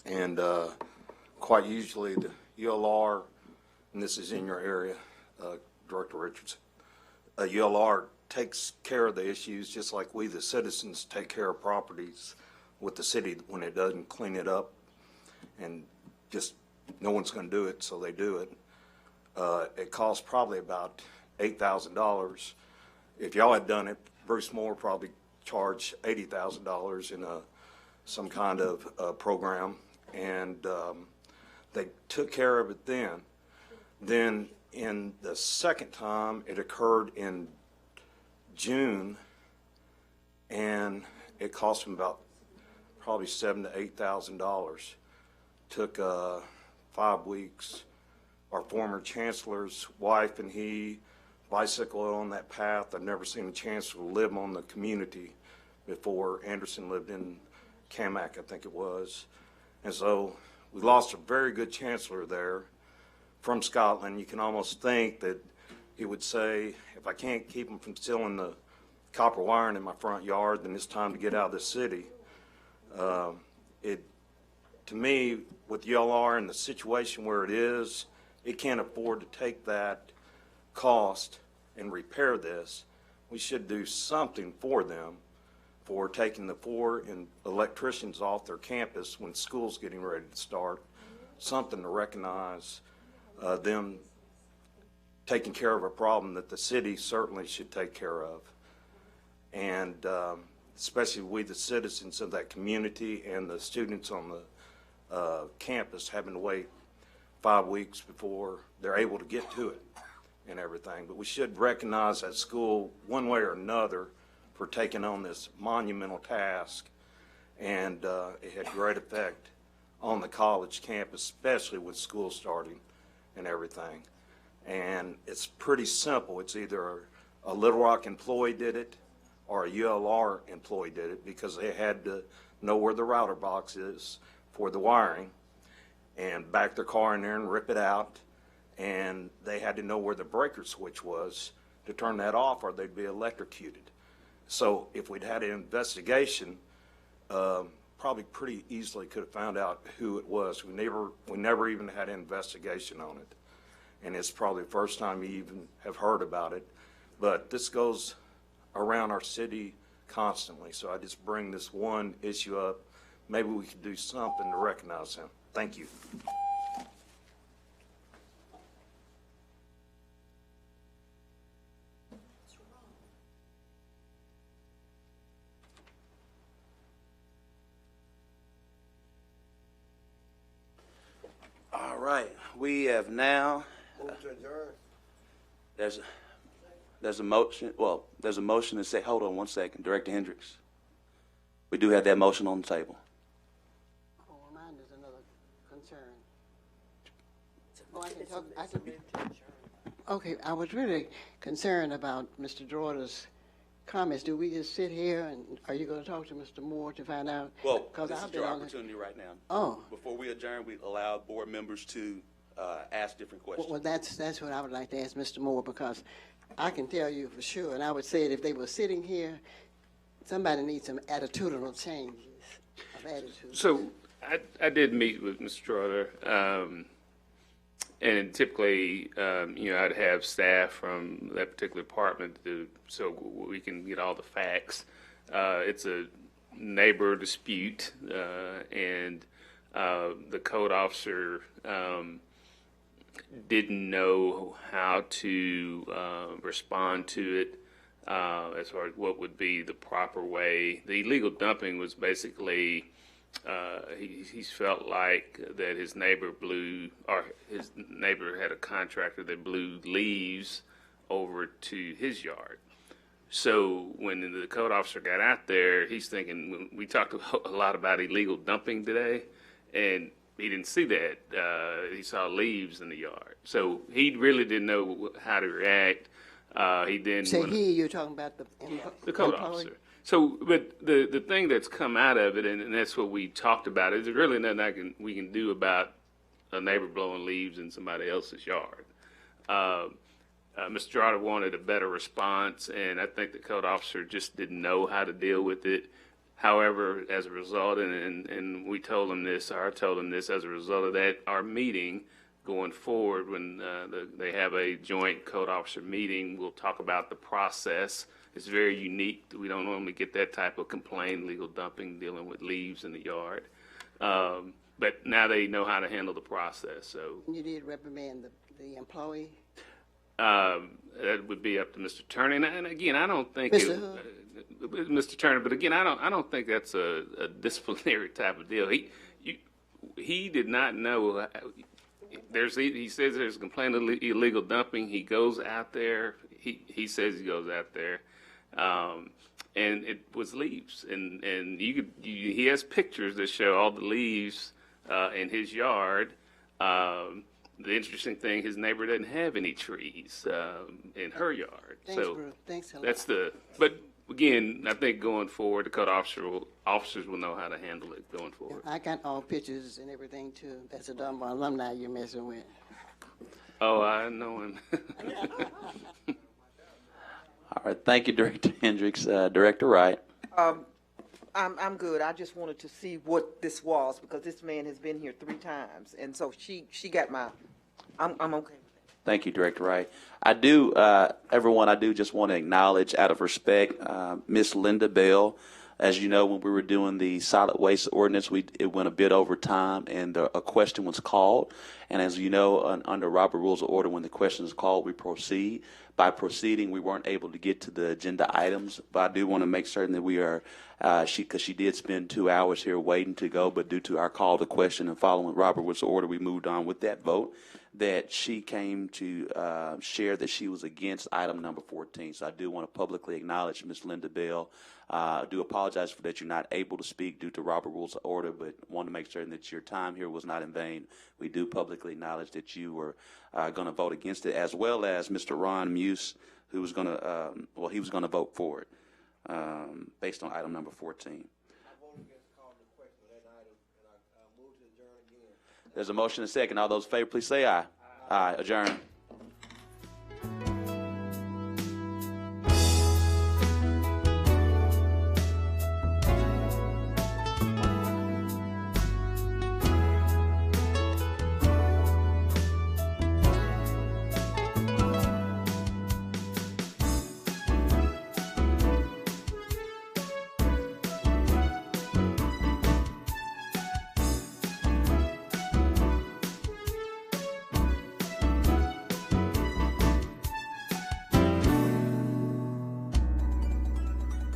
And quite usually the ULR, and this is in your area, Director Richards, ULR takes care of the issues just like we, the citizens, take care of properties with the city when it doesn't clean it up. And just no one's going to do it, so they do it. It costs probably about $8,000. If y'all had done it, Bruce Moore probably charged $80,000 in some kind of program, and they took care of it then. Then in the second time, it occurred in June, and it cost them about probably $7,000 to $8,000. Took 5 weeks. Our former chancellor's wife and he bicycled on that path. I've never seen a chancellor live on the community before. Anderson lived in Camac, I think it was. And so we lost a very good chancellor there from Scotland. You can almost think that he would say, if I can't keep them from stealing the copper wiring in my front yard, then it's time to get out of the city. To me, with ULR and the situation where it is, it can't afford to take that cost and repair this. We should do something for them for taking the 4 electricians off their campus when school's getting ready to start. Something to recognize them taking care of a problem that the city certainly should take care of. And especially we, the citizens of that community, and the students on the campus having to wait 5 weeks before they're able to get to it and everything. But we should recognize that school one way or another for taking on this monumental task, and it had great effect on the college campus, especially with school starting and everything. And it's pretty simple. It's either a Little Rock employee did it or a ULR employee did it, because they had to know where the router box is for the wiring and back their car in there and rip it out. And they had to know where the breaker switch was to turn that off, or they'd be electrocuted. So if we'd had an investigation, probably pretty easily could have found out who it was. We never even had an investigation on it. And it's probably the first time we even have heard about it. But this goes around our city constantly. So I just bring this one issue up. Maybe we could do something to recognize him. Thank you. All right, we have now, there's a motion, there's a motion to say, hold on one second, Director Hendricks. We do have that motion on the table. Oh, mine is another concern. Oh, I can okay, I was really concerned about Mr. Dorter's comments. Do we just sit here, and are you going to talk to Mr. Moore to find out? Well, this is your opportunity right now. Oh. Before we adjourn, we allow board members to ask different questions. Well, that's what I would like to ask Mr. Moore, because I can tell you for sure, and I would say that if they were sitting here, somebody needs some attitudinal changes of attitude. So I did meet with Mr. Trotter, and typically, I'd have staff from that particular department so we can get all the facts. It's a neighbor dispute, and the code officer didn't know how to respond to it as far as what would be the proper way. The illegal dumping was basically he's felt like that his neighbor had a contractor that blew leaves over to his yard. So when the code officer got out there, he's thinking, we talked a lot about illegal dumping today, and he didn't see that. He saw leaves in the yard. So he really didn't know how to react. He then Say went- he, you're talking about the the code employee? officer. So, but the thing that's come out of it, and that's what we talked about, is there's really nothing we can do about a neighbor blowing leaves in somebody else's yard. Mr. Gerardo wanted a better response, and I think the code officer just didn't know how to deal with it. However, as a result, and we told him this, or I told him this, as a result of that, our meeting going forward, when they have a joint code officer meeting, we'll talk about the process. It's very unique. We don't normally get that type of complaint, legal dumping, dealing with leaves in the yard. But now they know how to handle the process, so. You did reprimand the employee? That would be up to Mr. Turner. And again, I don't think Mr. Mr. Turner, but again, I don't think that's a disciplinary type of deal. He did not know. He says there's a complaint of illegal dumping. He goes out there. He says he goes out there, and it was leaves. And he has pictures that show all the leaves in his yard. The interesting thing, his neighbor doesn't have any trees in her yard. Thanks, So Bruce. Thanks a lot. that's but again, I think going forward, the code officers will know how to handle it going forward. I got all pictures and everything too. That's a Dunbar alumni you're messing with. Oh, I know him. All right, thank you, Director Hendricks. Director Wright. I'm good. I just wanted to see what this was because this man has been here 3 times, and so she got my. I'm okay. Thank you, Director Wright. I do, everyone, I do just want to acknowledge, out of respect, Miss Linda Bell. As you know, when we were doing the solid waste ordinance, it went a bit over time, and a question was called. And as you know, under Robert Rules of Order, when the question is called, we proceed. By proceeding, we weren't able to get to the agenda items, but I do want to make certain that we are, because she did spend 2 hours here waiting to go, but due to our call to question and following Robert Rules of Order, we moved on with that vote, that she came to share that she was against item number 14. So I do want to publicly acknowledge Ms. Linda Bell. I do apologize for that you're not able to speak due to Robert Rules of Order, but want to make certain that your time here was not in vain. We do publicly acknowledge that you were going to vote against it, as well as Mr. Ron Muse, who was going to, he was going to vote for it based on item number 14. There's a motion and a second. All those in favor, please say aye. Aye. Adjourn.